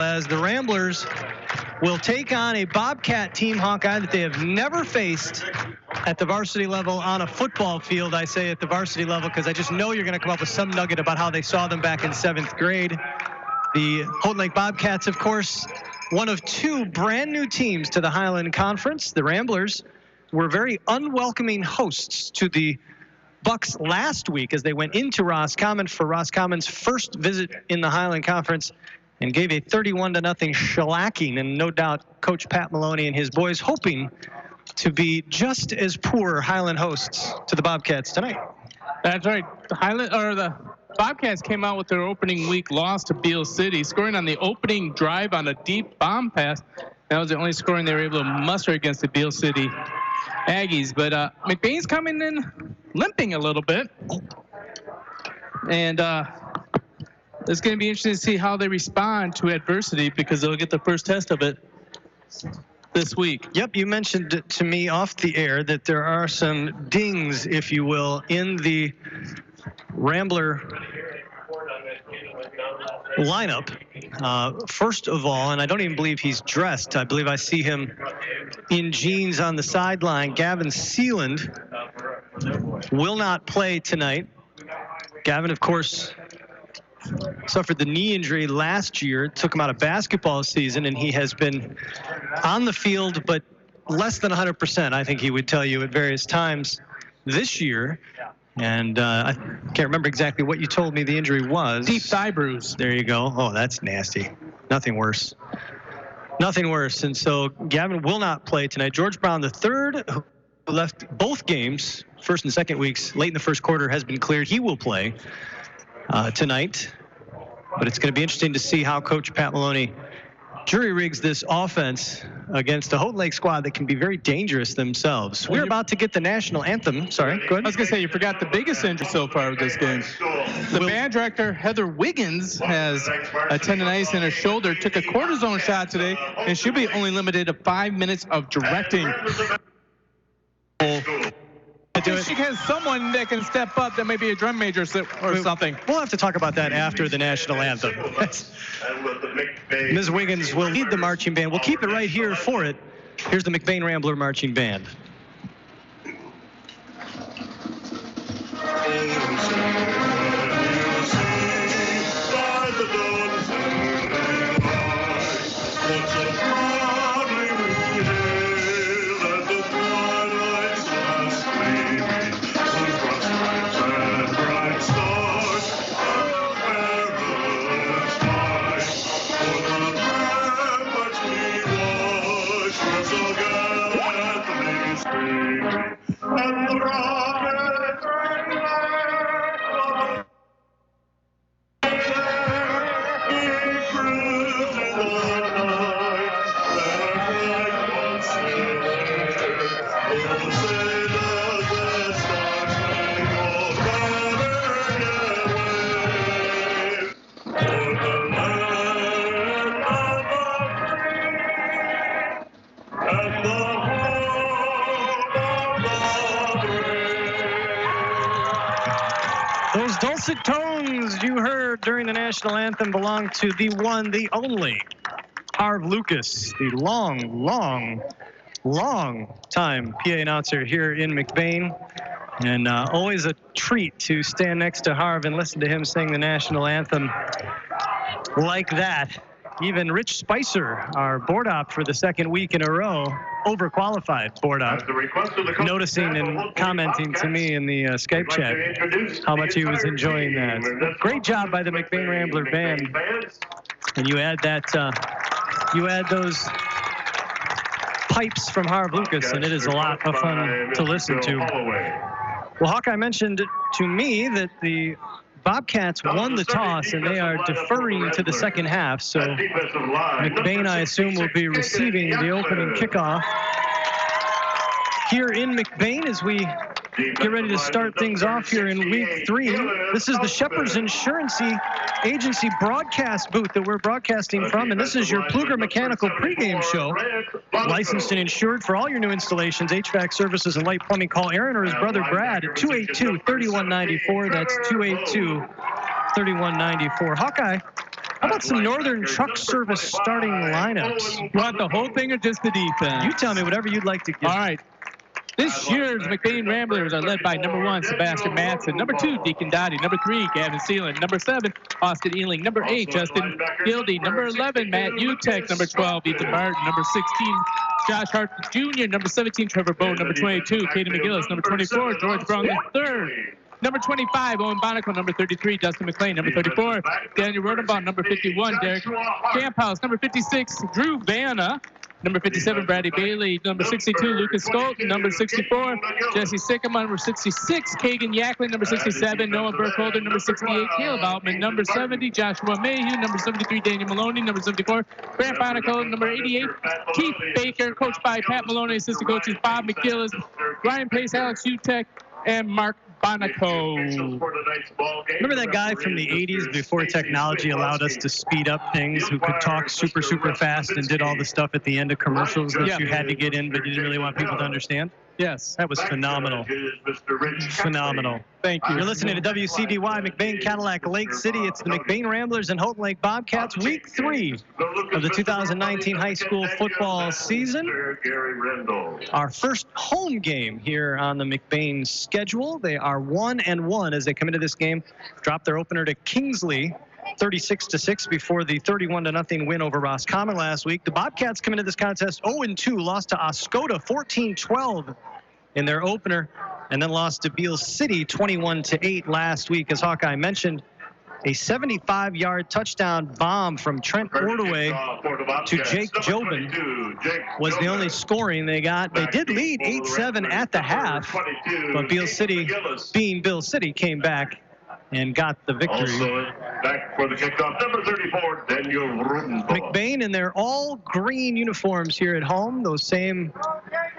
as the Ramblers will take on a Bobcat team, Hawkeye, that they have never faced at the varsity level on a football field. I say at the varsity level because I just know you're going to come up with some nugget about how they saw them back in 7th grade. The Houghton Lake Bobcats, of course, one of two brand new teams to the Highland Conference. The Ramblers were very unwelcoming hosts to the Bucks last week as they went into Roscommon for Roscommon's first visit in the Highland Conference and gave a 31-0 shellacking. And no doubt Coach Pat Maloney and his boys hoping to be just as poor Highland hosts to the Bobcats tonight. That's right. The Bobcats came out with their opening week loss to Beale City, scoring on the opening drive on a deep bomb pass. That was the only scoring they were able to muster against the Beale City Aggies. But McBain's coming in limping a little bit. And it's going to be interesting to see how they respond to adversity because they'll get the first test of it this week. Yep, you mentioned to me off the air that there are some dings, if you will, in the Rambler lineup. First of all, and I don't even believe he's dressed. I believe I see him in jeans on the sideline. Gavin Sealand will not play tonight. Gavin, of course, suffered the knee injury last year, took him out of basketball season, and he has been on the field, but less than 100%, I think he would tell you at various times this year. And I can't remember exactly what you told me the injury was. Deep thigh bruise. There you go. Oh, that's nasty. Nothing worse. Nothing worse. And so Gavin will not play tonight. George Brown III, who left both games, first and second weeks, late in the first quarter, has been cleared. He will play tonight. But it's going to be interesting to see how Coach Pat Maloney jury-rigs this offense against a Houghton Lake squad that can be very dangerous themselves. We're about to get the national anthem. Sorry, go ahead. I was going to say, you forgot the biggest injury so far of this game. The band director, Heather Wiggins, has a tendonitis in her shoulder, took a cortisone shot today, and she'll be only limited to 5 minutes of directing. She has someone that can step up that may be a drum major or something. We'll have to talk about that after the national anthem. Ms. Wiggins will lead the marching band. We'll keep it right here for it. Here's the McBain Rambler Marching Band. Those dulcet tones you heard during the national anthem belong to the one, the only, Harv Lucas, the long time PA announcer here in McBain. And always a treat to stand next to Harv and listen to him sing the national anthem like that. Even Rich Spicer, our board op for the second week in a row, overqualified board op, noticing and commenting to me in the Skype chat how much he was enjoying that. Great job by the McBain Rambler Band. And you add that, you add those pipes from Harv Lucas, and it is a lot of fun to listen to. Well, Hawkeye mentioned to me that the Bobcats won the toss, and they are deferring to the second half. So McBain, I assume, will be receiving the opening kickoff here in McBain as we get ready to start things off here in week 3. This is the Shepherd's Insurance Agency broadcast booth that we're broadcasting from, and this is your Pluger Mechanical pregame show. Licensed and insured for all your new installations, HVAC services, and light plumbing. Call Aaron or his brother Brad at 282-3194. That's 282-3194. Hawkeye, How about some Northern Truck Service starting lineups? You want the whole thing or just the defense? You tell me whatever you'd like to give. All right. This year's McBain Ramblers are led by number 1, Sebastian Matson, number 2, Deacon Dottie, number 3, Gavin Seeland, number 7, Austin Ealing, number 8, Justin Gildy, number 11, Matt Utek, number 12, Ethan Martin, number 16, Josh Hart Jr., number 17, Trevor Bowe, number 22, Caden McGillis, number 24, George Brown III, number 25, Owen Bonico, number 33, Dustin McLean, number 34, Daniel Rodenbaum, number 51, Derek Camphouse, number 56, Drew Vanna, number 57, Brady Bailey. Number 62, Lucas Scolt. Number 64, Jesse Sycamore. Number 66, Kagan Yacklin. Number 67, Noah Burkholder. Number 68, Caleb Altman. Number 70, Joshua Mayhew. Number 73, Daniel Maloney. Number 74, Grant Bonico. Number 88, Keith Baker. Coached by Pat Maloney. Assistant coaches Bob McGillis, Ryan Pace, Alex Utek, and Mark Bonico. Remember that guy from the 80s before technology allowed us to speed up things, who could talk super, super fast and did all the stuff at the end of commercials that you had to get in but you didn't really want people to understand? Yes. That was phenomenal. Phenomenal. Thank you. You're listening to WCDY, McBain, Cadillac, Lake City. It's the McBain Ramblers and Houghton Lake Bobcats, week 3 of the 2019 high school football season. Our first home game here on the McBain schedule. They are 1-1 as they come into this game. Dropped their opener to Kingsley, 36-6 before the 31-0 win over Roscommon last week. The Bobcats come into this contest 0-2, lost to Oscoda 14-12 in their opener, and then lost to Beal City 21-8 last week. As Hawkeye mentioned, a 75-yard touchdown bomb from Trent Ordaway to Jake Jobin was the only scoring they got. They did lead 8-7 at the half, but Beal City, being Beal City, came back and got the victory. Also back for the kickoff, number 34, Daniel Rodenbaugh. McBain in their all-green uniforms here at home. Those same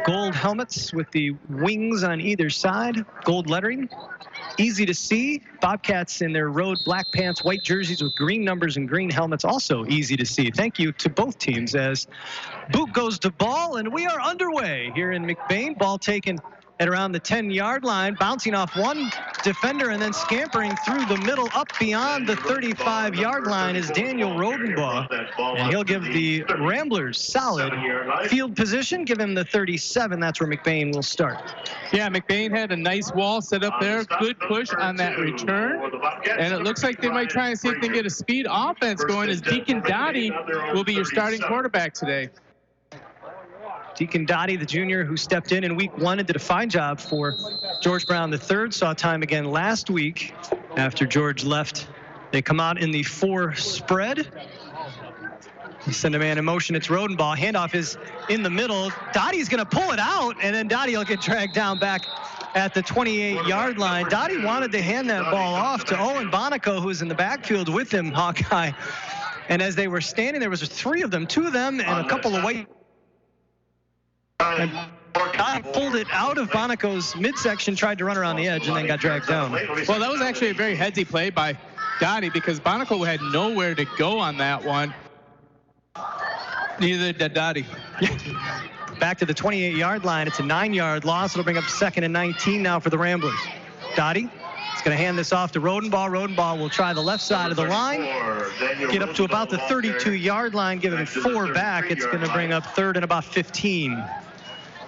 gold helmets with the wings on either side, gold lettering. Easy to see. Bobcats in their road black pants, white jerseys with green numbers and green helmets, also easy to see. Thank you to both teams as boot goes to ball, and we are underway here in McBain. Ball taken at around the 10-yard line, bouncing off one defender and then scampering through the middle up beyond the 35-yard line is Daniel Rodenbaugh, and he'll give the Ramblers solid field position, give him the 37. That's where McBain will start. Yeah, McBain had a nice wall set up there, good push on that return, and it looks like they might try and see if they can get a speed offense going, as Deacon Dottie will be your starting quarterback today. Deacon Dottie, the junior who stepped in week 1 and did a fine job for George Brown III, saw time again last week after George left. They come out in the 4 spread. They send a man in motion. It's Rodenbaugh. Handoff is in the middle. Dottie's going to pull it out, and then Dottie will get dragged down back at the 28-yard line. Dottie wanted to hand that ball off to Owen Bonico, who's in the backfield with him, Hawkeye. And as they were standing, there was 3 of them, 2 of them, and a couple of white. And Dottie pulled it out of Bonico's midsection, tried to run around the edge, and then got dragged down. Well, that was actually a very headsy play by Dottie because Bonico had nowhere to go on that one. Neither did Dottie. Back to the 28-yard line. It's a 9-yard loss. It'll bring up 2nd and 19 now for the Ramblers. Dottie is going to hand this off to Rodenbaugh. Rodenbaugh will try the left side of the line, get up to about the 32-yard line, give him 4 back. It's going to bring up 3rd and about 15.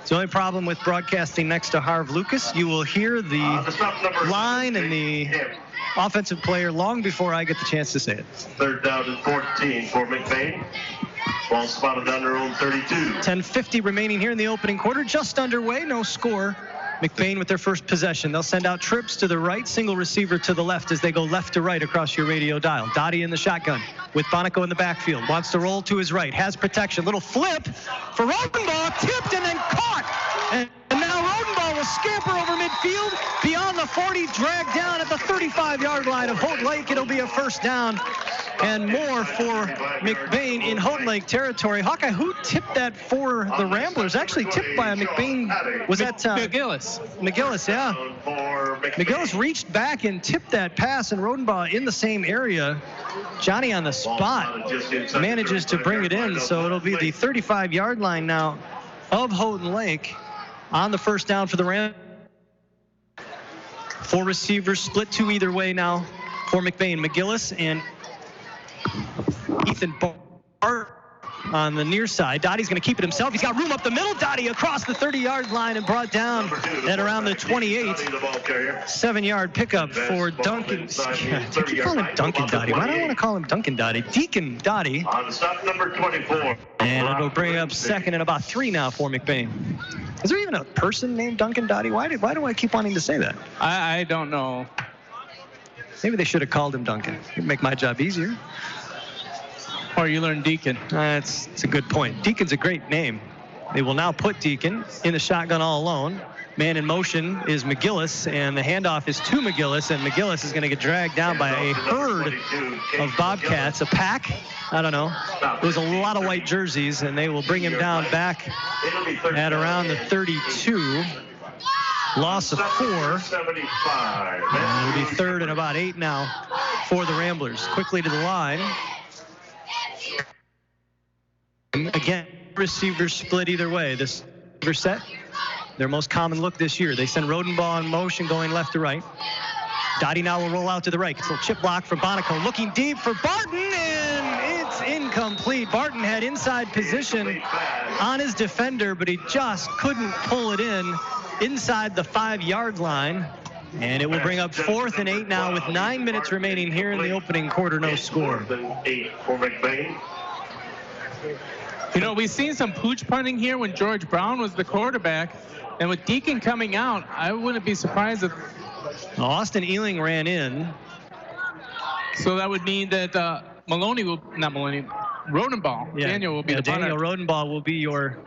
It's the only problem with broadcasting next to Harv Lucas. You will hear the line and the offensive player long before I get the chance to say it. 3rd down and 14 for McBain. Ball spotted on their own 32. 10:50 remaining here in the opening quarter. Just underway, no score. McBain with their first possession. They'll send out trips to the right, single receiver to the left as they go left to right across your radio dial. Dottie in the shotgun with Bonico in the backfield. Wants to roll to his right, has protection. Little flip for Rodenbaugh, tipped and then caught. And now Rodenbaugh will scamper over midfield, beyond the 40, dragged down at the 35-yard line of Houghton Lake. It'll be a first down and more for McBain in Houghton Lake territory. Hawkeye, who tipped that for the Ramblers? Actually tipped by a McBain. Was that McGillis? McGillis, yeah. McGillis reached back and tipped that pass, and Rodenbaugh in the same area. Johnny on the spot manages to bring it in, so it'll be the 35-yard line now of Houghton Lake on the first down for the Ramblers. 4 receivers split 2 either way now for McBain. McGillis and Ethan Bart on the near side. Dottie's going to keep it himself. He's got room up the middle. Dottie across the 30-yard line and brought down at around the 28. 7-yard pickup for Duncan. I keep calling him Duncan Dottie. Why do I want to call him Duncan Dottie? Deacon Dottie. On stop number 24. And it'll bring up second and about 3 now for McBain. Is there even a person named Duncan Dottie? Why do I keep wanting to say that? I don't know. Maybe they should have called him Duncan. It'd make my job easier. Or you learn Deacon. It's a good point. Deacon's a great name. They will now put Deacon in the shotgun all alone. Man in motion is McGillis, and the handoff is to McGillis, and McGillis is going to get dragged down by a herd of Bobcats, a pack. I don't know. There's a lot of white jerseys, and they will bring him down back at around the 32. Loss of 4. And it'll be 3rd and about 8 now for the Ramblers. Quickly to the line. Again, receivers split either way. This receiver set, their most common look this year. They send Rodenbaugh in motion going left to right. Dottie now will roll out to the right. It's a little chip block for Bonico. Looking deep for Barton, and it's incomplete. Barton had inside position on his defender, but he just couldn't pull it in inside the 5-yard line. And it will bring up 4th and 8 now with 9 minutes remaining here in the opening quarter. No score. 8 for McBain. You know, we've seen some pooch punting here when George Brown was the quarterback. And with Deacon coming out, I wouldn't be surprised if... Austin Ealing ran in. So that would mean that Rodenbaugh. Yeah. Daniel will be the punter. Daniel Rodenbaugh will be your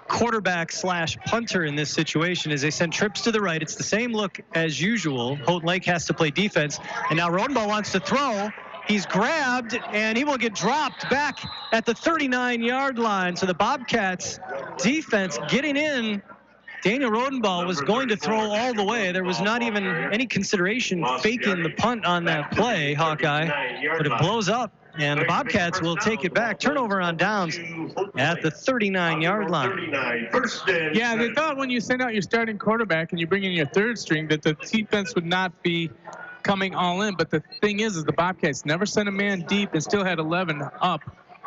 quarterback / punter in this situation as they send trips to the right. It's the same look as usual. Houghton Lake has to play defense. And now Rodenbaugh wants to throw. He's grabbed, and he will get dropped back at the 39-yard line. So the Bobcats defense getting in. Daniel Rodenbaugh was going to throw all the way. There was not even any consideration faking the punt on that play, Hawkeye. But it blows up, and the Bobcats will take it back. Turnover on downs at the 39-yard line. Yeah, they thought when you send out your starting quarterback and you bring in your 3rd string that the defense would not be coming all in. But the thing is the Bobcats never sent a man deep and still had 11 up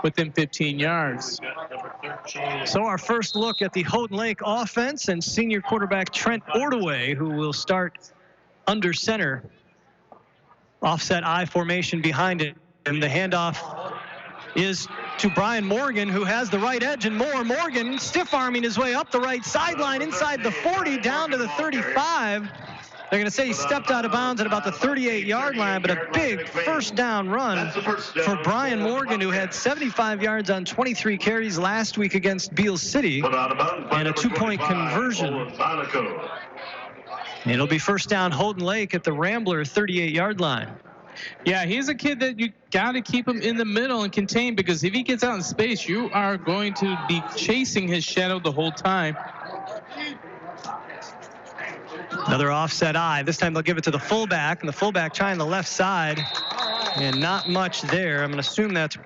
within 15 yards. So our first look at the Houghton Lake offense and senior quarterback Trent Ordaway, who will start under center. Offset I formation behind it. And the handoff is to Brian Morgan, who has the right edge, and Morgan stiff-arming his way up the right sideline inside the 40 down to the 35. They're going to say he stepped out of bounds at about the 38-yard line, but a big first down run for Brian Morgan, who had 75 yards on 23 carries last week against Beale City, and a 2-point conversion. It'll be first down Houghton Lake at the Rambler 38-yard line. Yeah, he's a kid that you got to keep him in the middle and contain, because if he gets out in space, you are going to be chasing his shadow the whole time. Another offset I. This time they'll give it to the fullback, and the fullback trying the left side, and not much there. I'm going to assume that's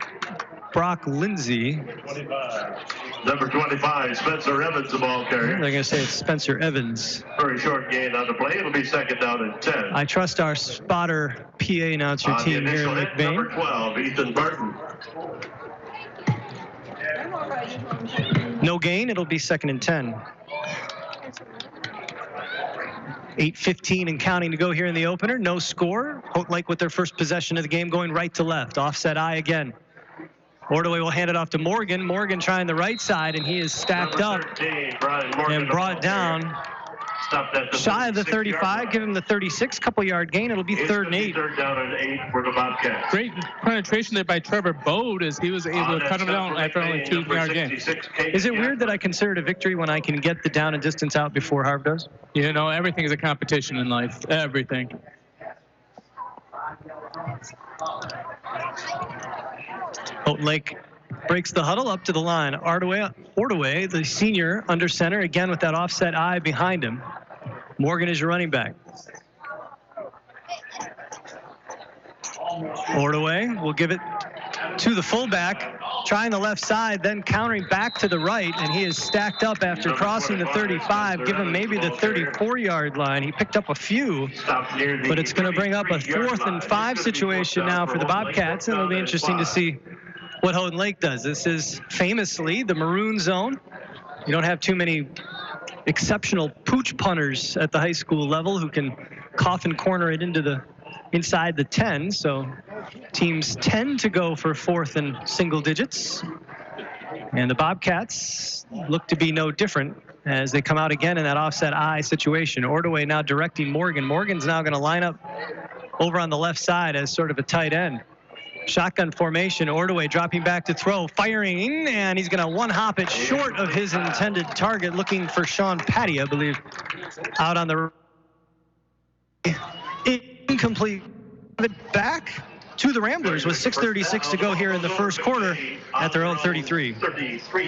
Brock Lindsay. Number 25, Spencer Evans, the ball carrier. They're going to say it's Spencer Evans. Very short gain on the play. It'll be second down and 10. I trust our spotter PA announcer On team the here in initial hit, number McBain. 12, Ethan Burton. No gain. It'll be second and 10. 8:15 and counting to go here in the opener. No score. Houghton Lake with their first possession of the game, going right to left. Offset I again. Ordaway will hand it off to Morgan. Morgan trying the right side, and he is stacked up 13, Brian Morgan, and brought down shy of the 35. Give him the 36, couple yard gain. It'll be third and 8. Third down and 8 for the Bobcats. Great penetration there by Trevor Bode as he was able to cut him down after only 2-yard gain. Is it weird that I consider it a victory when I can get the down and distance out before Harv does? You know, everything is a competition in life. Everything. Houghton Lake breaks the huddle up to the line. Ordaway, the senior, under center, again with that offset I behind him. Morgan is your running back. Ordaway will give it to the fullback, trying the left side, then countering back to the right, and he is stacked up after crossing the 35, given maybe the 34-yard line. He picked up a few, but it's going to bring up a 4th and 5 situation now for the Bobcats, and it'll be interesting to see what Houghton Lake does. This is famously the maroon zone. You don't have too many exceptional pooch punters at the high school level who can coffin corner it inside the 10, so teams tend to go for 4th and single digits, and the Bobcats look to be no different as they come out again in that offset I situation. Ordway now directing Morgan. Morgan's now going to line up over on the left side as sort of a tight end. Shotgun formation, Ordway dropping back to throw, firing, and he's going to one-hop it short of his intended target, looking for Sean Patty, I believe, out on the incomplete. Back to the Ramblers with 6:36 to go here in the first quarter at their own 33.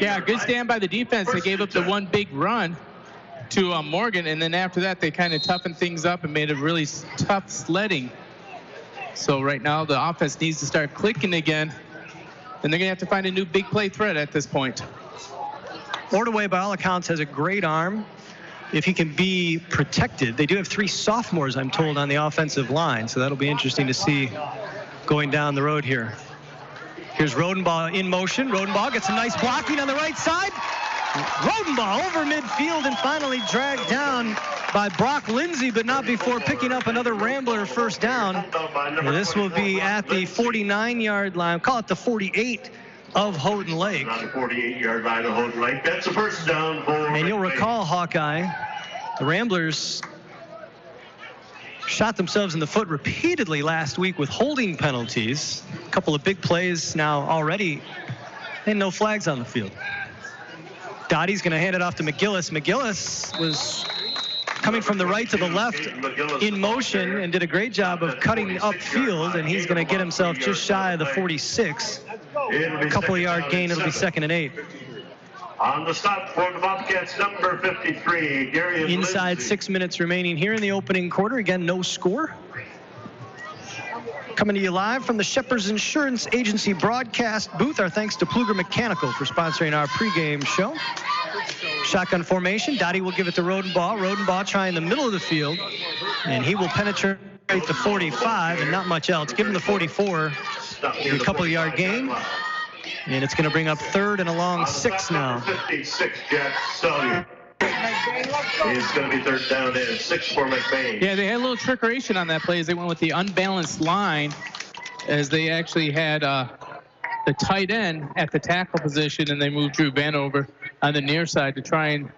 Yeah, good stand by the defense. They gave up the one big run to Morgan, and then after that they kind of toughened things up and made it really tough sledding. So right now the offense needs to start clicking again, and they're going to have to find a new big play threat at this point. Ordway, by all accounts, has a great arm if he can be protected. They do have 3 sophomores, I'm told, on the offensive line, so that'll be interesting to see going down the road here. Here's Rodenbaugh in motion. Rodenbaugh gets some nice blocking on the right side. Rodenbaugh over midfield and finally dragged down by Brock Lindsay, but not before picking up another Rambler first down. And this will be at the 49-yard line. Call it the 48 of Houghton Lake. On the 48-yard line of Houghton Lake. That's a first down for And you'll McVeigh. recall, Hawkeye, the Ramblers shot themselves in the foot repeatedly last week with holding penalties. A couple of big plays now already, and no flags on the field. Dottie's going to hand it off to McGillis. McGillis was coming from the right to the left in motion and did a great job of cutting upfield, and he's going to get himself just shy of the 46. A couple of yard gain, it'll be 2nd and 8. On the stop for the Bobcats, number 53, Gary. Inside Lindsay. 6 minutes remaining here in the opening quarter. Again, no score. Coming to you live from the Shepherd's Insurance Agency broadcast booth. Our thanks to Pluger Mechanical for sponsoring our pregame show. Shotgun formation. Dottie will give it to Rodenbaugh. Rodenbaugh trying the middle of the field, and he will penetrate the 45 and not much else. Give him the 44. A couple of yard gain. And it's going to bring up 3rd and a long 6 now. 56, Jack Sully. It's going to be 3rd down and 6 for McVeigh. Yeah, they had a little trickeration on that play as they went with the unbalanced line, as they actually had the tight end at the tackle position, and they moved Drew Van over on the near side to try and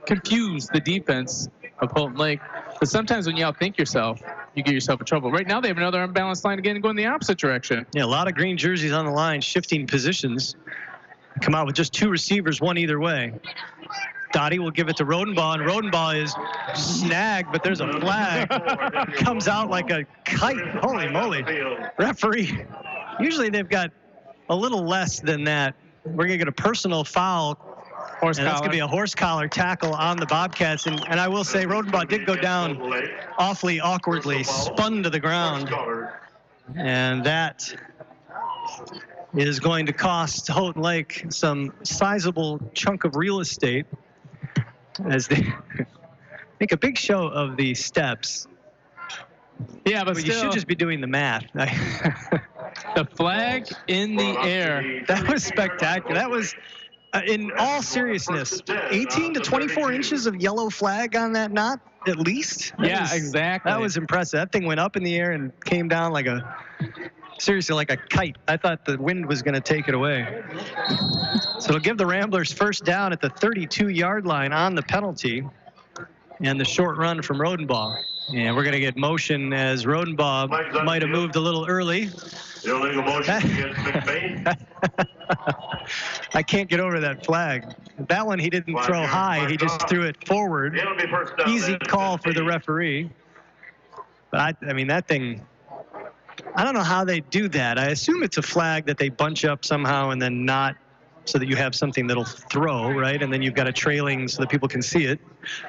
confuse the defense of Houghton Lake. But sometimes when you outthink yourself, you get yourself in trouble. Right now they have another unbalanced line again and going the opposite direction. Yeah, a lot of green jerseys on the line, shifting positions. Come out with just 2 receivers, one either way. Dottie will give it to Rodenbaugh, and Rodenbaugh is snagged, but there's a flag. Comes out like a kite. Holy moly. Referee. Usually they've got a little less than that. We're going to get a personal foul. Horse And that's going to be a horse collar tackle on the Bobcats. And I will say, Rodenbaugh did go down awfully awkwardly, spun to the ground. And that is going to cost Houghton Lake some sizable chunk of real estate as they make a big show of the steps. Yeah, but You should just be doing the math. the flag in the air. That was spectacular. That was, in all seriousness, 18 to 24 inches of yellow flag on that knot, at least. Exactly. That was impressive. That thing went up in the air and came down like seriously, like a kite. I thought the wind was going to take it away. So it'll give the Ramblers first down at the 32-yard line on the penalty, and the short run from Rodenbaugh. And we're going to get motion as Rodenbaugh might have moved a little early. Illegal motion against McVeigh. I can't get over that flag. That one he didn't throw high. He just threw it forward. It'll be first down. Easy call for the referee. But I mean, that thing, I don't know how they do that. I assume it's a flag that they bunch up somehow and then not so that you have something that'll throw, right? And then you've got a trailing so that people can see it.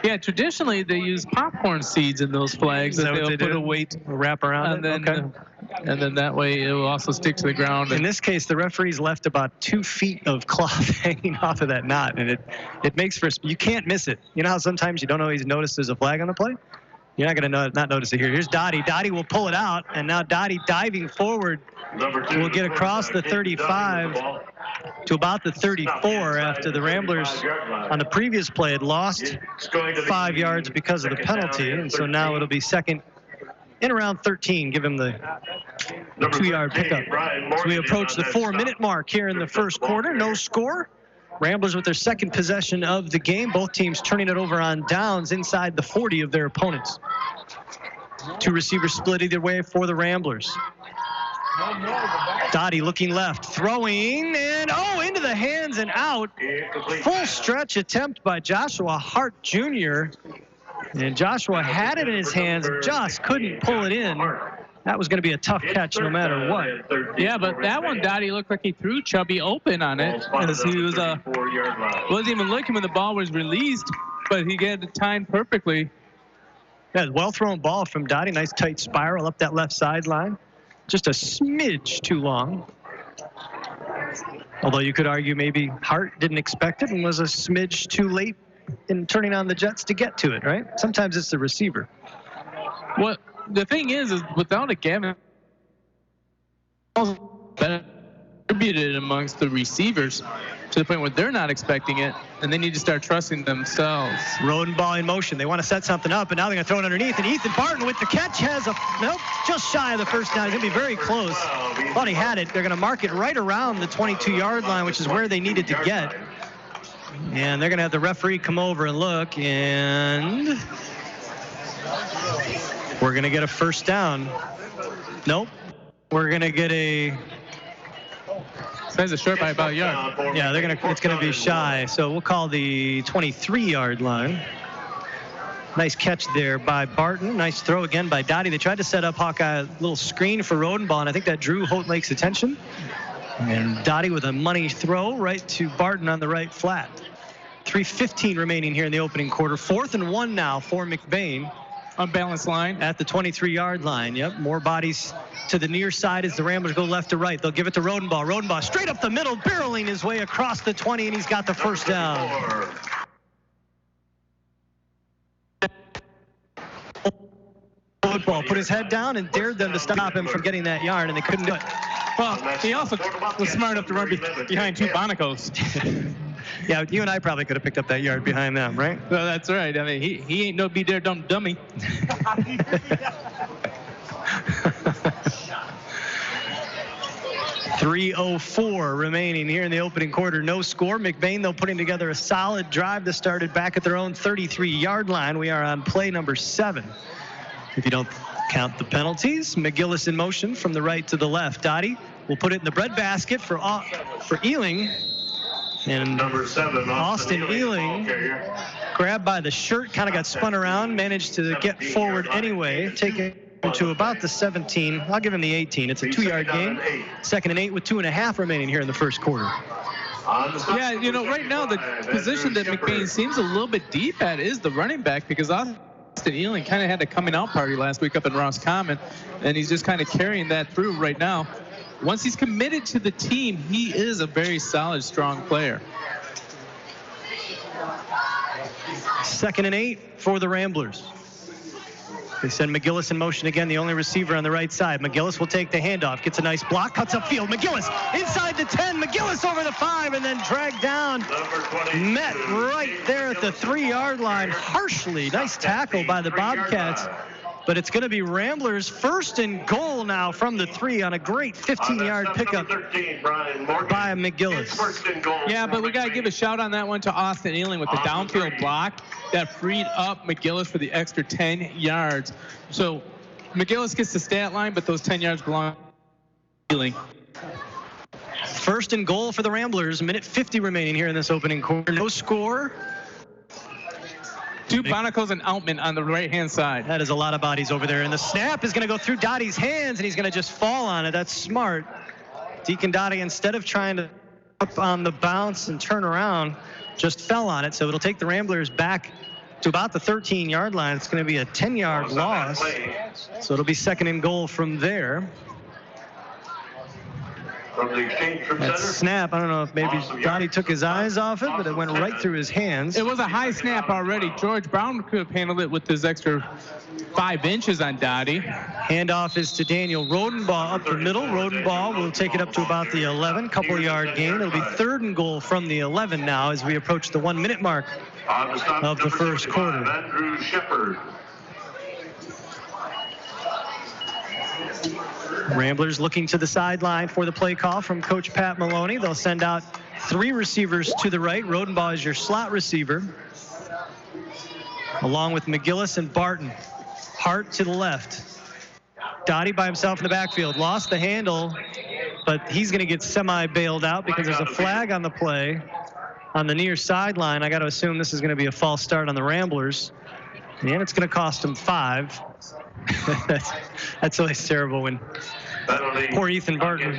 Yeah, traditionally they use popcorn seeds in those flags that they'll put a weight wrap around and it. then, and then that way it will also stick to the ground. In this case, the referees left about 2 feet of cloth hanging off of that knot, and it makes for, you can't miss it. You know how sometimes you don't always notice there's a flag on the play? You're not going to not notice it here. Here's Dottie. Dottie will pull it out, and now Dottie diving forward will get across the 35 to about the 34 after the Ramblers on the previous play had lost 5 yards because of the penalty, and so now it'll be second in around 13. Give him the 2-yard pickup. So we approach the 4-minute mark here in the first quarter. No score. Ramblers with their second possession of the game. Both teams turning it over on downs inside the 40 of their opponents. 2 receivers split either way for the Ramblers. Dottie looking left, throwing, and into the hands and out. Full stretch attempt by Joshua Hart Jr. And Joshua had it in his hands, just couldn't pull it in. That was going to be a tough catch no matter what. Yeah, but that one, Dottie looked like he threw Chubby open on it, as he was wasn't even looking when the ball was released, but he got it timed perfectly. Yeah, well thrown ball from Dottie. Nice tight spiral up that left sideline. Just a smidge too long. Although you could argue maybe Hart didn't expect it and was a smidge too late in turning on the jets to get to it, right? Sometimes it's the receiver. Well, the thing is without a Gavin, distributed amongst the receivers to the point where they're not expecting it, and they need to start trusting themselves. Rodenbaugh in motion. They want to set something up, and now they're going to throw it underneath. And Ethan Barton with the catch has just shy of the first down. He's going to be very close. Thought he had it. They're going to mark it right around the 22-yard line, which is where they needed to get. And they're going to have the referee come over and look, and we're going to get a first down. Nope. We're going to get a... Says it's short by about a yard. Yeah, it's going to be shy. So we'll call the 23-yard line. Nice catch there by Barton. Nice throw again by Dottie. They tried to set up Hawkeye a little screen for Rodenbaugh, and I think that drew Holt Lake's attention. And Dottie with a money throw right to Barton on the right flat. 3:15 remaining here in the opening quarter. 4th and 1 now for McBain. Unbalanced line. At the 23-yard line. Yep, more bodies to the near side as the Ramblers go left to right. They'll give it to Rodenbaugh. Rodenbaugh straight up the middle, barreling his way across the 20, and he's got the first down. Football put his head down and dared them to stop him from getting that yard, and they couldn't do it. Well, he also was smart enough to run behind 2 Bonacos. Yeah, you and I probably could have picked up that yard behind them, right? Well, that's right. I mean, he ain't no be there dumb dummy. 3:04 remaining here in the opening quarter. No score. McBain, though, putting together a solid drive that started back at their own 33-yard line. We are on play number 7. If you don't count the penalties, McGillis in motion from the right to the left. Dottie will put it in the breadbasket for Ealing. And number 7, Austin Ealing, grabbed by the shirt, kind of got spun around, managed to get forward anyway, take it to about the 17. I'll give him the 18. It's a 2-yard gain. 2nd and 8 with 2.5 remaining here in the first quarter. Yeah, you know, right now the position that McBain seems a little bit deep at is the running back, because Austin Ealing kind of had a coming out party last week up in Roscommon, and he's just kind of carrying that through right now. Once he's committed to the team, he is a very solid, strong player. 2nd and 8 for the Ramblers. They send McGillis in motion again, the only receiver on the right side. McGillis will take the handoff, gets a nice block, cuts upfield. McGillis inside the 10, McGillis over the 5, and then dragged down. Met right there at the 3-yard line, harshly. Nice tackle by the Bobcats. But it's going to be Ramblers 1st and goal now from the 3 on a great 15-yard pickup by McGillis. Yeah, but we got to give a shout on that one to Austin Ealing with the downfield block that freed up McGillis for the extra 10 yards. So McGillis gets the stat line, but those 10 yards belong to Ealing. 1st and goal for the Ramblers. 1:50 remaining here in this opening quarter. No score. 2 Bonacos and Outman on the right-hand side. That is a lot of bodies over there. And the snap is going to go through Dottie's hands, and he's going to just fall on it. That's smart. Deacon Dottie, instead of trying to up on the bounce and turn around, just fell on it. So it'll take the Ramblers back to about the 13-yard line. It's going to be a 10-yard loss. So it'll be 2nd and goal from there. From the Exchange Trip That Center. snap, I don't know if maybe Donnie took his eyes off it, but it went right through his hands. It was a high snap already. George Brown could have handled it with his extra 5 inches on Dottie. Handoff is to Daniel Rodenbaugh up the middle. Rodenbaugh will take it up to about the 11, couple-yard gain. It'll be 3rd and goal from the 11 now as we approach the 1-minute mark of the first quarter. Andrew Shepard. Ramblers looking to the sideline for the play call from Coach Pat Maloney. They'll send out 3 receivers to the right. Rodenbaugh is your slot receiver, along with McGillis and Barton. Hart to the left. Dottie by himself in the backfield. Lost the handle, but he's going to get semi-bailed out because there's a flag on the play on the near sideline. I got to assume this is going to be a false start on the Ramblers, and it's going to cost him 5. That's always terrible when poor Ethan Barton,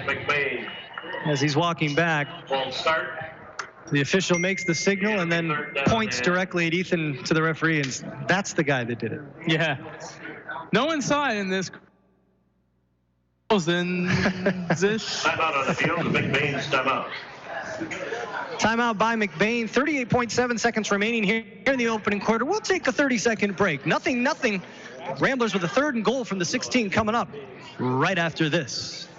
as he's walking back, the official makes the signal and then points directly at Ethan to the referee, and that's the guy that did it. Yeah. No one saw it in this. Timeout on the field. McBain's timeout. Timeout by McBain. 38.7 seconds remaining here in the opening quarter. We'll take a 30-second break. Nothing. Ramblers with a 3rd and goal from the 16 coming up right after this.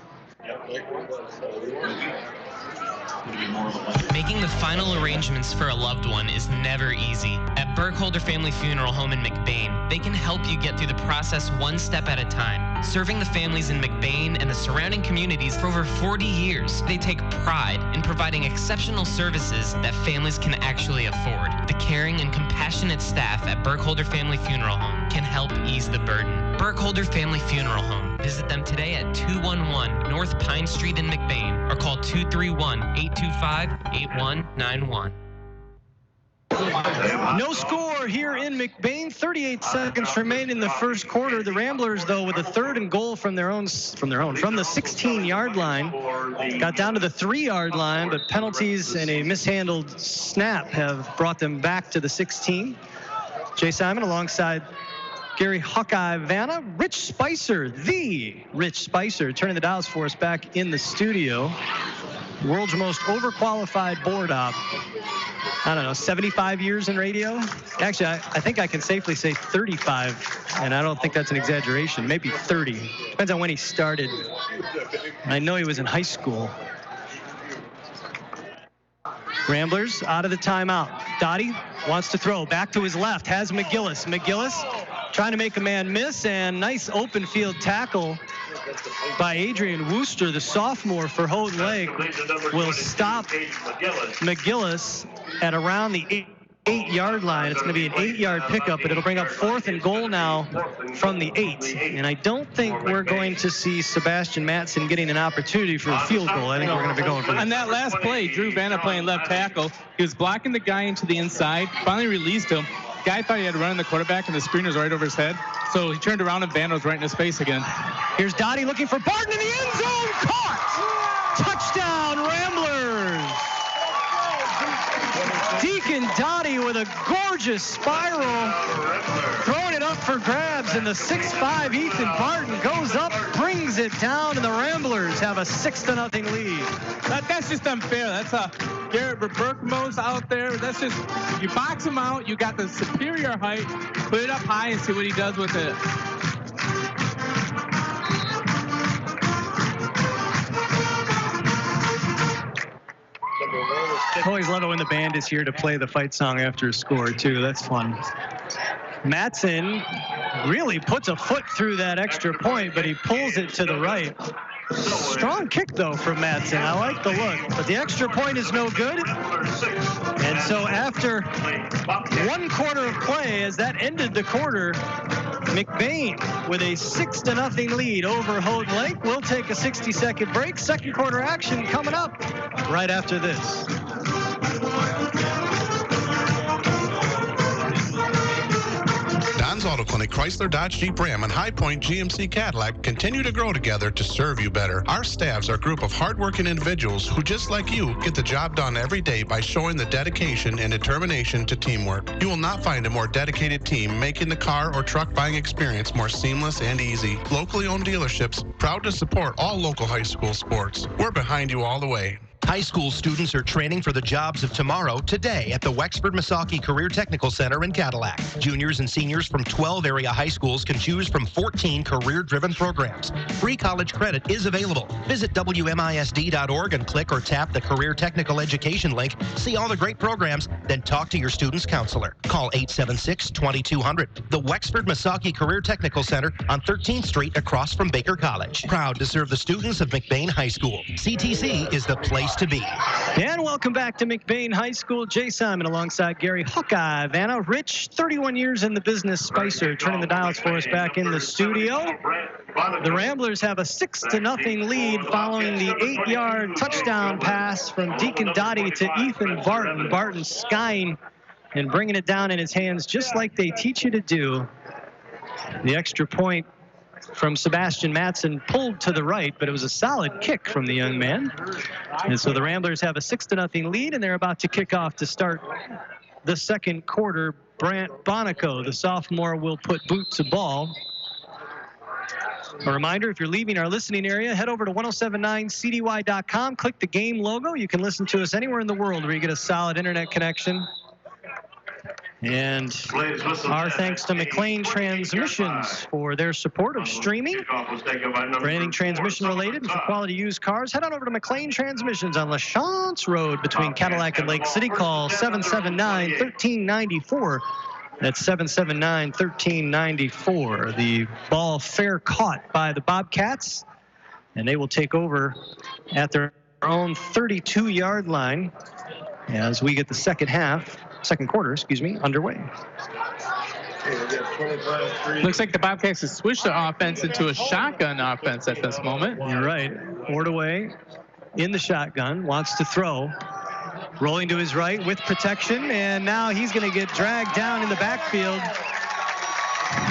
Making the final arrangements for a loved one is never easy. At Burkholder Family Funeral Home in McBain, they can help you get through the process one step at a time. Serving the families in McBain and the surrounding communities for over 40 years, they take pride in providing exceptional services that families can actually afford. The caring and compassionate staff at Burkholder Family Funeral Home can help ease the burden. Burkholder Family Funeral Home. Visit them today at 211 North Pine Street in McBain or call 231-825-8191. No score here in McBain. 38 seconds remain in the first quarter. The Ramblers, though, with a 3rd and goal from the 16-yard line, got down to the 3-yard line, but penalties and a mishandled snap have brought them back to the 16. Jay Simon alongside Gary Hawkeye Vanna. Rich Spicer, the Rich Spicer, turning the dials for us back in the studio. World's most overqualified board op. I don't know, 75 years in radio? Actually, I think I can safely say 35, and I don't think that's an exaggeration. Maybe 30. Depends on when he started. I know he was in high school. Ramblers out of the timeout. Dottie wants to throw. Back to his left. Has McGillis. McGillis trying to make a man miss, and nice open field tackle by Adrian Wooster, the sophomore for Houghton Lake, will stop McGillis at around the 8-yard line. It's going to be an 8-yard pickup, but it'll bring up 4th and goal now from the 8. And I don't think we're going to see Sebastian Matson getting an opportunity for a field goal. I think we're going to be going for on that last play. Drew Vanna playing left tackle. He was blocking the guy into the inside, finally released him. Guy thought he had to run the quarterback, and the screen was right over his head. So he turned around, and Vanna was right in his face again. Here's Dottie looking for Barton in the end zone. Caught! Touchdown, Ramblers! Deacon Dottie with a gorgeous spiral, throwing it up for grabs, and the 6'5" Ethan Barton goes up, brings it down, and the Ramblers have a 6-0 lead. That's just unfair. That's Garrett Berkmo's out there. That's just, you box him out, you got the superior height, put it up high and see what he does with it. Always love it when the band is here to play the fight song after a score, too. That's fun. Matson really puts a foot through that extra point, but he pulls it to the right. Strong kick, though, from Matson. I like the look, but the extra point is no good. And so after 1 quarter of play, as that ended the quarter, McBain with a 6-0 lead over Houghton Lake. We'll take a 60-second break. Second quarter action coming up right after this. Don's Jones Auto Clinic, Chrysler Dodge Jeep Ram, and High Point GMC Cadillac continue to grow together to serve you better. Our staffs are a group of hardworking individuals who, just like you, get the job done every day by showing the dedication and determination to teamwork. You will not find a more dedicated team making the car or truck buying experience more seamless and easy. Locally owned dealerships, proud to support all local high school sports. We're behind you all the way. High school students are training for the jobs of tomorrow today at the Wexford-Misaki Career Technical Center in Cadillac. Juniors and seniors from 12 area high schools can choose from 14 career-driven programs. Free college credit is available. Visit WMISD.org and click or tap the Career Technical Education link. See all the great programs, then talk to your student's counselor. Call 876-2200. The Wexford-Misaki Career Technical Center on 13th Street across from Baker College. Proud to serve the students of McBain High School. CTC is the place to be. And welcome back to McBain High School. Jay Simon alongside Gary Hawkeye Vanna. Rich, 31 years in the business. Spicer turning the dials for us back in the studio. The Ramblers have a 6-0 lead following the 8-yard touchdown pass from Deacon Dottie to Ethan Barton. Barton skying and bringing it down in his hands just like they teach you to do. The extra point from Sebastian Matson pulled to the right, but it was a solid kick from the young man. And so the Ramblers have a 6-0 lead, and they're about to kick off to start the second quarter. Brant Bonico, the sophomore, will put boot to ball. A reminder, if you're leaving our listening area, head over to 107.9Wcdy.com, click the game logo. You can listen to us anywhere in the world where you get a solid internet connection. And our thanks to McLean Transmissions for their support of streaming. For anything transmission related and for quality used cars, head on over to McLean Transmissions on LaChance Road between Cadillac and Lake City. Call 779-1394. That's 779-1394. The ball fair caught by the Bobcats, and they will take over at their own 32-yard line as we get the second quarter, underway. Looks like the Bobcats have switched the offense into a shotgun offense at this moment. You're right. Ordaway in the shotgun, wants to throw. Rolling to his right with protection, and now he's going to get dragged down in the backfield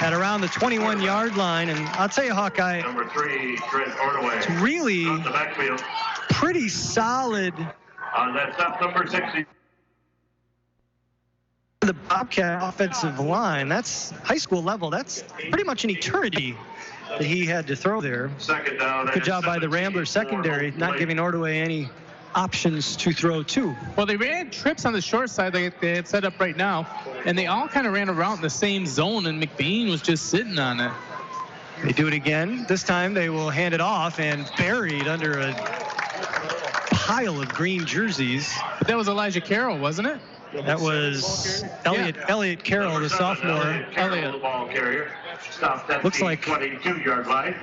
at around the 21-yard line. And I'll tell you, Hawkeye, Number 3, Trent Ordaway. It's really the backfield. Pretty solid. On that stop, number 60. The Bobcat offensive line, that's high school level. That's pretty much an eternity that he had to throw there. Second down. Good job by the Ramblers secondary, not giving Ordaway any options to throw to. Well, they ran trips on the short side they had set up right now, and they all kind of ran around in the same zone, and McBain was just sitting on it. They do it again. This time they will hand it off, and buried under a pile of green jerseys. But that was Elijah Carroll, wasn't it? That was Elliot Carroll, the sophomore. Elliott. Ball carrier. Stopped at Looks the like 22-yard line.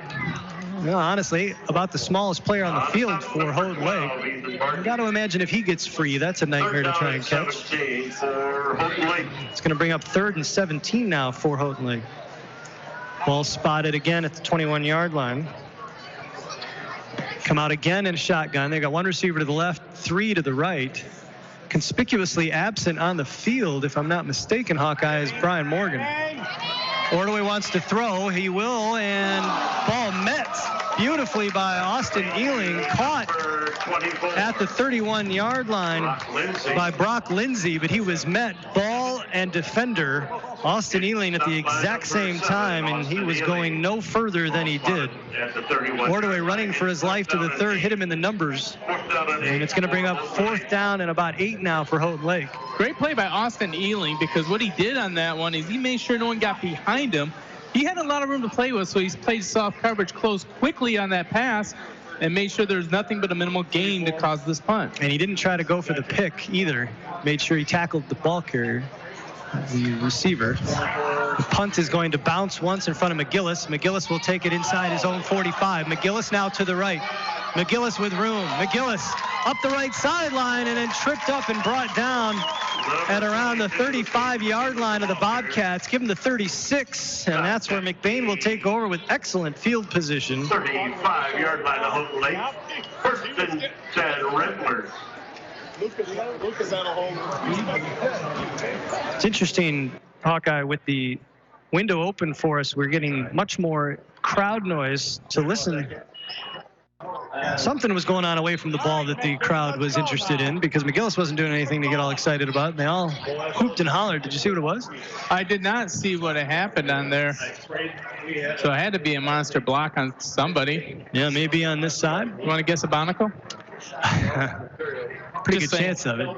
No, honestly, about the smallest player on the field for Houghton Lake. I've got to imagine if he gets free, that's a nightmare to try and catch. It's going to bring up 3rd and 17 now for Houghton Lake. Ball spotted again at the 21-yard line. Come out again in shotgun. They got one receiver to the left, 3 to the right. Conspicuously absent on the field, if I'm not mistaken, Hawkeye, is Brian Morgan. Ordaway wants to throw. He will, and ball met beautifully by Austin Ealing, caught at the 31-yard line by Brock Lindsay, but he was met, ball and defender, Austin Ealing, at the exact same time, and he was going no further than he did. Ordaway running for his life to the 3rd, hit him in the numbers, and it's going to bring up 4th down and about 8 now for Houghton Lake. Great play by Austin Ealing, because what he did on that one is he made sure no one got behind him. He had a lot of room to play with, so he's played soft coverage close quickly on that pass and made sure there's nothing but a minimal gain to cause this punt. And he didn't try to go for the pick either. Made sure he tackled the ball carrier, the receiver. The punt is going to bounce once in front of McGillis. McGillis will take it inside his own 45. McGillis now to the right. McGillis with room. McGillis up the right sideline and then tripped up and brought down at around the 35-yard line of the Bobcats. Give him the 36, and that's where McBain will take over with excellent field position. 35-yard line of Houghton Lake. 1st and 10 Ramblers. It's interesting, Hawkeye, with the window open for us, we're getting much more crowd noise to listen. Something was going on away from the ball that the crowd was interested in, because McGillis wasn't doing anything to get all excited about. They all hooped and hollered. Did you see what it was? I did not see what had happened on there. So it had to be a monster block on somebody. Yeah, maybe on this side. You want to guess a Bonicle? Pretty Just good saying. chance of it.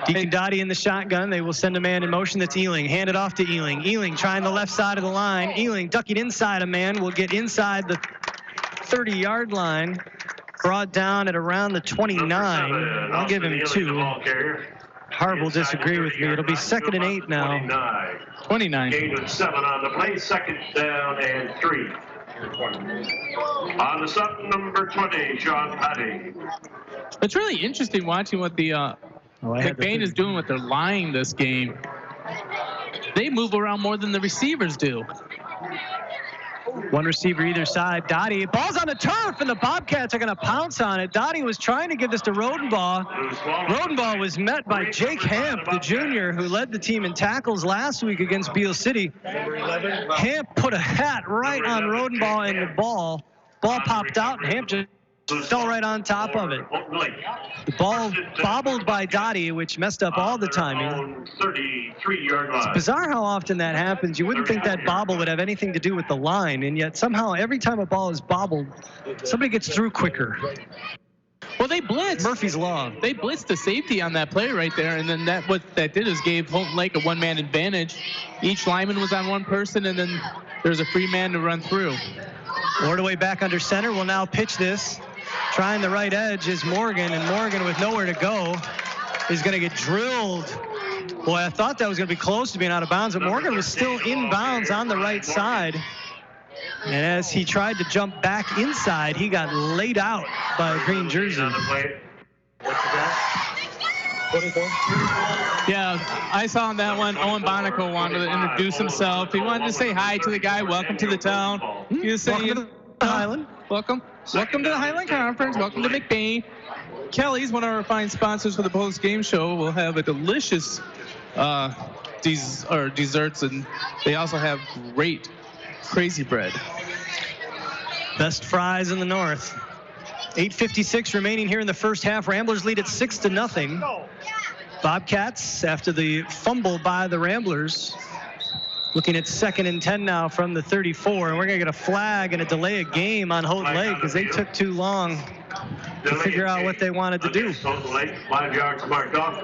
Deacon Dottie in the shotgun. They will send a man in motion. That's Ealing. Hand it off to Ealing. Ealing trying the left side of the line. Ealing ducking inside a man. Will get inside the 30-yard line. Brought down at around the 29. I'll give him 2. Harb will disagree with me. It'll be 2nd and 8 now. 29. Gain of 7 on the play. 2nd down and 3. On the stop, number 20, Sean Patty. It's really interesting watching what the McBain is doing with their line this game. They move around more than the receivers do. One receiver either side. Dottie. Ball's on the turf, and the Bobcats are going to pounce on it. Dottie was trying to give this to Rodenbaugh. Rodenbaugh was met by Jake Hamp, the junior, who led the team in tackles last week against Beale City. Hamp put a hat right on Rodenbaugh and the ball. Ball popped out, and Hamp just fell right on top of it. The ball bobbled by Dottie, which messed up all the timing. 33-yard line. It's bizarre how often that happens. You wouldn't think that bobble would have anything to do with the line, and yet somehow every time a ball is bobbled, somebody gets through quicker. Well, they blitzed. Murphy's Law. They blitzed the safety on that play right there, and then what that did is gave Holton Lake a one-man advantage. Each lineman was on one person, and then there's a free man to run through. Ordaway back under center will now pitch this. Trying the right edge is Morgan, and Morgan with nowhere to go is going to get drilled. Boy, I thought that was going to be close to being out of bounds, but Morgan was still in bounds on the right side. And as he tried to jump back inside, he got laid out by a green jersey. Yeah, I saw on that one, Owen Bonicle wanted to introduce himself. He wanted to say hi to the guy. Welcome to the town. He was saying, Welcome to the Highland. Welcome to the Highland Conference. Welcome to McBain. Kelly's one of our fine sponsors for the post-game show. We'll have a delicious desserts, and they also have great crazy bread. Best fries in the north. 8:56 remaining here in the first half. Ramblers lead at 6-0. Bobcats, after the fumble by the Ramblers, looking at 2nd and 10 now from the 34. And we're going to get a flag and a delay of game on Houghton Lake because they took too long to figure out what they wanted to do. Houghton Lake, 5 yards marked off.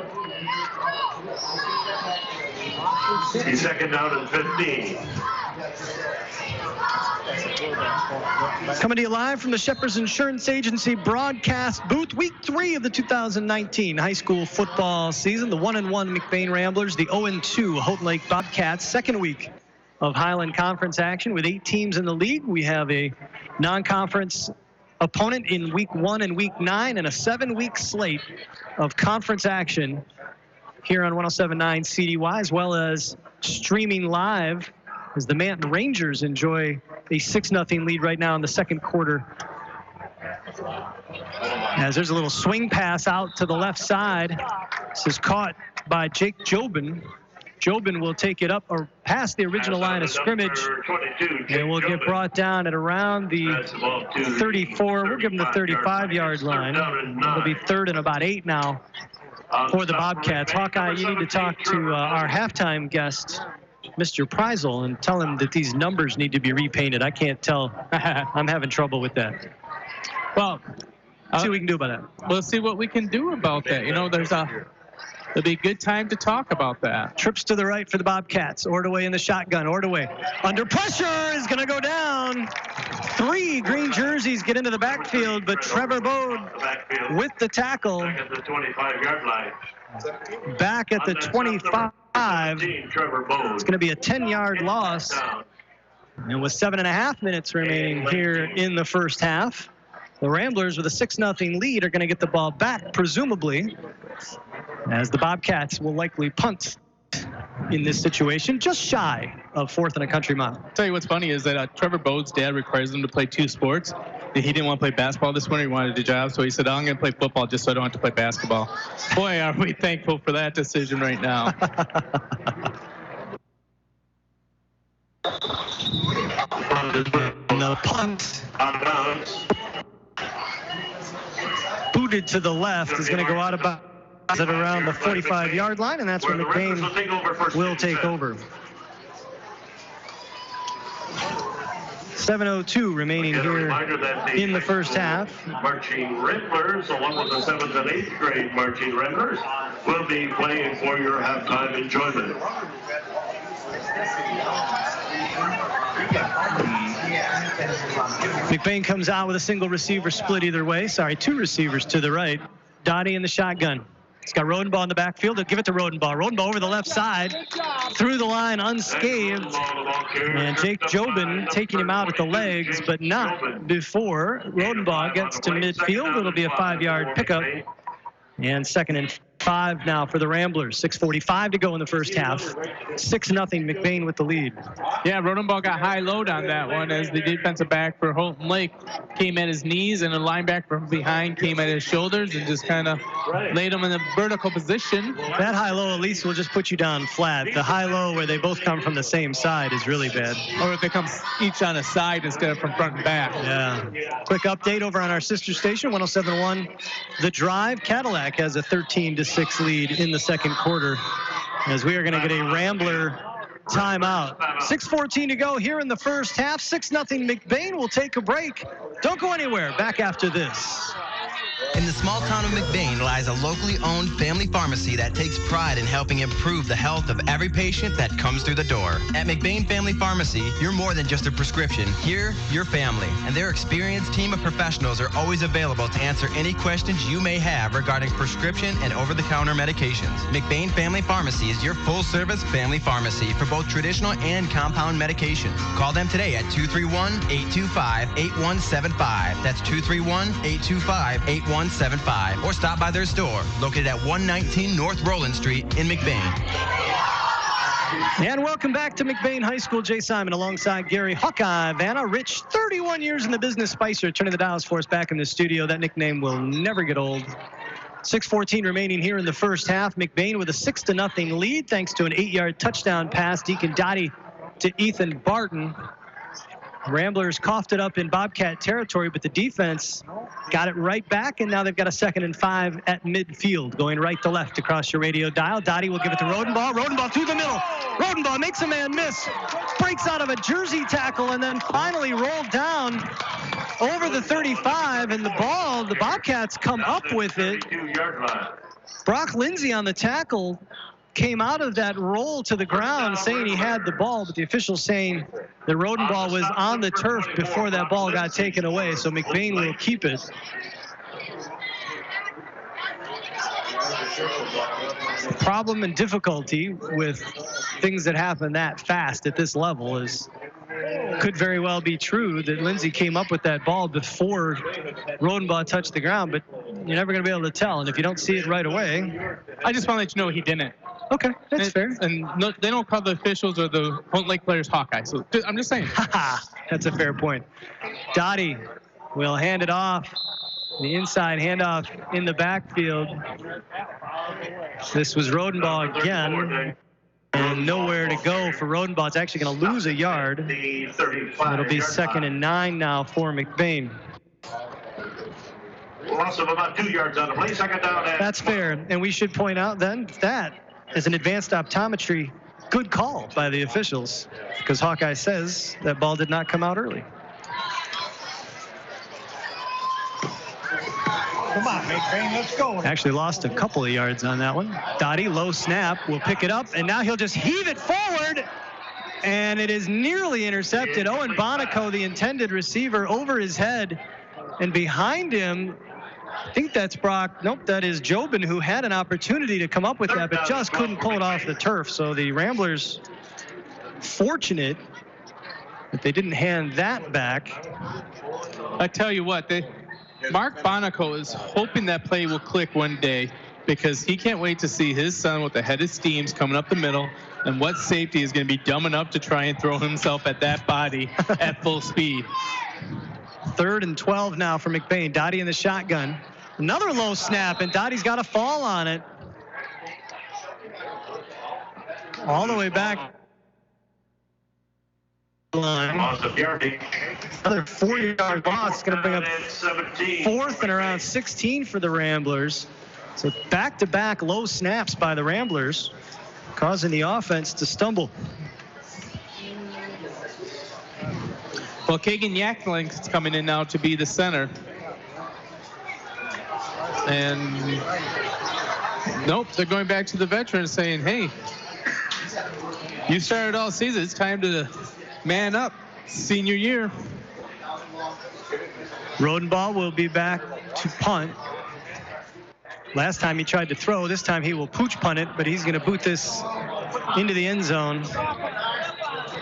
He's 2nd down and 15. Coming to you live from the Shepherd's Insurance Agency broadcast booth, week 3 of the 2019 high school football season. The 1-1 McBain Ramblers, the 0-2 Houghton Lake Bobcats. Second week of Highland Conference action with 8 teams in the league. We have a non-conference opponent in week 1 and week 9, and a 7-week slate of conference action here on 107.9 CDY, as well as streaming live as the Manton Rangers enjoy a 6-0 lead right now in the second quarter. As there's a little swing pass out to the left side. This is caught by Jake Jobin. Jobin will take it up or past the original line of scrimmage, and will get brought down at around the 34. We'll give him the 35-yard line. It'll be 3rd and about 8 now for the Bobcats. Hawkeye, you need to talk to our halftime guest, Mr. Preisel, and tell him that these numbers need to be repainted. I can't tell. I'm having trouble with that. Well, see what we can do about that. We'll see what we can do about that. You know, it'll be a good time to talk about that. Trips to the right for the Bobcats. Ordaway in the shotgun. Ordaway under pressure is going to go down. 3 green jerseys get into the backfield, but Trevor Bode with the tackle. At the 25-yard line. Back at the 25. It's going to be a 10-yard loss. And with 7.5 minutes remaining here in the first half, the Ramblers with a 6-0 lead are going to get the ball back, presumably, as the Bobcats will likely punt in this situation, just shy of 4th and a country mile. I'll tell you what's funny is that Trevor Bode's dad requires him to play 2 sports. He didn't want to play basketball this winter. He wanted a job, so he said, I'm going to play football just so I don't have to play basketball. Boy, are we thankful for that decision right now. And the punt, Out of bounds. booted to the left, is going to go out about at around the 45-yard line, and that's where the Redbirds will take over McBain first will and take 10. over. 7:02 remaining Again, a here reminder that in the high first school half. Marching Ramblers, along with the 7th and 8th grade Marching Ramblers, will be playing for your halftime enjoyment. McBain comes out with a single receiver split either way. Sorry, two receivers to the right. Dottie in the shotgun. He's got Rodenbaugh in the backfield. He'll give it to Rodenbaugh. Rodenbaugh over the left side, through the line unscathed. And Jake Jobin taking him out at the legs, but not before Rodenbaugh gets to midfield. It'll be a 5-yard pickup. And 2nd and 5 now for the Ramblers. 6:45 to go in the first half. 6-0 McBain with the lead. Yeah, Rodenbaugh got high load on that one as the defensive back for Holton Lake came at his knees, and the linebacker from behind came at his shoulders and just kind of laid him in a vertical position. That high-low at least will just put you down flat. The high-low where they both come from the same side is really bad. Or if it comes each on a side instead of from front and back. Yeah. Quick update over on our sister station, 107.1 The Drive. Cadillac has a 13-6 lead in the second quarter, as we are going to get a Rambler timeout. 6:14 to go here in the first half. 6-0 McBain. Will take a break. Don't go anywhere. Back after this. In the small town of McBain lies a locally owned family pharmacy that takes pride in helping improve the health of every patient that comes through the door. At McBain Family Pharmacy, you're more than just a prescription. Here, you're family, and their experienced team of professionals are always available to answer any questions you may have regarding prescription and over-the-counter medications. McBain Family Pharmacy is your full-service family pharmacy for both traditional and compound medications. Call them today at 231-825-8175. That's 231-825-8175. Or stop by their store, located at 119 North Roland Street in McBain. And welcome back to McBain High School. Jay Simon alongside Gary Hawkeye Vanna. Rich, 31 years in the business. Spicer turning the dials for us back in the studio. That nickname will never get old. 6:14 remaining here in the first half. McBain with a 6-0 lead thanks to an 8-yard touchdown pass. Deacon Dottie to Ethan Barton. Ramblers coughed it up in Bobcat territory, but the defense got it right back, and now they've got a 2nd and 5 at midfield, going right to left across your radio dial. Dottie will give it to Rodenbaugh. Rodenbaugh through the middle. Rodenbaugh makes a man miss, breaks out of a jersey tackle, and then finally rolled down over the 35, and the Bobcats come up with it. Brock Lindsay on the tackle came out of that roll to the ground saying he had the ball, but the officials saying that Rodenbaugh was on the turf before that ball got taken away, so McBain will keep it. The problem and difficulty with things that happen that fast at this level is could very well be true that Lindsay came up with that ball before Rodenbaugh touched the ground, but you're never going to be able to tell, and if you don't see it right away. I just want to let you know he didn't. Okay, that's fair. And no, they don't call the officials or the Holton Lake players Hawkeye, so I'm just saying. That's a fair point. Dottie will hand it off. The inside handoff in the backfield. This was Rodenbaugh again. And nowhere to go for Rodenbaugh. It's actually going to lose a yard. It'll be 2nd and 9 now for McBain. Loss of about 2 yards on the play. 2nd down. That's fair. And we should point out then that is an advanced optometry good call by the officials, because Hawkeye says that ball did not come out early. Come on, McBain, let's go. Actually lost a couple of yards on that one. Dottie, low snap, will pick it up, and now he'll just heave it forward, and it is nearly intercepted. Owen Bonico, the intended receiver, over his head, and behind him, I think that's Brock. Nope, that is Jobin, who had an opportunity to come up with that, but just couldn't pull it off the turf. So the Ramblers fortunate that they didn't hand that back. I tell you what, Mark Bonico is hoping that play will click one day, because he can't wait to see his son with the head of steams coming up the middle, and what safety is going to be dumb enough to try and throw himself at that body at full speed. 3rd and 12 now for McBain. Dottie in the shotgun. Another low snap, and Dottie's got a fall on it. All the way back line. Loss of yardage. Another 40-yard loss. Going to bring up 17. fourth and around 16 for the Ramblers. So back-to-back low snaps by the Ramblers, causing the offense to stumble. Well, Kagan Yaklink's coming in now to be the center. And nope, they're going back to the veterans saying, hey, you started all season. It's time to man up. Senior year. Rodenbaugh will be back to punt. Last time he tried to throw. This time he will pooch punt it, but he's going to boot this into the end zone.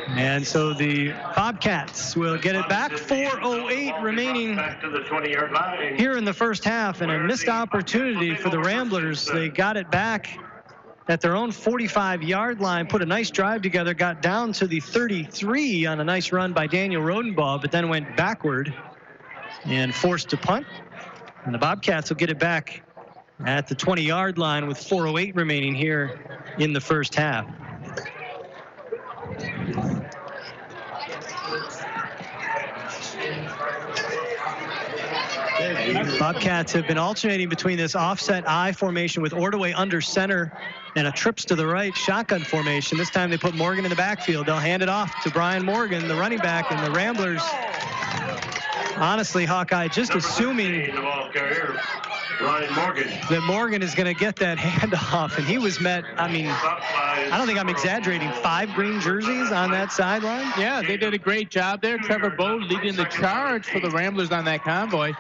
And so the Bobcats will get it back. 4:08 remaining Back to the 20-yard line. here in the first half, and a missed opportunity for the Ramblers. They got it back at their own 45-yard line, put a nice drive together, got down to the 33 on a nice run by Daniel Rodenbaugh, but then went backward and forced to punt. And the Bobcats will get it back at the 20-yard line with 4:08 remaining here in the first half. Bobcats have been alternating between this offset I formation with Ordway under center and a trips to the right shotgun formation. This time they put Morgan in the backfield. They'll hand it off to Brian Morgan, the running back, and the Ramblers. Honestly, Hawkeye, just assuming The ball carrier, Ryan Morgan. that Morgan is going to get that handoff, and he was met, I mean, I don't think I'm exaggerating, 5 green jerseys on that sideline. Yeah, they did a great job there. Trevor Bode leading the charge for the Ramblers on that convoy.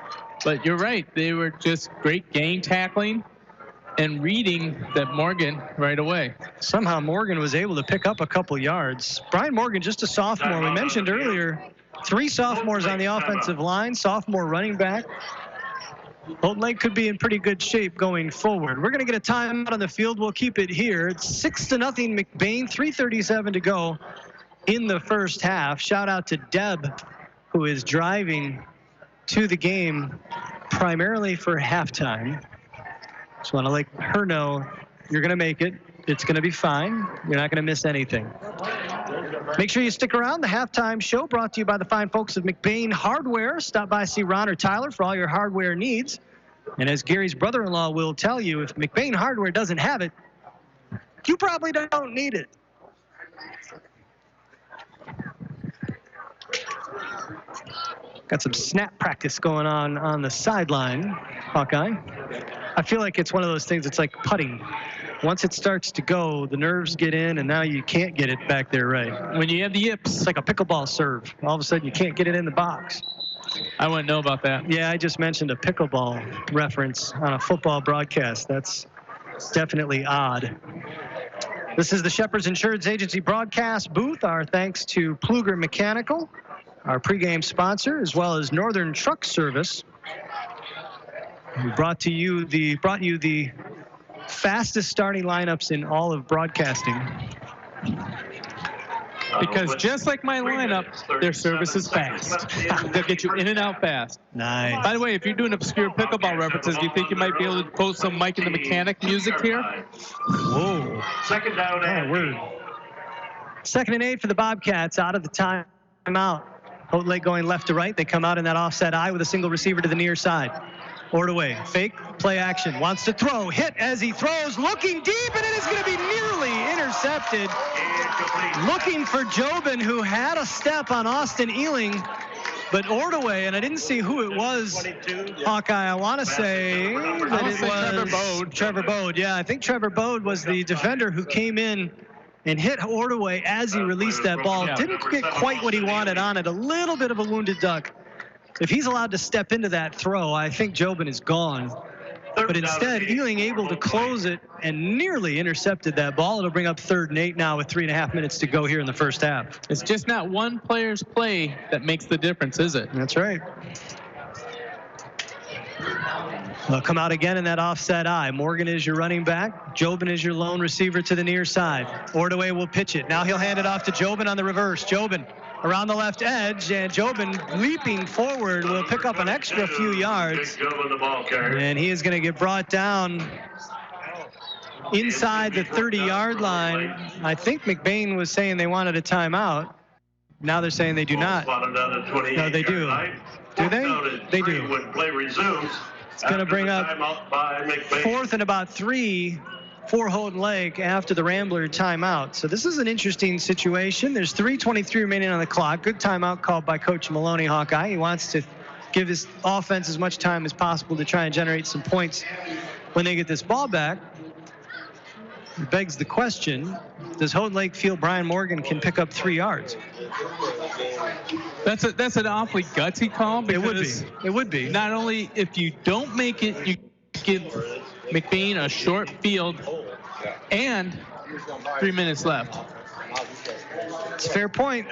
But you're right, they were just great gang tackling and reading that Morgan right away. Somehow Morgan was able to pick up a couple yards. Brian Morgan, just a sophomore. We mentioned earlier, 3 sophomores on the offensive line, sophomore running back. Old Lake could be in pretty good shape going forward. We're going to get a timeout on the field. We'll keep it here. It's 6-0 McBain, 3:37 to go in the first half. Shout out to Deb, who is driving to the game primarily for halftime. Just want to let her know you're going to make it. It's going to be fine. You're not going to miss anything. Make sure you stick around. The halftime show brought to you by the fine folks of McBain Hardware. Stop by, see Ron or Tyler for all your hardware needs. And as Gary's brother-in-law will tell you, if McBain Hardware doesn't have it, you probably don't need it. Got some snap practice going on the sideline, Hawkeye. I feel like it's one of those things, it's like putting. Once it starts to go, the nerves get in, and now you can't get it back there right. When you have the yips. It's like a pickleball serve. All of a sudden, you can't get it in the box. I wouldn't know about that. Yeah, I just mentioned a pickleball reference on a football broadcast. That's definitely odd. This is the Shepherd's Insurance Agency broadcast booth. Our thanks to Pluger Mechanical, our pregame sponsor, as well as Northern Truck Service. We brought you the fastest starting lineups in all of broadcasting. Because just like my lineup, their service is fast. They'll get you in and out fast. Nice. By the way, if you're doing obscure pickleball references, do you think you might be able to post some Mike and the Mechanic music here? Whoa. Second down Yeah, and we're 2nd and 8 for the Bobcats out of the timeout. Old Lake going left to right. They come out in that offset I with a single receiver to the near side. Ordway, fake, play action, wants to throw, hit as he throws, looking deep, and it is going to be nearly intercepted. Looking for Jobin, who had a step on Austin Ealing, but Ordway, and I didn't see who it was, Hawkeye, I want to say that it was Trevor Bode. Yeah, I think Trevor Bode was the defender who came in and hit Ordway as he released that ball. Didn't get quite what he wanted on it, a little bit of a wounded duck. If he's allowed to step into that throw, I think Jobin is gone. But instead, Ealing able to close it and nearly intercepted that ball. It'll bring up 3rd and 8 now with 3.5 minutes to go here in the first half. It's just not one player's play that makes the difference, is it? That's right. They'll come out again in that offset I. Morgan is your running back. Jobin is your lone receiver to the near side. Ordway will pitch it. Now he'll hand it off to Jobin on the reverse. Jobin around the left edge, and Jobin leaping forward will pick up an extra few yards. And he is going to get brought down inside the 30-yard line. I think McBain was saying they wanted a timeout. Now they're saying they do not. No, they do. Do they? They do. When play resumes, it's going to bring up 4th and about 3 for Houghton Lake after the Rambler timeout. So this is an interesting situation. There's 3:23 remaining on the clock. Good timeout called by Coach Maloney, Hawkeye. He wants to give his offense as much time as possible to try and generate some points when they get this ball back. It begs the question, does Houghton Lake feel Brian Morgan can pick up 3 yards? That's an awfully gutsy call. Because it would be. Not only if you don't make it, you give McBain a short field and 3 minutes left. It's a fair point.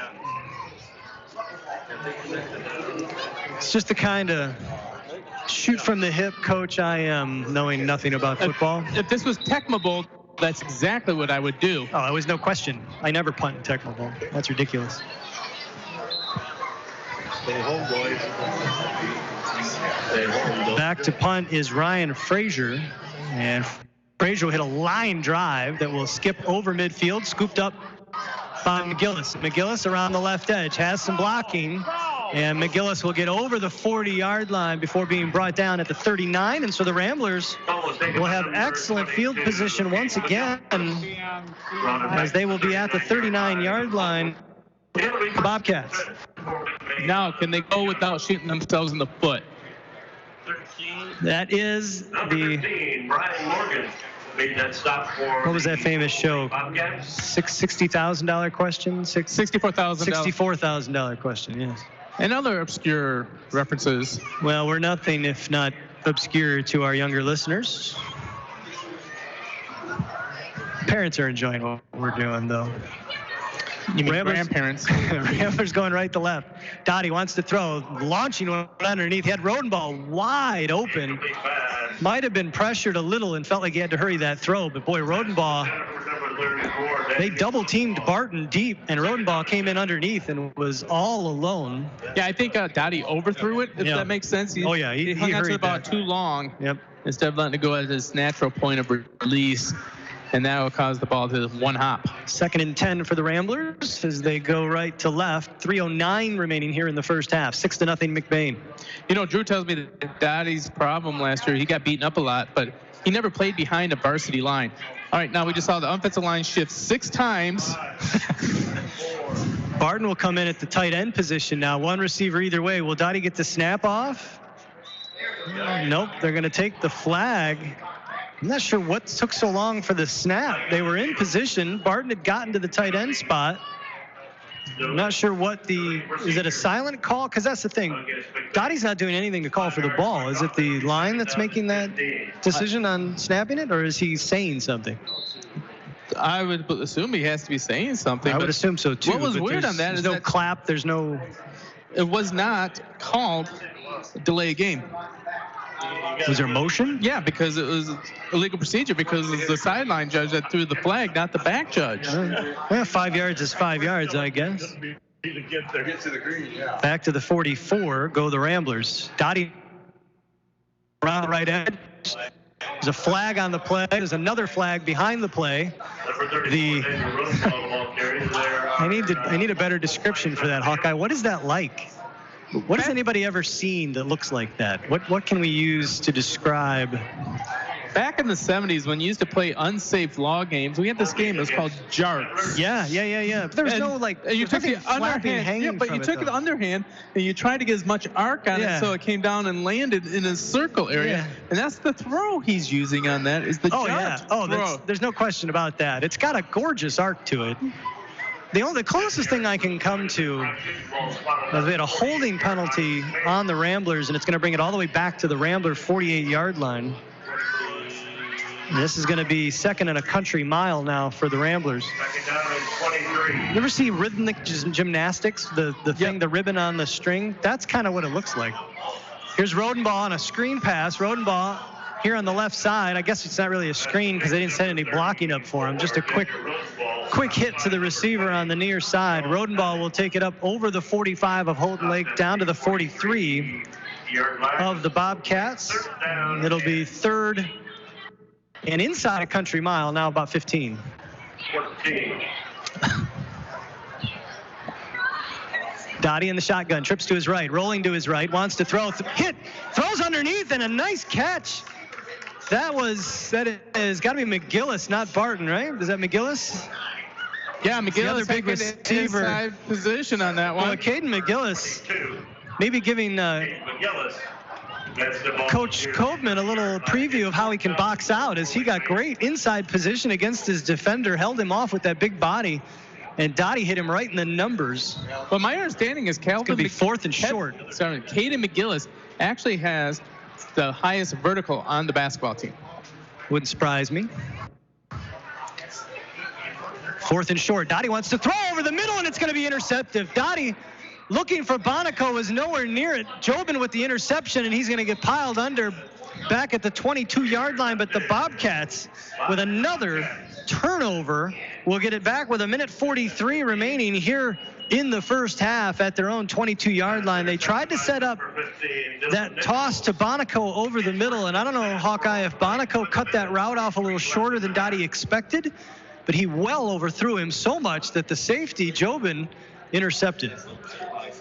It's just the kind of shoot from the hip coach I am, knowing nothing about football. If this was Tecmo Bowl, that's exactly what I would do. Oh, there was no question. I never punt in Tecmo Bowl. That's ridiculous. Stay home, boys. Back to punt is Ryan Frazier. And Frazier will hit a line drive that will skip over midfield, scooped up by McGillis. McGillis around the left edge, has some blocking. And McGillis will get over the 40-yard line before being brought down at the 39. And so the Ramblers will have excellent field position once again, as they will be at the 39-yard line. Bobcats. Now, can they go without shooting themselves in the foot? That is the... Brian Morgan made that stop for... What was that famous show? $60,000 question? $64,000. $64,000 question, yes. And other obscure references. Well, we're nothing if not obscure to our younger listeners. Parents are enjoying what we're doing, though. You mean grandparents? Ramblers going right to left. Dottie wants to throw, launching one underneath. He had Rodenball wide open. Might have been pressured a little and felt like he had to hurry that throw, but boy, Rodenball, they double teamed Barton deep, and Rodenball came in underneath and was all alone. Yeah, I think Dottie overthrew it, if that makes sense. He hung on to the ball too long. Yep. Instead of letting it go at his natural point of release. And that will cause the ball to one hop. 2nd and 10 for the Ramblers as they go right to left. 3:09 remaining here in the first half. 6-0 McBain. You know, Drew tells me that Dottie's problem last year, he got beaten up a lot, but he never played behind a varsity line. All right, now we just saw the offensive line shift 6 times. Barton will come in at the tight end position now. One receiver either way. Will Dottie get the snap off? Nope, they're going to take the flag. I'm not sure what took so long for the snap. They were in position. Barton had gotten to the tight end spot. I'm not sure what is it a silent call? Because that's the thing. Dottie's not doing anything to call for the ball. Is it the line that's making that decision on snapping it, or is he saying something? I would assume he has to be saying something. I would assume so, too. What was weird on that is there's no clap. There's no... It was not called delay game. Was there motion? Yeah, because it was illegal procedure, because it was the sideline judge that threw the flag, not the back judge. Well, 5 yards is 5 yards, I guess. Back to the 44, go the Ramblers. Dottie around the right edge. There's a flag on the play. There's another flag behind the play. I need a better description for that, Hawkeye. What is that like? What has anybody ever seen that looks like that? What can we use to describe? Back in the 70s, when you used to play unsafe law games, we had this game. It was called Jarts. Yeah. But there was no you took the underhand. Yeah, but you took the underhand and you tried to get as much arc on it, so it came down and landed in a circle area. Yeah. And that's the throw he's using on that. Is the Jart throw. There's no question about that. It's got a gorgeous arc to it. The closest thing I can come to is we had a holding penalty on the Ramblers, and it's going to bring it all the way back to the Rambler 48-yard line. And this is going to be 2nd and a country mile now for the Ramblers. You ever see rhythmic gymnastics? The thing, the ribbon on the string? That's kind of what it looks like. Here's Rodenball on a screen pass. Rodenball here on the left side. I guess it's not really a screen because they didn't set any blocking up for him. Just a quick hit to the receiver on the near side. Rodenball will take it up over the 45 of Houghton Lake down to the 43 of the Bobcats. It'll be 3rd and inside a country mile, now about 15. Dottie in the shotgun, trips to his right, rolling to his right, wants to throw, throws underneath, and a nice catch. That is got to be McGillis, not Barton, right? Is that McGillis? Yeah, McGillis, the other big receiver. Inside position on that one. Well, Caden McGillis, maybe giving Coach Koopman a little preview of how he can box out, as he got great inside position against his defender, held him off with that big body, and Dottie hit him right in the numbers. Well, my understanding is It's going to be fourth and short. Caden McGillis actually has the highest vertical on the basketball team. Wouldn't surprise me. Fourth and short. Dottie wants to throw over the middle, and it's going to be intercepted. Dottie looking for Bonico, was nowhere near it. Jobin with the interception, and he's going to get piled under back at the 22-yard line. But the Bobcats, with another turnover, will get it back with 1:43 remaining here in the first half at their own 22-yard line. They tried to set up that toss to Bonico over the middle, and I don't know, Hawkeye, if Bonico cut that route off a little shorter than Dottie expected, but he well overthrew him so much that the safety, Jobin, intercepted.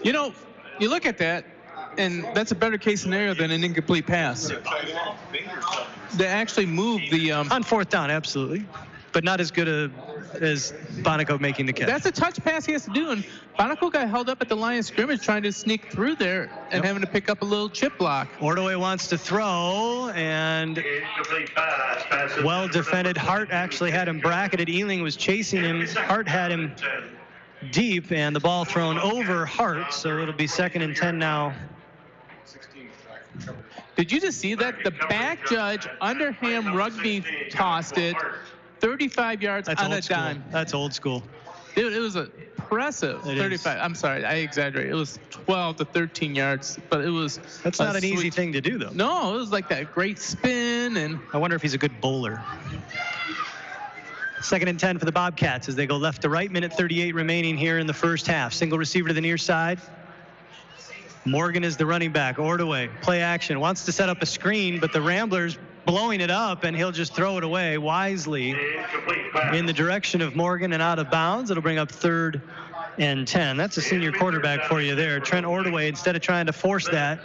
You know, you look at that, and that's a better case scenario than an incomplete pass. They actually moved the... on fourth down, absolutely. But not as good as Bonico making the catch. That's a touch pass he has to do, and Bonico got held up at the line of scrimmage trying to sneak through there and having to pick up a little chip block. Ordway wants to throw, and well defended. Hart actually had him bracketed. Ealing was chasing him. Hart had him deep, and the ball thrown over Hart, so it'll be 2nd and 10 now. Did you just see that? The back judge, Underham Rugby, tossed it 35 yards on a dime. That's old school. Dude, it was impressive. 35. I'm sorry, I exaggerate. It was 12 to 13 yards, but it was... That's not an easy thing to do, though. No, it was like that great spin, and... I wonder if he's a good bowler. 2nd and 10 for the Bobcats as they go left to right. 1:38 remaining here in the first half. Single receiver to the near side. Morgan is the running back. Ordway, play action, wants to set up a screen, but the Ramblers blowing it up, and he'll just throw it away wisely in the direction of Morgan and out of bounds. It'll bring up 3rd and 10. That's a senior quarterback for you there. Trent Ordway, instead of trying to force that,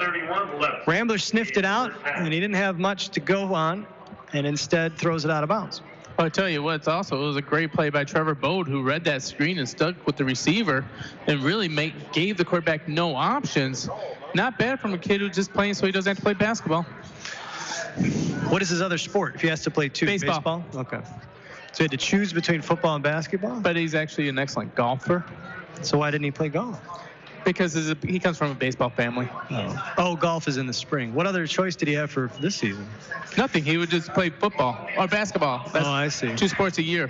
Ramblers sniffed it out, and he didn't have much to go on, and instead throws it out of bounds. I'll tell you what, it was a great play by Trevor Bode, who read that screen and stuck with the receiver and really gave the quarterback no options. Not bad from a kid who's just playing so he doesn't have to play basketball. What is his other sport if he has to play two? Baseball. Okay. So he had to choose between football and basketball? But he's actually an excellent golfer. So why didn't he play golf? Because he comes from a baseball family. Oh, golf is in the spring. What other choice did he have for this season? Nothing. He would just play football or basketball. That's I see. 2 sports a year.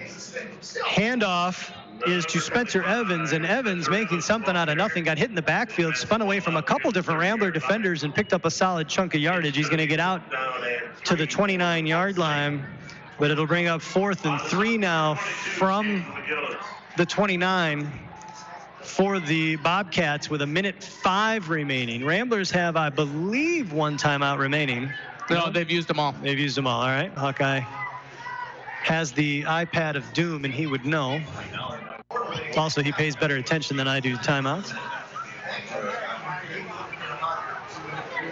Handoff is to Spencer Evans, and Evans, making something out of nothing, got hit in the backfield, spun away from a couple different Rambler defenders, and picked up a solid chunk of yardage. He's going to get out to the 29-yard line, but it'll bring up 4th and 3 now from the 29 for the Bobcats with 1:05 remaining. Ramblers have, I believe, 1 timeout remaining. No, they've used them all. They've used them all. All right. Hawkeye has the iPad of doom, and he would know. Also, he pays better attention than I do to timeouts.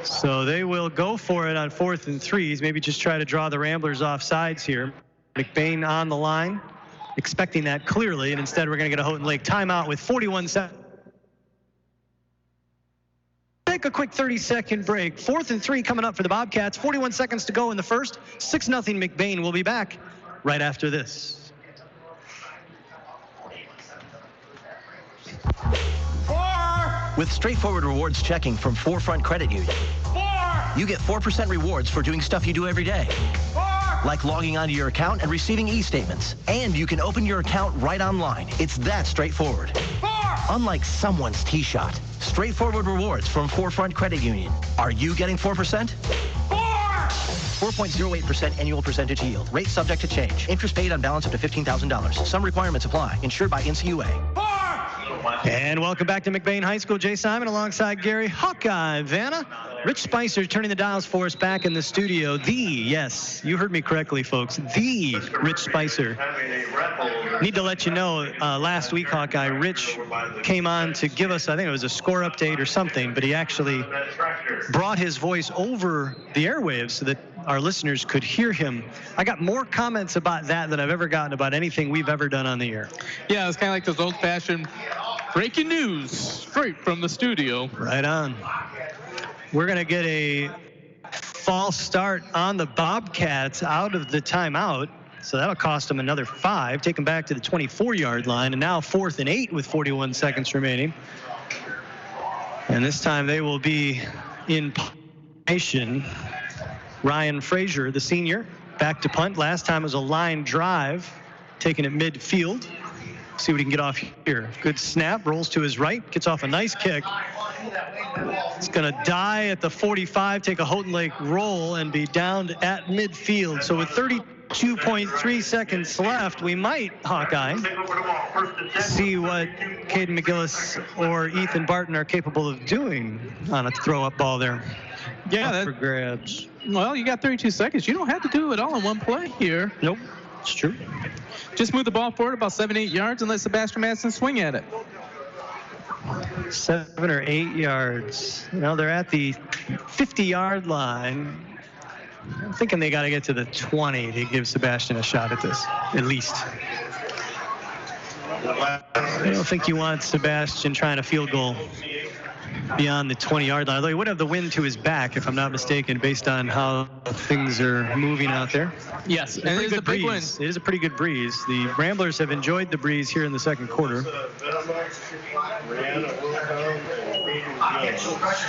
So they will go for it on 4th and 3s. Maybe just try to draw the Ramblers off sides here. McBain on the line, expecting that clearly, and instead we're going to get a Houghton Lake timeout with 41 seconds. Take a quick 30-second break. 4th and 3 coming up for the Bobcats. 41 seconds to go in the first. 6-0 McBain. We'll be back right after this. With straightforward rewards checking from Forefront Credit Union, you get 4% rewards for doing stuff you do every day, like logging onto your account and receiving e-statements. And you can open your account right online. It's that straightforward. Unlike someone's T-shot, straightforward rewards from Forefront Credit Union. Are you getting 4%? 4.08% annual percentage yield. Rate subject to change. Interest paid on balance up to $15,000. Some requirements apply. Insured by NCUA. And welcome back to McBain High School. Jay Simon alongside Gary Hawkeye Vanna. Rich Spicer turning the dials for us back in the studio. Yes, you heard me correctly, folks. The Rich Spicer. Need to let you know, last week, Hawkeye, Rich came on to give us, I think it was a score update or something, but he actually brought his voice over the airwaves so that our listeners could hear him. I got more comments about that than I've ever gotten about anything we've ever done on the air. Yeah, it's kind of like those old-fashioned breaking news straight from the studio. Right on. We're going to get a false start on the Bobcats out of the timeout. So that'll cost them another 5, take them back to the 24-yard line, and now 4th and 8 with 41 seconds remaining. And this time they will be in position. Ryan Frazier, the senior, back to punt. Last time was a line drive, taken at midfield. See what he can get off here. Good snap, rolls to his right, gets off a nice kick. It's going to die at the 45, take a Houghton Lake roll, and be down at midfield. So with 32.3 seconds left, we might, Hawkeye, see what Caden McGillis or Ethan Barton are capable of doing on a throw-up ball there. Yeah, up for grabs. Well, you got 32 seconds. You don't have to do it all in one play here. Nope, it's true. Just move the ball forward about 7-8 yards and let Sebastian Madsen swing at it. 7 or 8 yards. Well, they're at the 50-yard line. I'm thinking they got to get to the 20 to give Sebastian a shot at this, at least. I don't think you want Sebastian trying a field goal beyond the 20-yard line, although he would have the wind to his back, if I'm not mistaken, based on how things are moving out there. Yes, and it is a big breeze. It is a pretty good breeze. The Ramblers have enjoyed the breeze here in the second quarter.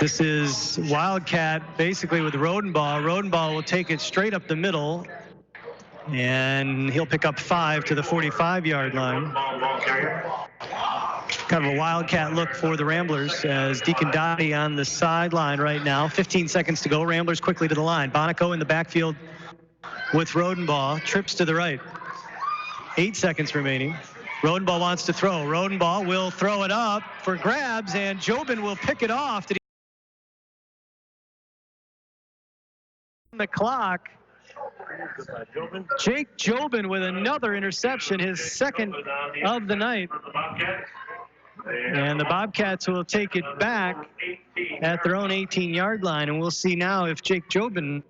This is Wildcat basically with Rodenbaugh. Rodenbaugh will take it straight up the middle, and he'll pick up 5 to the 45-yard line. Kind of a Wildcat look for the Ramblers as Deacon Dottie on the sideline right now. 15 seconds to go. Ramblers quickly to the line. Bonico in the backfield with Rodenbaugh. Trips to the right. 8 seconds remaining. Rodenbaugh wants to throw. Rodenbaugh will throw it up for grabs, and Jobin will pick it off. Did he the clock? Jake Jobin with another interception, his second of the night. And the Bobcats will take it back at their own 18-yard line, and we'll see now if Jake Jobin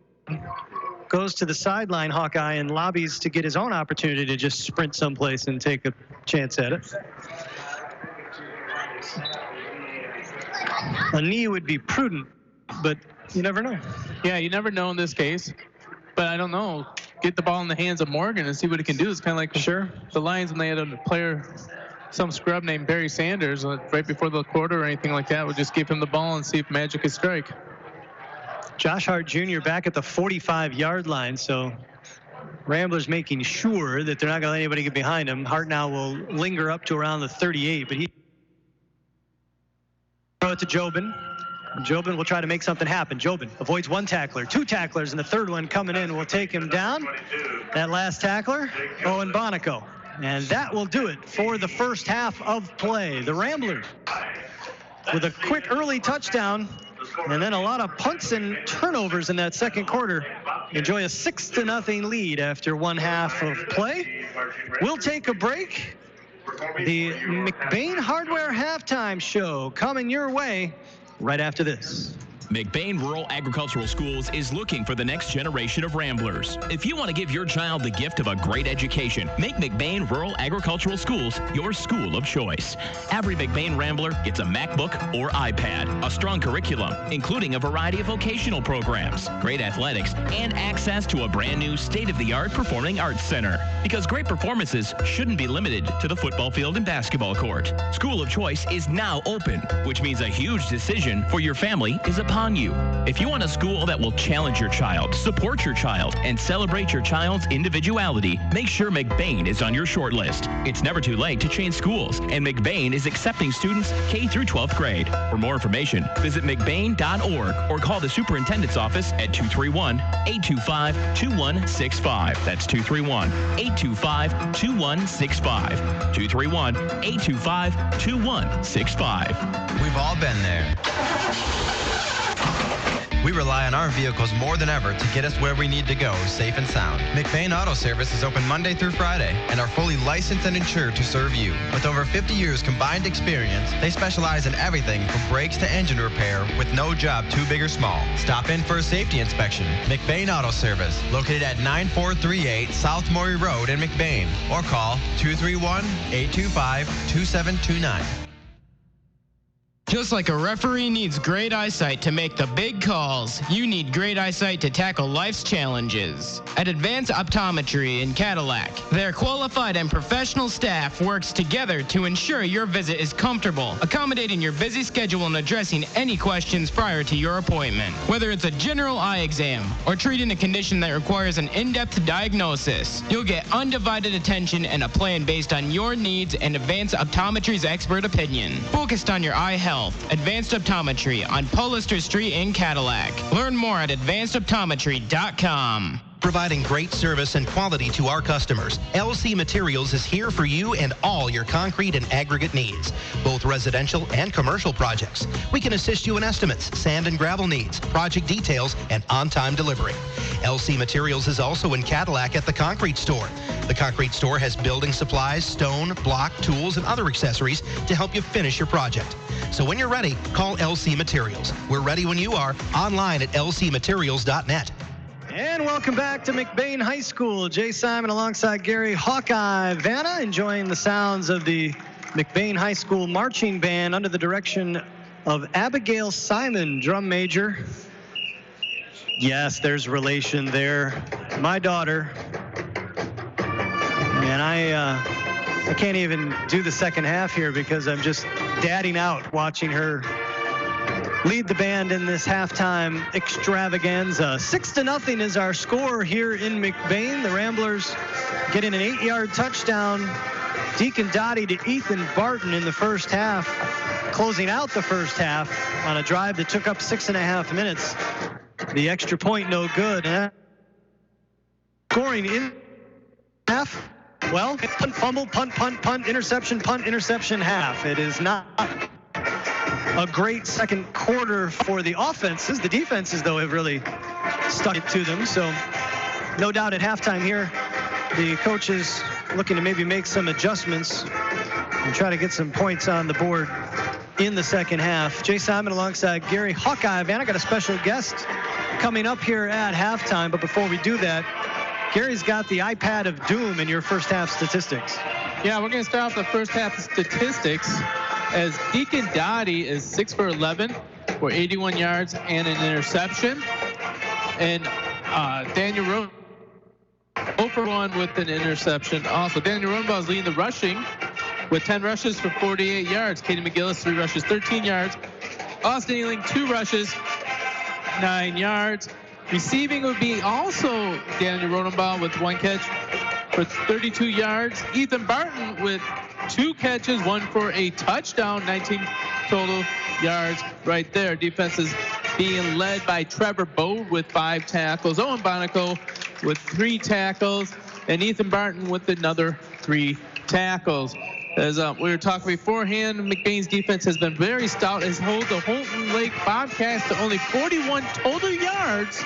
goes to the sideline, Hawkeye, and lobbies to get his own opportunity to just sprint someplace and take a chance at it. A knee would be prudent, but you never know. Yeah, you never know in this case. But I don't know. Get the ball in the hands of Morgan and see what he can do. It's kind of like the Lions when they had a player, some scrub named Barry Sanders, right before the quarter or anything like that, would just give him the ball and see if magic could strike. Josh Hart Jr. back at the 45-yard line, so Ramblers making sure that they're not going to let anybody get behind him. Hart now will linger up to around the 38, but he throw it to Jobin. Jobin will try to make something happen. Jobin avoids one tackler, 2 tacklers, and the third one coming in will take him down. That last tackler, Owen Bonico. And that will do it for the first half of play. The Ramblers with a quick early touchdown and then a lot of punts and turnovers in that second quarter. Enjoy a 6-0 lead after one half of play. We'll take a break. The McBain Hardware Halftime Show coming your way right after this. McBain Rural Agricultural Schools is looking for the next generation of Ramblers. If you want to give your child the gift of a great education, make McBain Rural Agricultural Schools your school of choice. Every McBain Rambler gets a MacBook or iPad, a strong curriculum, including a variety of vocational programs, great athletics, and access to a brand new state-of-the-art performing arts center. Because great performances shouldn't be limited to the football field and basketball court. School of Choice is now open, which means a huge decision for your family is upon upon you. If you want a school that will challenge your child, support your child, and celebrate your child's individuality, make sure McBain is on your short list. It's never too late to change schools, and McBain is accepting students K through 12th grade. For more information, visit mcbain.org or call the superintendent's office at 231-825-2165. That's 231-825-2165. 231-825-2165. We've all been there. We rely on our vehicles more than ever to get us where we need to go, safe and sound. McBain Auto Service is open Monday through Friday and are fully licensed and insured to serve you. With over 50 years combined experience, they specialize in everything from brakes to engine repair with no job too big or small. Stop in for a safety inspection. McBain Auto Service, located at 9438 South Maury Road in McBain, or call 231-825-2729. Just like a referee needs great eyesight to make the big calls, you need great eyesight to tackle life's challenges. At Advanced Optometry in Cadillac, their qualified and professional staff works together to ensure your visit is comfortable, accommodating your busy schedule and addressing any questions prior to your appointment. Whether it's a general eye exam or treating a condition that requires an in-depth diagnosis, you'll get undivided attention and a plan based on your needs and Advanced Optometry's expert opinion. Focused on your eye health, Advanced Optometry on Polister Street in Cadillac. Learn more at advancedoptometry.com. Providing great service and quality to our customers, LC Materials is here for you and all your concrete and aggregate needs, both residential and commercial projects. We can assist you in estimates, sand and gravel needs, project details, and on-time delivery. LC Materials is also in Cadillac at the Concrete Store. The Concrete Store has building supplies, stone, block, tools, and other accessories to help you finish your project. So when you're ready, call LC Materials. We're ready when you are, online at lcmaterials.net. And welcome back to McBain High School. Jay Simon alongside Gary Hawkeye Vanna, enjoying the sounds of the McBain High School Marching Band under the direction of Abigail Simon, drum major. Yes, there's relation there. My daughter. And I can't even do the second half here because I'm just dadding out watching her lead the band in this halftime extravaganza. 6-0 is our score here in McBain. The Ramblers getting an 8-yard touchdown. Deacon Dottie to Ethan Barton in the first half, closing out the first half on a drive that took up 6.5 minutes. The extra point no good. Scoring in half. Well, punt, fumble, punt, interception, half. It is not a great second quarter for the offenses. The defenses, though, have really stuck it to them. So no doubt at halftime here, the coaches looking to maybe make some adjustments and try to get some points on the board in the second half. Jay Simon alongside Gary Hawkeye Van. I got a special guest coming up here at halftime. But before we do that, Gary's got the iPad of doom in your first half statistics. Yeah, we're going to start off the first half statistics as Deacon Dottie is 6 for 11 for 81 yards and an interception. And Daniel Rowe 0 for 1 with an interception. Also, Daniel Rodenbaugh is leading the rushing with 10 rushes for 48 yards. Katie McGillis, 3 rushes, 13 yards. Austin Ealing, 2 rushes, 9 yards. Receiving would be also Daniel Rodenbaugh with 1 catch for 32 yards. Ethan Barton with 2 catches, 1 for a touchdown, 19 total yards right there. Defense is being led by Trevor Bode with 5 tackles. Owen Bonico with 3 tackles. And Ethan Barton with another 3 tackles. As we were talking beforehand, McBain's defense has been very stout. Has held the Houghton Lake Bobcats to only 41 total yards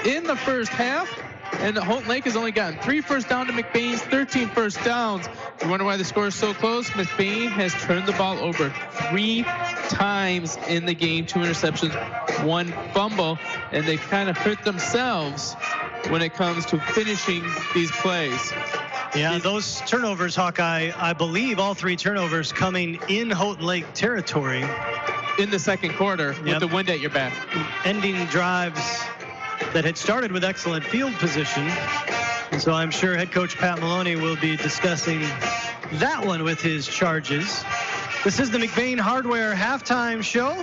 in the first half. And Houghton Lake has only gotten 3 first down to McBain's 13 first downs. You wonder why the score is so close? McBain has turned the ball over 3 times in the game, 2 interceptions, 1 fumble, and they've kind of hurt themselves when it comes to finishing these plays. Yeah, those turnovers, Hawkeye, I believe all 3 turnovers coming in Houghton Lake territory. In the second quarter, with the wind at your back. Ending drives that had started with excellent field position. And so I'm sure head coach Pat Maloney will be discussing that one with his charges. This is the McBain Hardware halftime show.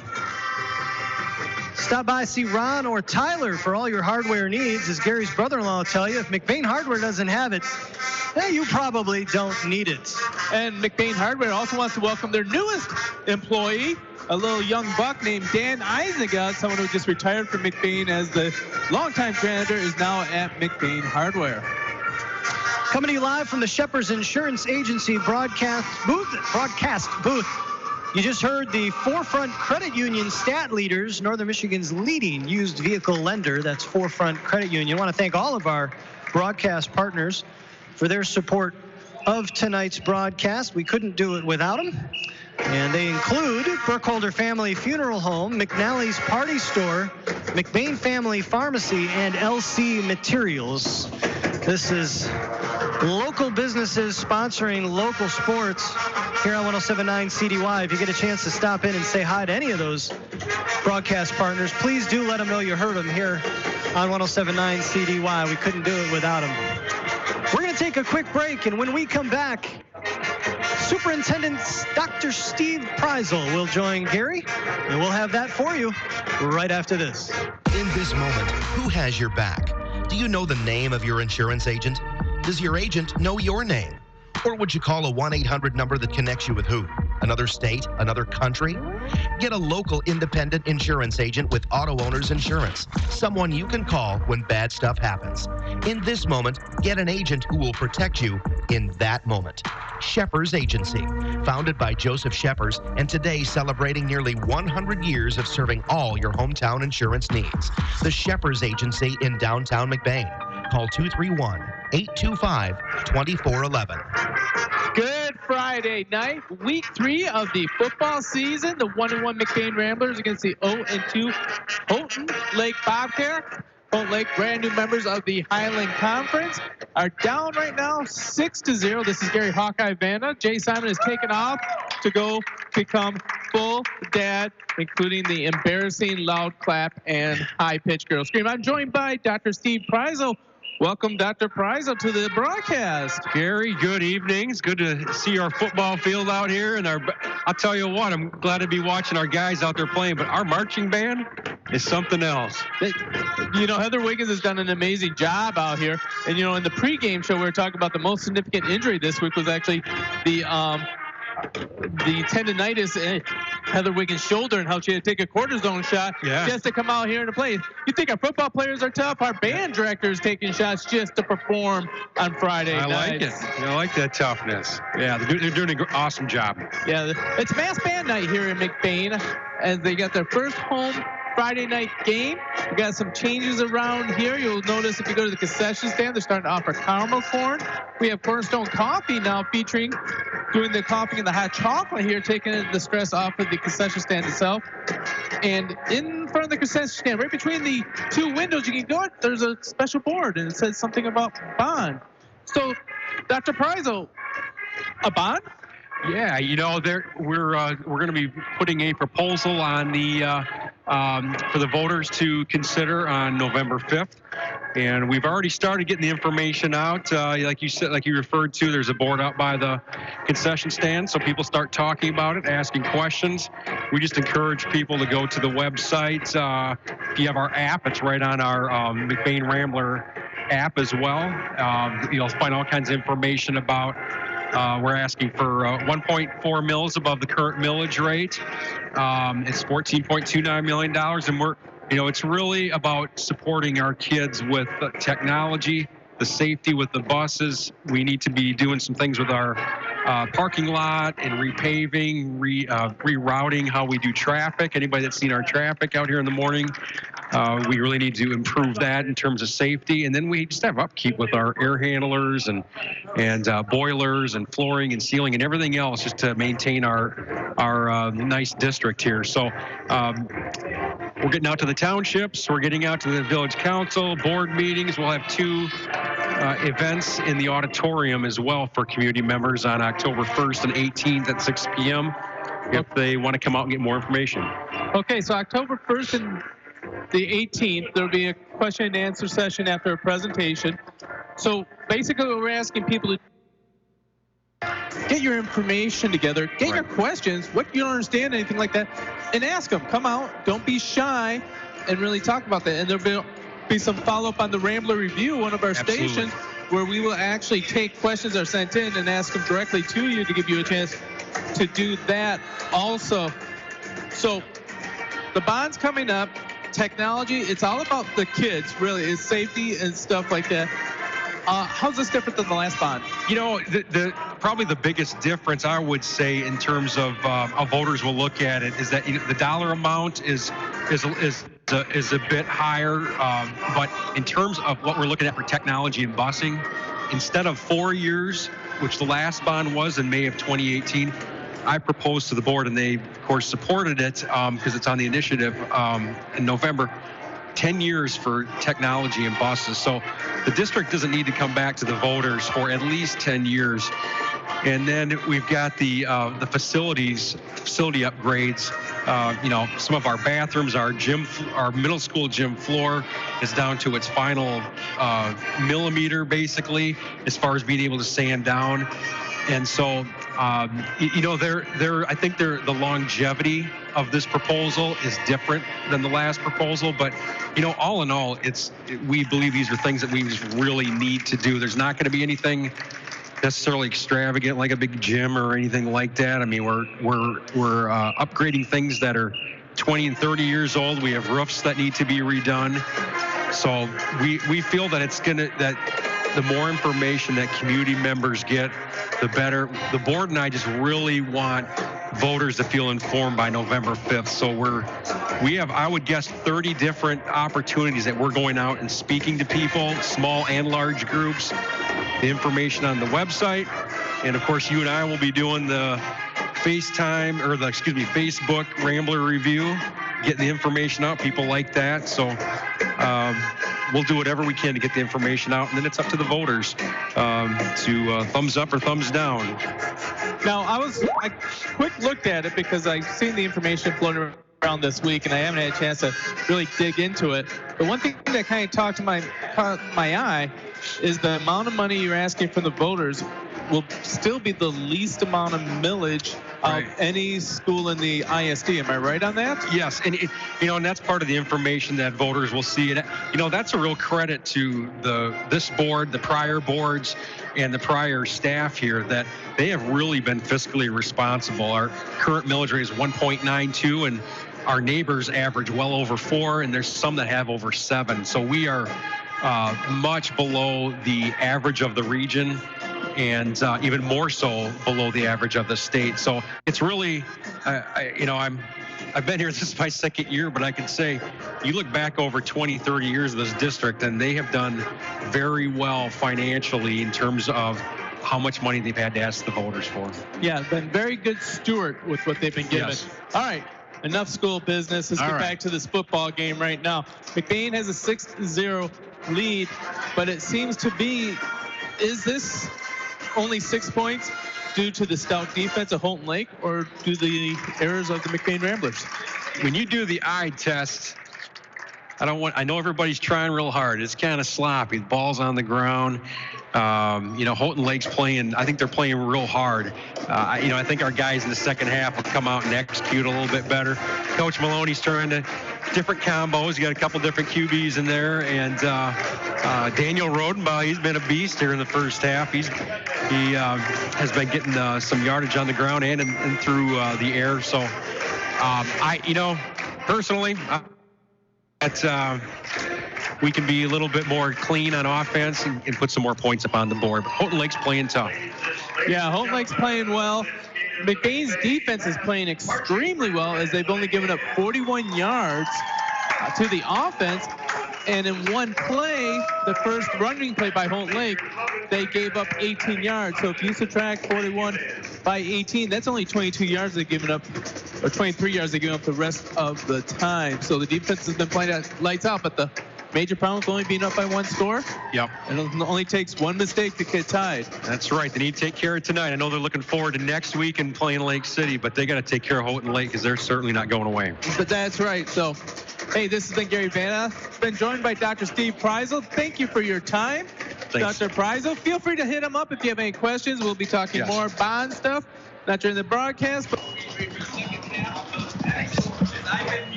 Stop by, see Ron or Tyler for all your hardware needs. As Gary's brother-in-law will tell you, if McBain Hardware doesn't have it, you probably don't need it. And McBain Hardware also wants to welcome their newest employee, a little young buck named Dan Eisinger, someone who just retired from McBain as the longtime janitor, is now at McBain Hardware. Coming to you live from the Shepherd's Insurance Agency broadcast booth. You just heard the Forefront Credit Union stat leaders, Northern Michigan's leading used vehicle lender. That's Forefront Credit Union. I want to thank all of our broadcast partners for their support of tonight's broadcast. We couldn't do it without them. And they include Burkholder Family Funeral Home, McNally's Party Store, McBain Family Pharmacy, and LC Materials. This is local businesses sponsoring local sports here on 107.9 CDY. If you get a chance to stop in and say hi to any of those broadcast partners, please do let them know you heard them here on 107.9 CDY. We couldn't do it without them. We're going to take a quick break, and when we come back, Superintendent Dr. Steve Preisel will join Gary, and we'll have that for you right after this. In this moment, who has your back? Do you know the name of your insurance agent? Does your agent know your name? Or would you call a 1-800 number that connects you with who? Another state? Another country? Get a local independent insurance agent with Auto Owners Insurance. Someone you can call when bad stuff happens. In this moment, get an agent who will protect you in that moment. Shepherd's Agency, founded by Joseph Shepherd's, and today celebrating nearly 100 years of serving all your hometown insurance needs. The Shepherd's Agency in downtown McBain. Call 231-825-2411. Good Friday night, week 3 of the football season. The 1-1 McBain Ramblers against the 0-2 Houghton Lake Bobcats. Houghton Lake, brand new members of the Highland Conference, are down right now 6-0. This is Gary Hawkeye Vanna. Jay Simon is taken off to go become full dad, including the embarrassing loud clap and high-pitched girl scream. I'm joined by Dr. Steve Preisel. Welcome, Dr. Preisel, to the broadcast. Gary, good evening. It's good to see our football field out here. And I'll tell you what, I'm glad to be watching our guys out there playing, but our marching band is something else. You know, Heather Wiggins has done an amazing job out here. And, you know, in the pregame show, we were talking about the most significant injury this week was actually the tendonitis in Heather Wiggins' shoulder and how she had to take a cortisone shot just to come out here and play. You think our football players are tough? Our band director is taking shots just to perform on Friday nights. I like it. I like that toughness. Yeah, they're doing an awesome job. Yeah, it's mass band night here in McBain as they got their first home Friday night game. We got some changes around here. You'll notice if you go to the concession stand, they're starting to offer caramel corn. We have Cornerstone Coffee now featuring doing the coffee and the hot chocolate here, taking the stress off of the concession stand itself. And in front of the concession stand, right between the two windows, you can go, there's a special board, and it says something about bond. So, Dr. Preisel, a bond? Yeah, you know, we're going to be putting a proposal on the for the voters to consider on November 5th. And we've already started getting the information out. Like you said, like you referred to, there's a board out by the concession stand, so people start talking about it, asking questions. We just encourage people to go to the website. If you have our app, it's right on our McBain Rambler app as well. You'll find all kinds of information about. We're asking for 1.4 mils above the current millage rate. It's $14.29 million, and it's really about supporting our kids with technology, the safety with the buses. We need to be doing some things with our parking lot and repaving, rerouting how we do traffic. Anybody that's seen our traffic out here in the morning, we really need to improve that in terms of safety. And then we just have upkeep with our air handlers and boilers and flooring and ceiling and everything else just to maintain our nice district here. So we're getting out to the townships. We're getting out to the village council, board meetings. We'll have 2 events in the auditorium as well for community members on October 1st and 18th at 6 p.m. if they want to come out and get more information. Okay, so October 1st and the 18th, there'll be a question and answer session after a presentation. So basically what we're asking people to get your information together, get your questions, what you don't understand, anything like that, and ask them. Come out, don't be shy, and really talk about that. And there'll be some follow-up on the Rambler Review, one of our stations, where we will actually take questions that are sent in and ask them directly to you to give you a chance to do that also. So the bond's coming up. Technology, it's all about the kids, really. It's safety and stuff like that. How's this different than the last bond? You know, probably the biggest difference, I would say, in terms of how voters will look at it, is that the dollar amount is a bit higher. But in terms of what we're looking at for technology and busing, instead of 4 years, which the last bond was in May of 2018, I proposed to the board, and they, of course, supported it because it's on the initiative in November, 10 years for technology and buses. So the district doesn't need to come back to the voters for at least 10 years. And then we've got the facility upgrades. Some of our bathrooms, our middle school gym floor is down to its final millimeter, basically, as far as being able to sand down. And so, I think the longevity of this proposal is different than the last proposal. But, all in all, we believe these are things that we just really need to do. There's not going to be anything necessarily extravagant like a big gym or anything like that. I mean, we're upgrading things that are 20 and 30 years old. We have roofs that need to be redone. So we feel that the more information that community members get, the better. The board and I just really want voters to feel informed by November 5th. So we have, I would guess, 30 different opportunities that we're going out and speaking to people, small and large groups, the information on the website. And of course, you and I will be doing the Facebook Rambler Review, getting the information out. People like that. So we'll do whatever we can to get the information out, and then it's up to the voters to thumbs up or thumbs down. Now, I quick looked at it because I've seen the information floating around this week, and I haven't had a chance to really dig into it. But one thing that kind of caught my eye is the amount of money you're asking from the voters will still be the least amount of millage of any school in the ISD. Am I right on that? Yes, and and that's part of the information that voters will see. And that's a real credit to this board, the prior boards, and the prior staff here, that they have really been fiscally responsible. Our current millage rate is 1.92, and our neighbors average well over 4, and there's some that have over 7. So we are much below the average of the region, and even more so below the average of the state. So it's really, I've been here, this is my second year, but I can say, you look back over 20, 30 years of this district, and they have done very well financially in terms of how much money they've had to ask the voters for. Yeah, been very good steward with what they've been given. Yes. All right. Enough school business. Let's get back to this football game right now. McBain has a 6-0 lead, but it seems to be, is this only 6 points due to the stout defense of Houghton Lake, or do the errors of the McBain Ramblers? When you do the eye test, I know everybody's trying real hard. It's kind of sloppy. The ball's on the ground. Houghton Lake's playing, I think they're playing real hard. I think our guys in the second half will come out and execute a little bit better. Coach Maloney's trying different combos. You got a couple different QBs in there. And Daniel Rodenbaugh, he's been a beast here in the first half. He has been getting some yardage on the ground and through the air. So, personally, we can be a little bit more clean on offense and put some more points up on the board. But Houghton Lake's playing tough. Yeah, Houghton Lake's playing well. McBain's defense is playing extremely well, as they've only given up 41 yards to the offense. And in one play, the first running play by Houghton Lake, they gave up 18 yards. So if you subtract 41 by 18, that's only 22 yards they've given up, or 23 yards they've given up the rest of the time. So the defense has been playing lights out, but the major problem is only being up by one score. Yep. And it only takes one mistake to get tied. That's right. They need to take care of tonight. I know they're looking forward to next week and playing Lake City, but they got to take care of Houghton Lake because they're certainly not going away. But that's right. So, hey, this has been Gary Vanna. Been joined by Dr. Steve Preisel. Thank you for your time. Thanks. Dr. Prizel. Feel free to hit him up if you have any questions. We'll be talking more bond stuff, not during the broadcast, but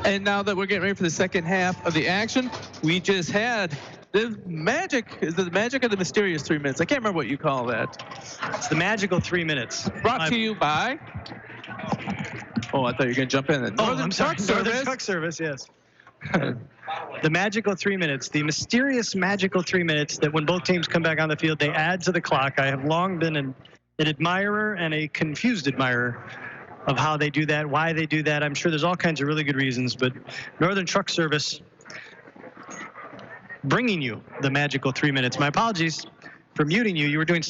and now that we're getting ready for the second half of the action, we just had the magic. Is it the magic or the mysterious 3 minutes? I can't remember what you call that. It's the magical 3 minutes. Brought to you by. Oh, I thought you were going to jump in. Northern Truck Service, yes. The magical 3 minutes, the mysterious magical 3 minutes that when both teams come back on the field, they add to the clock. I have long been an admirer and a confused admirer of how they do that, why they do that. I'm sure there's all kinds of really good reasons, but Northern Truck Service bringing you the magical 3 minutes. My apologies for muting you. You were doing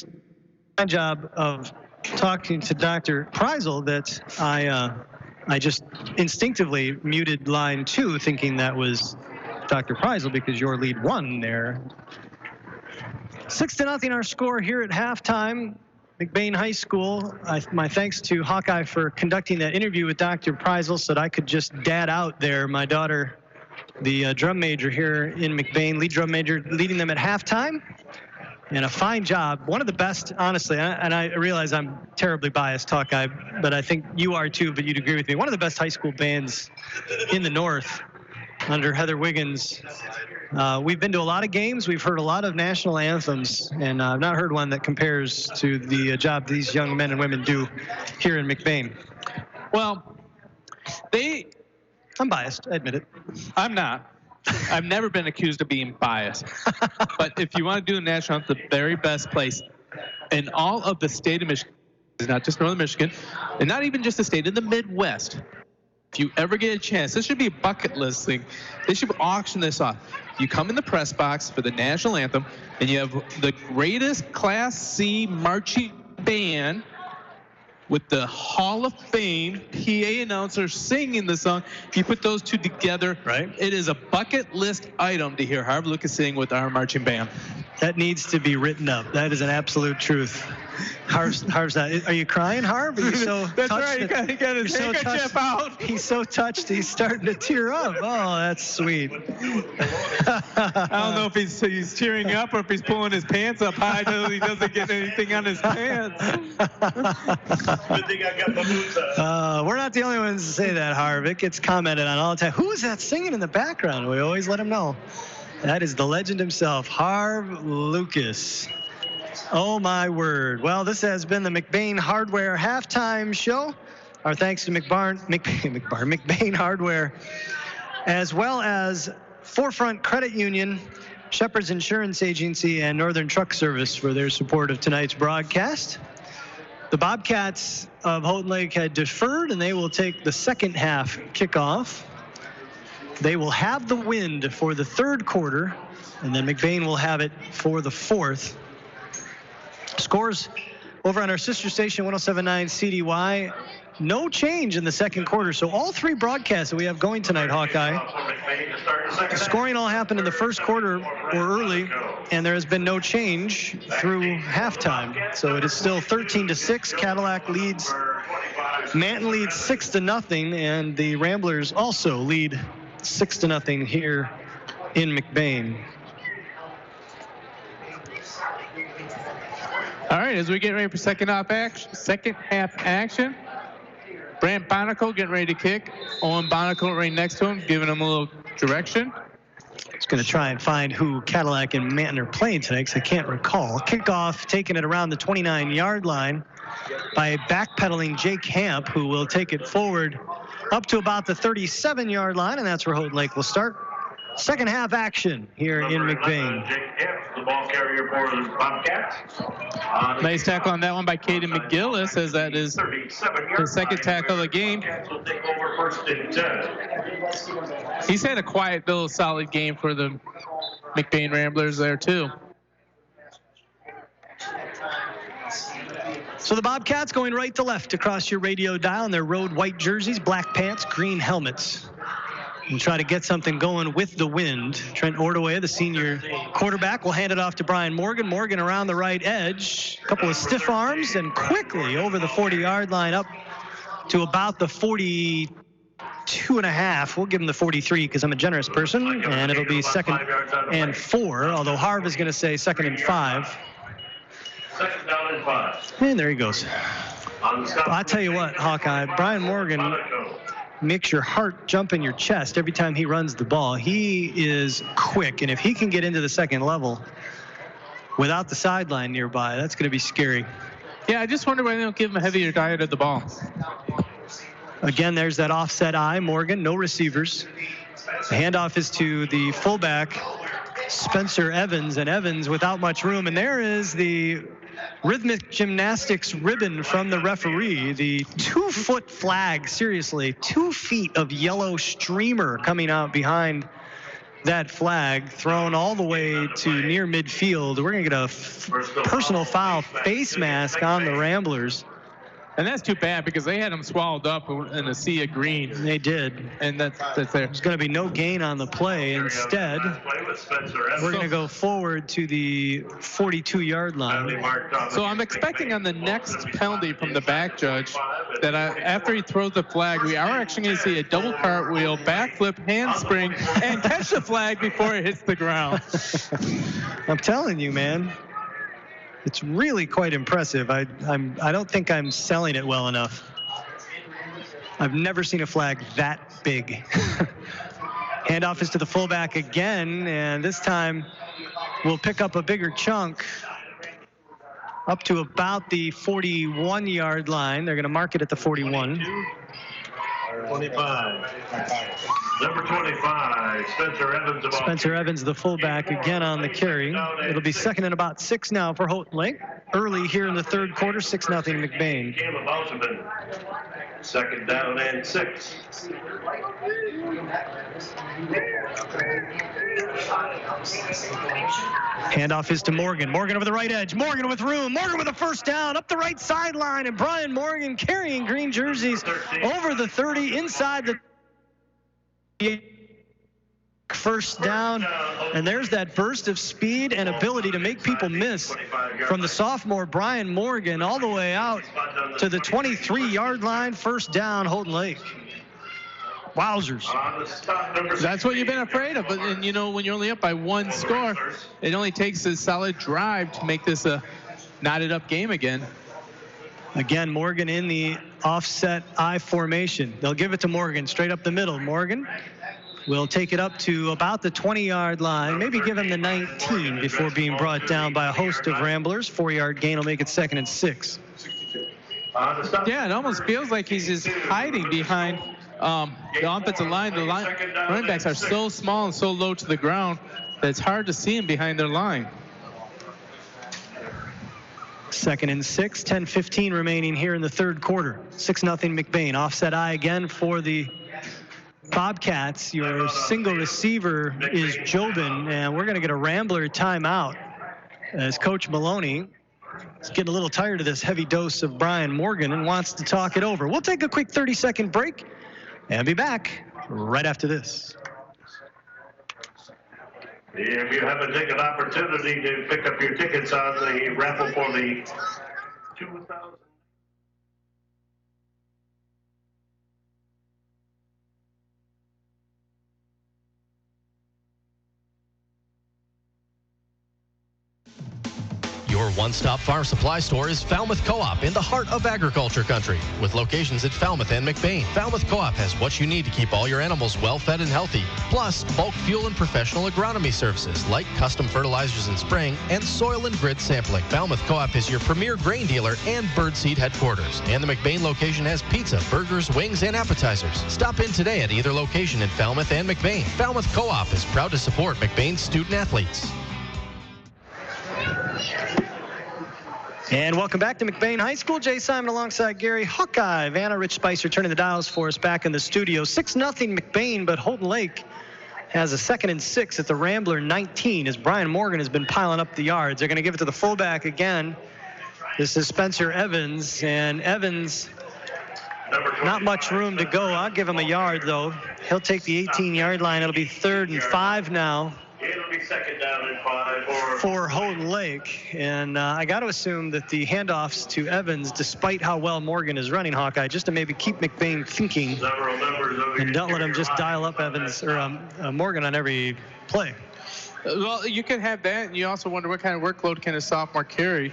a job of talking to Dr. Prizel that I just instinctively muted line 2, thinking that was Dr. Prizel because your lead won there. 6-0 our score here at halftime. McBain High School. My thanks to Hawkeye for conducting that interview with Dr. Prizel so that I could just dad out there. My daughter, the drum major here in McBain, lead drum major, leading them at halftime. And a fine job. One of the best, honestly, and I realize I'm terribly biased, Hawkeye, but I think you are too, but you'd agree with me. One of the best high school bands in the North under Heather Wiggins. We've been to a lot of games. We've heard a lot of national anthems, and I've not heard one that compares to the job these young men and women do here in McBain. Well, I'm biased, I admit it. I'm not. I've never been accused of being biased. But if you want to do a national anthem, the very best place in all of the state of Michigan, not just Northern Michigan, and not even just the state, in the Midwest, if you ever get a chance, this should be a bucket list thing. They should auction this off. You come in the press box for the national anthem, and you have the greatest Class C marching band with the Hall of Fame PA announcer singing the song. You put those two together, right? It is a bucket list item to hear Harv Lucas sing with our marching band. That needs to be written up. That is an absolute truth. Harv's not. Are you crying, Harv? Are you so That's touched? right. He got his handkerchief out. He's so touched. He's starting to tear up. Oh, that's sweet. I don't know if he's tearing up or if he's pulling his pants up high so he doesn't get anything on his pants. Good thing I got my boots on. We're not the only ones to say that, Harv. It gets commented on all the time. Who is that singing in the background? We always let him know. That is the legend himself, Harv Lucas. Oh, my word. Well, this has been the McBain Hardware halftime show. Our thanks to McBain Hardware, as well as Forefront Credit Union, Shepherd's Insurance Agency, and Northern Truck Service for their support of tonight's broadcast. The Bobcats of Houghton Lake had deferred, and they will take the second half kickoff. They will have the wind for the third quarter, and then McBain will have it for the fourth. Scores over on our sister station, 107.9 CDY. No change in the second quarter. So all three broadcasts that we have going tonight, Hawkeye, the scoring all happened in the first quarter or early, and there has been no change through halftime. So it is still 13-6. Cadillac leads. Manton leads 6-0, and the Ramblers also lead 6-0 here in McBain. All right, as we get ready for second half action, Brant Bonicle getting ready to kick. Owen Bonicle right next to him, giving him a little direction. Just going to try and find who Cadillac and Manton are playing tonight, because I can't recall. Kickoff taking it around the 29-yard line by backpedaling Jake Hamp, who will take it forward up to about the 37-yard line, and that's where Houghton Lake will start. Second half action here in McBain. Jake Hamp, the ball carrier for the Bobcats. Nice tackle on that one by Caden McGillis, as that is the second tackle of the game. He's had a quiet, though solid game for the McBain Ramblers there, too. So the Bobcats going right to left across your radio dial in their road white jerseys, black pants, green helmets. And try to get something going with the wind. Trent Ordaway, the senior quarterback, will hand it off to Brian Morgan. Morgan around the right edge. A couple of stiff arms and quickly over the 40-yard line up to about the 45 2.5. We'll give him the 43 because I'm a generous person, and it'll be 2nd and 4, although Harv is going to say 2nd and 5. 2nd down and 5. And there he goes. I tell you what, Hawkeye, Brian Morgan makes your heart jump in your chest every time he runs the ball. He is quick, and if he can get into the second level without the sideline nearby, that's going to be scary. Yeah, I just wonder why they don't give him a heavier diet of the ball. Again, there's that offset eye. Morgan, no receivers. The handoff is to the fullback, Spencer Evans, and Evans without much room. And there is the rhythmic gymnastics ribbon from the referee, the 2-foot flag, seriously, 2 feet of yellow streamer coming out behind that flag, thrown all the way to near midfield. We're going to get a personal foul face mask on the Ramblers. And that's too bad because they had him swallowed up in a sea of green. They did. And that's there. There's going to be no gain on the play. Instead, we're going to go forward to the 42-yard line. So I'm expecting on the next penalty from the back judge that after he throws the flag, we are actually going to see a double cartwheel, backflip, handspring, and catch the flag before it hits the ground. I'm telling you, man. It's really quite impressive. I don't think I'm selling it well enough. I've never seen a flag that big. Handoff is to the fullback again, and this time we'll pick up a bigger chunk up to about the 41-yard line. They're going to mark it at the 41. 25. Number 25, Spencer Evans. Spencer Evans, the fullback, again on the carry. It'll be 2nd and about 6 now for Houghton Lake. Early here in the third quarter, 6-0 McBain. 2nd down and 6. Handoff is to Morgan. Morgan over the right edge. Morgan with room. Morgan with a first down up the right sideline. And Brian Morgan carrying green jerseys over the 30 inside the first down. And there's that burst of speed and ability to make people miss from the sophomore Brian Morgan all the way out to the 23-yard line. First down, Houghton Lake. Wowzers. That's what you've been afraid of. But and, you know, when you're only up by 1 score, it only takes a solid drive to make this a knotted up game again. Again, Morgan in the offset I formation. They'll give it to Morgan straight up the middle. Morgan will take it up to about the 20-yard line, maybe give him the 19 before being brought down by a host of Ramblers. 4-yard gain will make it 2nd and 6. Yeah, it almost feels like he's just hiding behind the offensive line. The running backs are so small and so low to the ground that it's hard to see him behind their line. 2nd and 6, 10:15 remaining here in the third quarter. 6-0 McBain. Offset I again for the Bobcats. Your single receiver is Jobin, and we're going to get a Rambler timeout as Coach Maloney is getting a little tired of this heavy dose of Brian Morgan and wants to talk it over. We'll take a quick 30-second break and be back right after this. If you haven't taken an opportunity to pick up your tickets on the raffle for the 2000. Your one-stop farm supply store is Falmouth Co-op in the heart of agriculture country. With locations at Falmouth and McBain, Falmouth Co-op has what you need to keep all your animals well-fed and healthy. Plus, bulk fuel and professional agronomy services like custom fertilizers and spraying and soil and grid sampling. Falmouth Co-op is your premier grain dealer and birdseed headquarters. And the McBain location has pizza, burgers, wings, and appetizers. Stop in today at either location in Falmouth and McBain. Falmouth Co-op is proud to support McBain's student athletes. And welcome back to McBain High School. Jay Simon alongside Gary Hawkeye. Vanna, Rich Spicer turning the dials for us back in the studio. 6-0 McBain, but Houghton Lake has a 2nd and 6 at the Rambler 19 as Brian Morgan has been piling up the yards. They're going to give it to the fullback again. This is Spencer Evans, and Evans, not much room to go. I'll give him a yard, though. He'll take the 18-yard line. It'll be 3rd and 5 now second down and 5 for Houghton Lake. And I got to assume that the handoffs to Evans, despite how well Morgan is running, Hawkeye, just to maybe keep McBain thinking and don't let him just dial up Evans or Morgan on every play. Well, you can have that, and you also wonder what kind of workload can a sophomore carry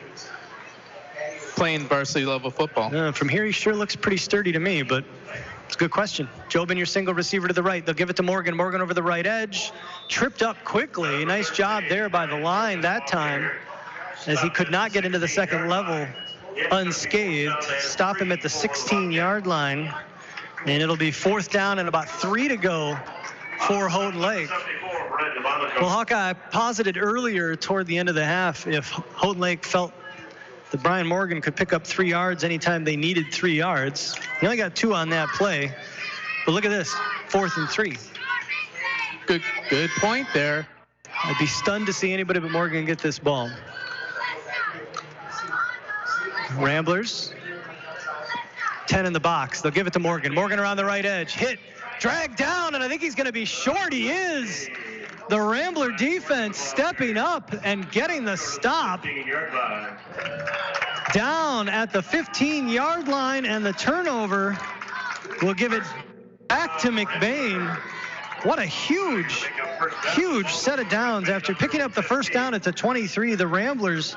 playing varsity level football. From here, he sure looks pretty sturdy to me, but it's a good question. Jobin, your single receiver to the right. They'll give it to Morgan. Morgan over the right edge. Tripped up quickly. Nice job there by the line that time, as he could not get into the second level unscathed. Stop him at the 16-yard line, and it'll be 4th down and about 3 to go for Houghton Lake. Well, Hawkeye posited earlier toward the end of the half if Houghton Lake felt that Brian Morgan could pick up 3 yards anytime they needed 3 yards. He only got 2 on that play. But look at this, 4th and 3. Good point there. I'd be stunned to see anybody but Morgan get this ball. Ramblers, 10 in the box. They'll give it to Morgan. Morgan around the right edge. Hit, dragged down, and I think he's going to be short. He is. The Rambler defense stepping up and getting the stop down at the 15-yard line, and the turnover will give it back to McBain. What a huge set of downs. After picking up the first down at the 23, the Ramblers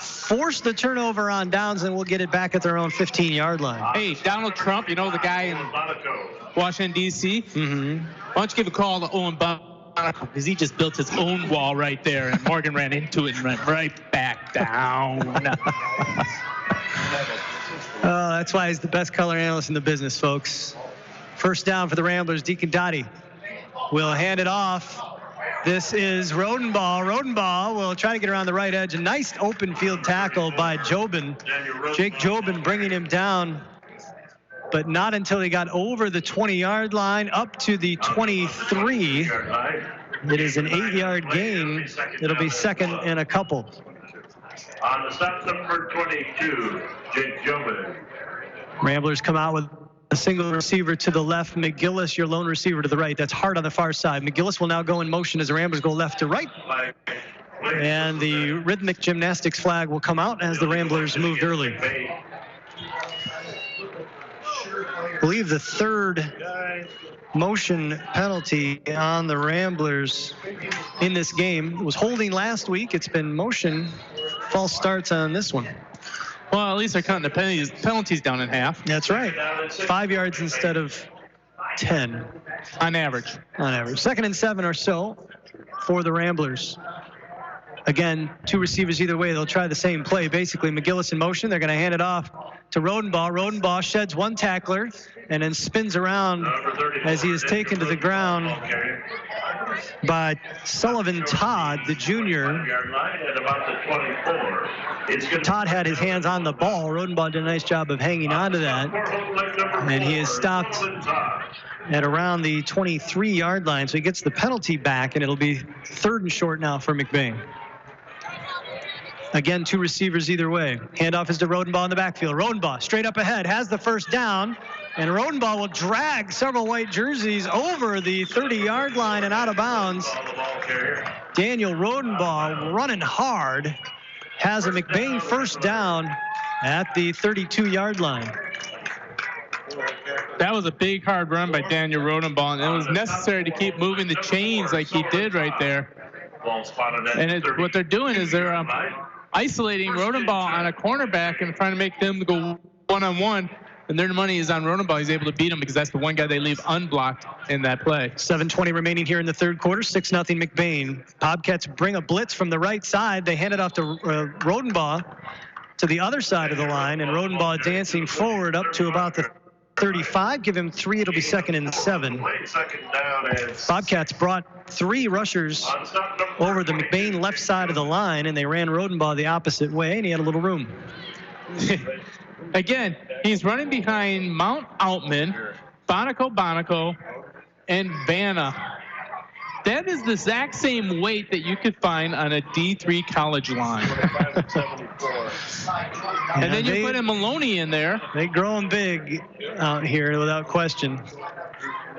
force the turnover on downs and will get it back at their own 15-yard line. Hey, Donald Trump, you know the guy in Washington, D.C.? Mm-hmm. Why don't you give a call to Owen because he just built his own wall right there, and Morgan ran into it and ran right back down. That's why he's the best color analyst in the business, folks. First down for the Ramblers. Deacon Dottie will hand it off. This is Rodenbaugh. Rodenbaugh will try to get around the right edge. A nice open field tackle by Jobin. Jake Jobin bringing him down, but not until he got over the 20-yard line up to the 23. It is an 8-yard gain. It'll be 2nd and a couple. On the stop, number 22, Jake Jobin. Ramblers come out with a single receiver to the left. McGillis, your lone receiver to the right. That's Hart on the far side. McGillis will now go in motion as the Ramblers go left to right. And the rhythmic gymnastics flag will come out as the Ramblers moved early. I believe the 3rd motion penalty on the Ramblers in this game. It was holding last week. It's been motion. False starts on this one. Well, at least they're cutting the penalties down in half. That's right. 5 yards instead of 10. On average. On average. 2nd and 7 or so for the Ramblers. Again, 2 receivers either way. They'll try the same play. Basically, McGillis in motion. They're going to hand it off to Rodenbaugh. Rodenbaugh sheds 1 tackler and then spins around as he is taken to the ground by Sullivan Todd, the junior. Todd had his hands on the ball. Rodenbaugh did a nice job of hanging on to that. And he is stopped at around the 23-yard line. So he gets the penalty back, and it'll be 3rd and short now for McBain. Again, 2 receivers either way. Handoff is to Rodenbaugh in the backfield. Rodenbaugh straight up ahead, has the first down, and Rodenbaugh will drag several white jerseys over the 30-yard line and out of bounds. Daniel Rodenbaugh running hard has a McBain first down at the 32-yard line. That was a big, hard run by Daniel Rodenbaugh, and it was necessary to keep moving the chains like he did right there. And what they're doing is they're isolating Rodenbaugh on a cornerback and trying to make them go one-on-one, and their money is on Rodenbaugh. He's able to beat him because that's the one guy they leave unblocked in that play. 7:20 remaining here in the 3rd quarter. 6-0 McBain. Bobcats bring a blitz from the right side. They hand it off to Rodenbaugh to the other side of the line, and Rodenbaugh dancing forward up to about the 35. Give him 3. It'll be 2nd and 7. Bobcats brought 3 rushers over the McBain left side of the line, and they ran Rodenbaugh the opposite way, and he had a little room. Again, he's running behind Mount Outman, Bonico, and Vanna. That is the exact same weight that you could find on a D3 college line. And then you put a Maloney in there. They grow them big out here without question.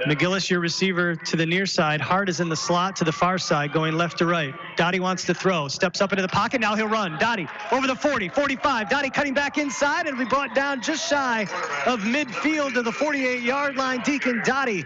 McGillis, your receiver to the near side. Hart is in the slot to the far side, going left to right. Dottie wants to throw. Steps up into the pocket. Now he'll run. Dottie over the 40, 45. Dottie cutting back inside and we brought down just shy of midfield to the 48-yard line. Deacon Dottie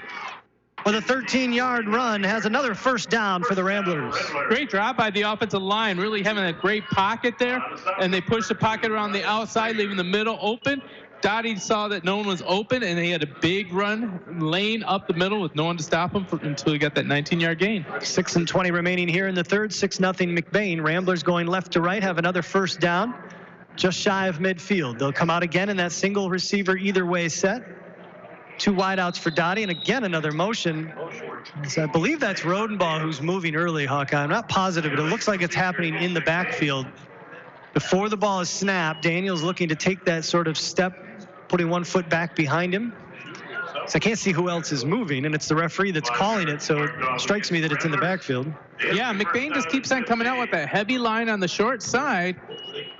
with a 13-yard run has another first down for the Ramblers. Great job by the offensive line, really having a great pocket there. And they pushed the pocket around the outside, leaving the middle open. Dottie saw that no one was open, and he had a big run lane up the middle with no one to stop him until he got that 19-yard gain. 6:20 remaining here in the third. 6-0 McBain. Ramblers going left to right, have another first down just shy of midfield. They'll come out again in that single receiver either way set. 2 wideouts for Dottie, and again another motion. So I believe that's Rodenbaugh who's moving early, Hawkeye. I'm not positive, but it looks like it's happening in the backfield. Before the ball is snapped, Daniel's looking to take that sort of step, putting 1 foot back behind him. So I can't see who else is moving, and it's the referee that's calling it, so it strikes me that it's in the backfield. Yeah, McBain just keeps on coming out with that heavy line on the short side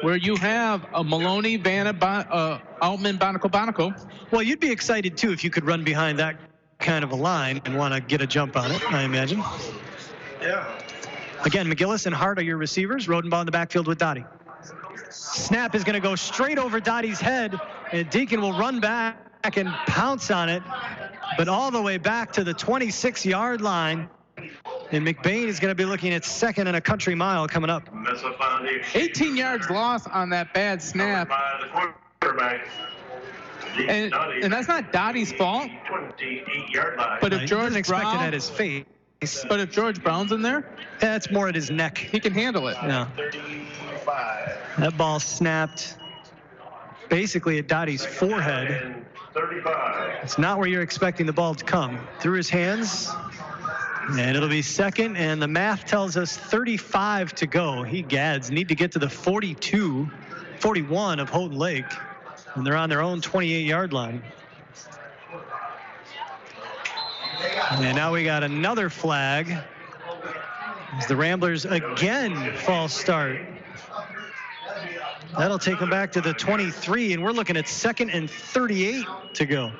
where you have a Maloney, Altman, Bonico. Well, you'd be excited, too, if you could run behind that kind of a line and want to get a jump on it, I imagine. Yeah. Again, McGillis and Hart are your receivers. Rodenbaugh in the backfield with Dottie. Snap is going to go straight over Dottie's head, and Deacon will run back and pounce on it, but all the way back to the 26-yard line. And McBain is going to be looking at second and a country mile coming up. 18 yards lost on that bad snap. And that's not Dottie's fault. 28-yard line. But if George expected Brown at his face. But if George Brown's in there, that's more at his neck. He can handle it. Yeah. That ball snapped basically at Dottie's forehead. 35. It's not where you're expecting the ball to come. Through his hands. And it'll be second, and the math tells us 35 to go. Gads need to get to the 41 of Houghton Lake, and they're on their own 28-yard line. And now we got another flag as the Ramblers again false start. That'll take them back to the 23, and we're looking at 2nd and 38 to go.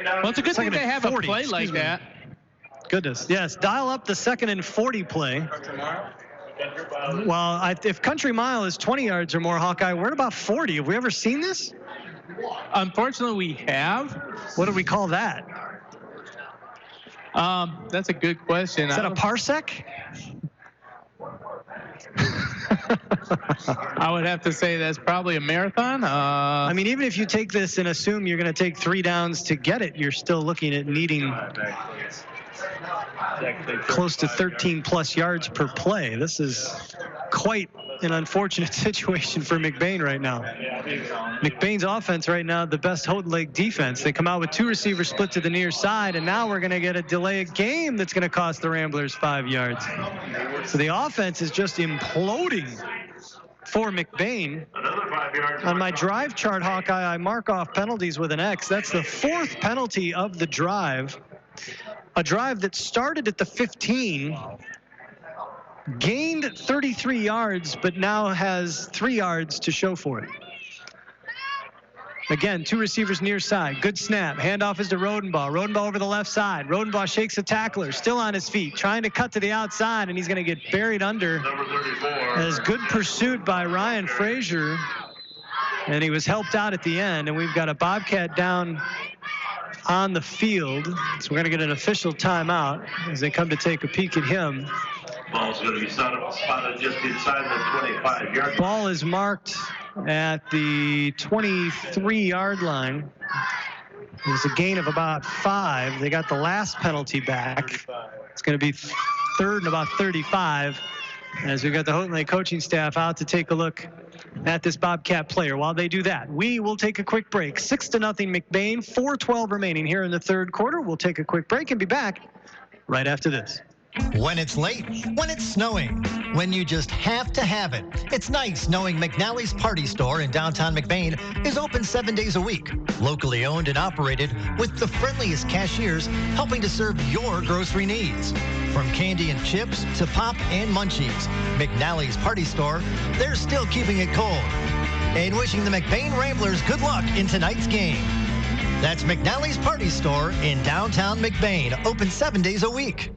Well, it's a good thing they have 40, a play like that. Goodness, yes. Dial up the 2nd and 40 play. Well, if Country Mile is 20 yards or more, Hawkeye, we're at about 40. Have we ever seen this? Unfortunately, we have. What do we call that? That's a good question. Is that a parsec? I would have to say that's probably a marathon. I mean, even if you take this and assume you're going to take 3 downs to get it, you're still looking at needing close to 13 plus yards per play. This is quite an unfortunate situation for McBain right now. McBain's offense right now, the best Houghton Lake defense. They come out with 2 receivers split to the near side, and now we're going to get a delay of game that's going to cost the Ramblers 5 yards. So the offense is just imploding for McBain. On my drive chart, Hawkeye, I mark off penalties with an X. That's the 4th penalty of the drive. A drive that started at the 15, gained 33 yards, but now has 3 yards to show for it. Again, 2 receivers near side. Good snap. Handoff is to Rodenbaugh. Rodenbaugh over the left side. Rodenbaugh shakes a tackler, still on his feet, trying to cut to the outside, and he's going to get buried under. As good pursuit by Ryan Frazier, and he was helped out at the end, and we've got a Bobcat down on the field. So we're going to get an official timeout as they come to take a peek at him. Ball's going to be spotted just inside the 25-yard line. Ball is marked at the 23-yard line. There's a gain of about 5. They got the last penalty back. It's going to be 3rd and about 35 as we've got the Houghton Lake coaching staff out to take a look at this Bobcat player. While they do that, we will take a quick break. 6-0 McBain, 4:12 remaining here in the 3rd quarter. We'll take a quick break and be back right after this. When it's late, when it's snowing, when you just have to have it. It's nice knowing McNally's Party Store in downtown McBain is open 7 days a week. Locally owned and operated with the friendliest cashiers helping to serve your grocery needs. From candy and chips to pop and munchies, McNally's Party Store, they're still keeping it cold. And wishing the McBain Ramblers good luck in tonight's game. That's McNally's Party Store in downtown McBain, open 7 days a week.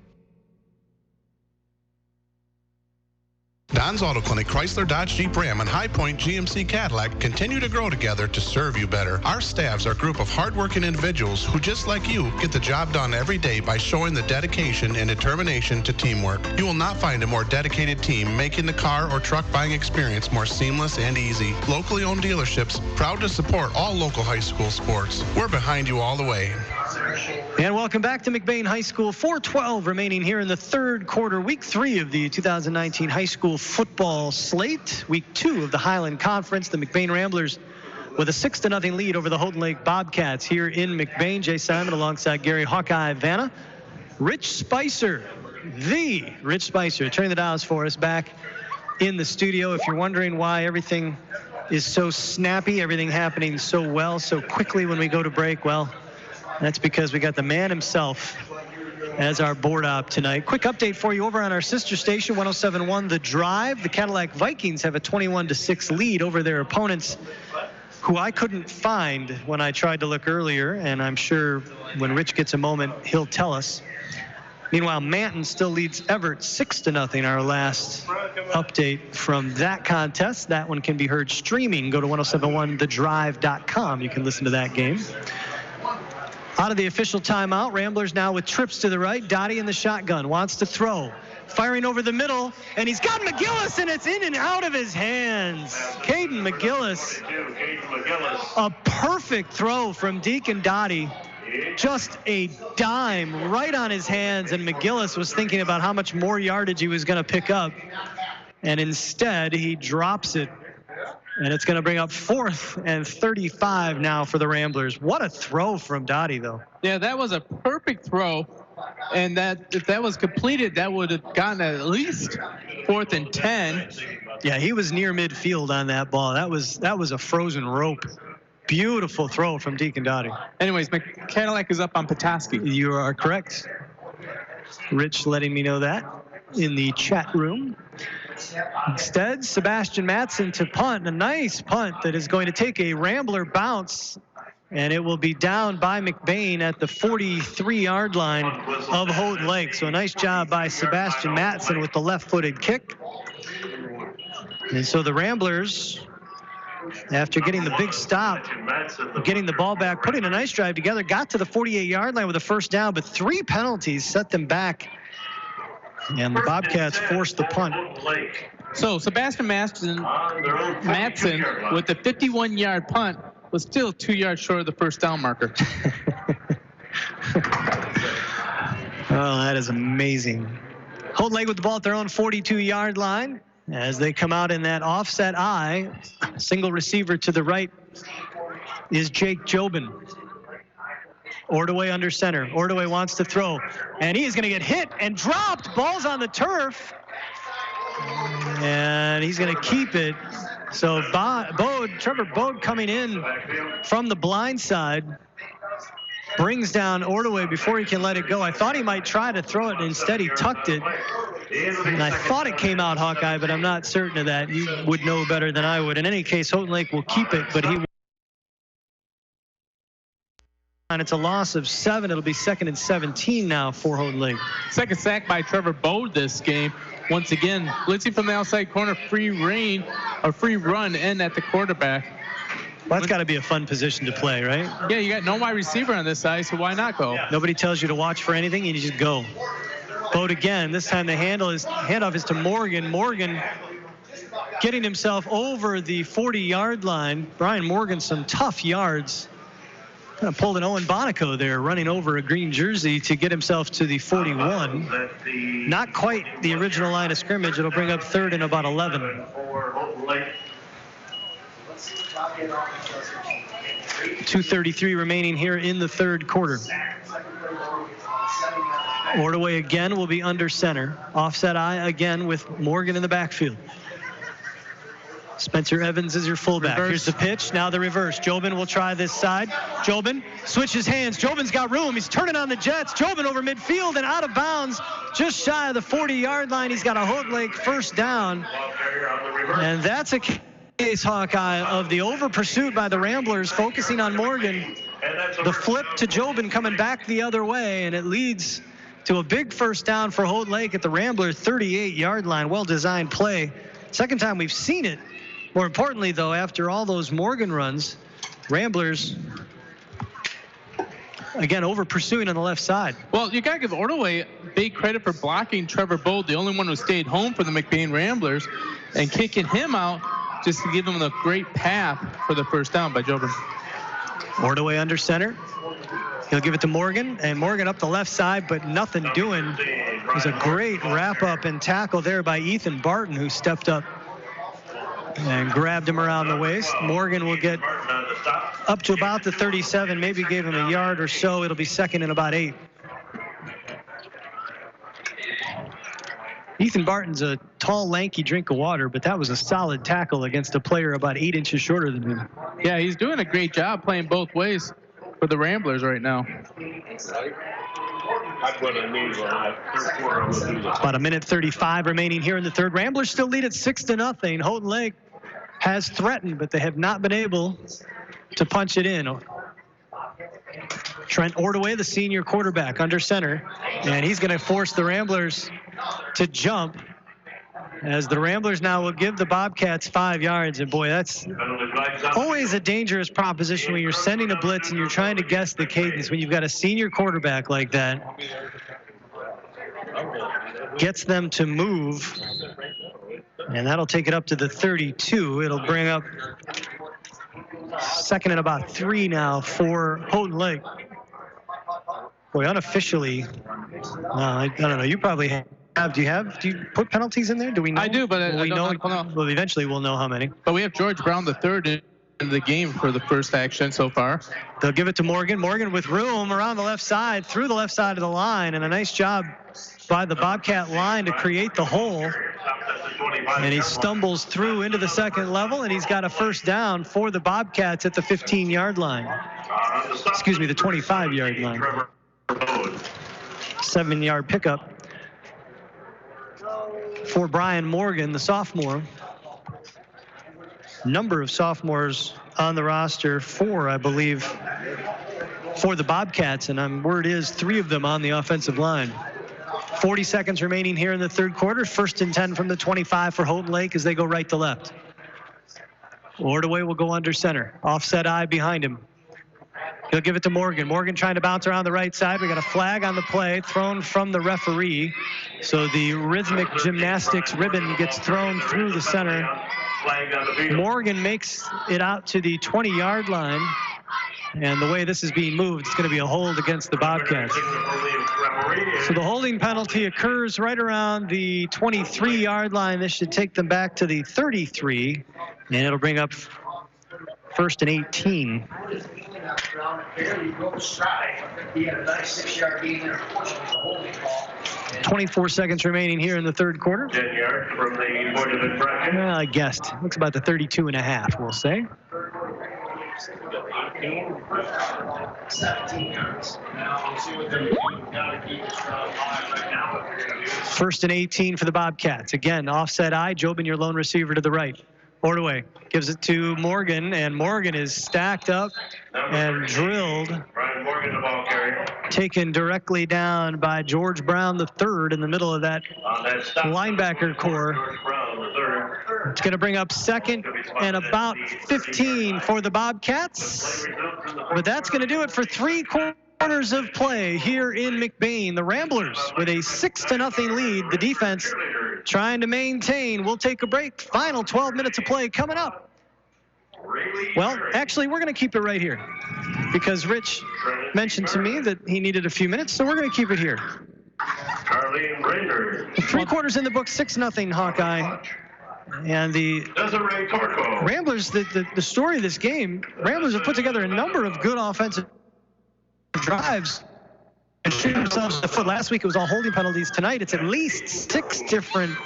Don's Auto Clinic, Chrysler, Dodge, Jeep, Ram, and High Point GMC Cadillac continue to grow together to serve you better. Our staffs are a group of hardworking individuals who, just like you, get the job done every day by showing the dedication and determination to teamwork. You will not find a more dedicated team making the car or truck buying experience more seamless and easy. Locally owned dealerships, proud to support all local high school sports. We're behind you all the way. And welcome back to McBain High School. 4:12 remaining here in the third quarter, week 3 of the 2019 high school football slate. Week 2 of the Highland Conference. The McBain Ramblers with a 6-0 lead over the Houghton Lake Bobcats here in McBain. Jay Simon alongside Gary Hawkeye Vanna. Rich Spicer, the Rich Spicer, turning the dials for us back in the studio. If you're wondering why everything is so snappy, everything happening so well, so quickly when we go to break, well, that's because we got the man himself as our board op tonight. Quick update for you over on our sister station, 107.1 The Drive. The Cadillac Vikings have a 21-6 lead over their opponents, who I couldn't find when I tried to look earlier, and I'm sure when Rich gets a moment, he'll tell us. Meanwhile, Manton still leads Everett 6-0, our last update from that contest. That one can be heard streaming. Go to 1071thedrive.com. You can listen to that game. Out of the official timeout, Ramblers now with trips to the right. Dottie in the shotgun, wants to throw. Firing over the middle, and he's got McGillis, and it's in and out of his hands. Caden McGillis. A perfect throw from Deacon Dottie. Just a dime right on his hands, and McGillis was thinking about how much more yardage he was going to pick up. And instead, he drops it. And it's going to bring up 4th and 35 now for the Ramblers. What a throw from Dottie, though. Yeah, that was a perfect throw. And that if that was completed, that would have gotten at least 4th and 10. Yeah, he was near midfield on that ball. That was a frozen rope. Beautiful throw from Deacon Dottie. Anyways, Cadillac is up on Petoskey. You are correct. Rich letting me know that in the chat room. Instead, Sebastian Matson to punt. A nice punt that is going to take a Rambler bounce, and it will be down by McBain at the 43-yard line of Houghton Lake. So a nice job by Sebastian Matson with the left-footed kick. And so the Ramblers, after getting the big stop, getting the ball back, putting a nice drive together, got to the 48-yard line with a first down, but 3 penalties set them back. And the Bobcats forced the punt. So Sebastian Matson with the 51-yard punt was still 2 yards short of the first down marker. Oh, that is amazing. Houghton Lake with the ball at their own 42-yard line as they come out in that offset eye. Single receiver to the right is Jake Jobin. Ordaway under center. Ordaway wants to throw, and he is going to get hit and dropped. Ball's on the turf, and he's going to keep it. So Trevor Bode coming in from the blind side brings down Ordaway before he can let it go. I thought he might try to throw it, and instead he tucked it. And I thought it came out, Hawkeye, but I'm not certain of that. You would know better than I would. In any case, Houghton Lake will keep it, but he. And it's a loss of 7. It'll be 2nd and 17 now for Houghton Lake. Second sack by Trevor Bode this game. Once again, blitzing from the outside corner, free run, and at the quarterback. Well, that's got to be a fun position to play, right? Yeah, you got no wide receiver on this side, so why not go? Nobody tells you to watch for anything, you just go. Bode again. This time the handoff is to Morgan. Morgan getting himself over the 40-yard line. Brian Morgan, some tough yards. Kind of pulled an Owen Bonico there, running over a green jersey to get himself to the 41. Not quite the original line of scrimmage. It'll bring up 3rd and about 11. 2:33 remaining here in the third quarter. Ordaway again will be under center. Offset I again with Morgan in the backfield. Spencer Evans is your fullback. Reverse. Here's the pitch. Now the reverse. Jobin will try this side. Jobin switches hands. Jobin's got room. He's turning on the Jets. Jobin over midfield and out of bounds, just shy of the 40-yard line. He's got a Holt Lake first down. And that's a case, Hawkeye, of the over pursuit by the Ramblers, focusing on Morgan. The flip to Jobin coming back the other way, and it leads to a big first down for Holt Lake at the Rambler 38-yard line. Well-designed play. Second time we've seen it. More importantly, though, after all those Morgan runs, Ramblers, again, over pursuing on the left side. Well, you got to give Ordaway big credit for blocking Trevor Bold, the only one who stayed home for the McBain Ramblers, and kicking him out just to give him the great path for the first down by Jobin. Ordaway under center. He'll give it to Morgan, and Morgan up the left side, but nothing doing. It was a great wrap-up and tackle there by Ethan Barton, who stepped up and grabbed him around the waist. Morgan will get up to about the 37, maybe gave him a yard or so. It'll be second and about 8. Ethan Barton's a tall, lanky drink of water, but that was a solid tackle against a player about 8 inches shorter than him. Yeah, he's doing a great job playing both ways for the Ramblers right now. About a minute 35 remaining here in the third. Ramblers still lead at 6-0. Houghton Lake has threatened, but they have not been able to punch it in. Trent Ordaway, the senior quarterback, under center, and he's going to force the Ramblers to jump, as the Ramblers now will give the Bobcats 5 yards. And boy, that's always a dangerous proposition when you're sending a blitz and you're trying to guess the cadence. When you've got a senior quarterback like that, gets them to move, and that'll take it up to the 32. It'll bring up second and about 3 now for Houghton Lake. Boy, unofficially, I don't know. You probably have. Do you put penalties in there? Do we know? I do, but I don't know. Well, eventually we'll know how many. But we have George Brown III in the game for the first action so far. They'll give it to Morgan. Morgan with room around the left side, through the left side of the line, and a nice job by the Bobcat line to create the hole. And he stumbles through into the second level, and he's got a first down for the Bobcats at the 15-yard line. Excuse me, the 25-yard line. 7-yard pickup for Brian Morgan, the sophomore. Number of sophomores on the roster, 4, I believe, for the Bobcats, and word is 3 of them on the offensive line. 40 seconds remaining here in the third quarter. First and 10 from the 25 for Houghton Lake as they go right to left. Ordaway will go under center. Offset I behind him. He'll give it to Morgan. Morgan trying to bounce around the right side. We got a flag on the play thrown from the referee. So the rhythmic gymnastics ribbon gets thrown through the center. Morgan makes it out to the 20-yard line. And the way this is being moved, it's going to be a hold against the Bobcats. So the holding penalty occurs right around the 23-yard line. This should take them back to the 33. And it'll bring up first and 18. 24 seconds remaining here in the third quarter. 10 yards from the point of infraction. Well, I guessed. Looks about the 32.5, we'll say. 17 yards. First and 18 for the Bobcats. Again, offset I. Jobin, your lone receiver to the right. Ordaway gives it to Morgan, and Morgan is stacked up and drilled. Brian Morgan, the ball carrier. Taken directly down by George Brown III in the middle of that linebacker core. It's going to bring up second and about 15 for the Bobcats. But that's going to do it for 3 quarters of play here in McBain. The Ramblers with a 6-0 lead. The defense trying to maintain. We'll take a break. Final 12 minutes of play coming up. Well, actually, we're going to keep it right here because Rich mentioned to me that he needed a few minutes, so we're going to keep it here. 3 quarters in the book, 6-0 Hawkeye. And the Ramblers, the story of this game, Ramblers have put together a number of good offensive drives and shoot themselves in the foot. Last week it was all holding penalties. Tonight it's at least 6 different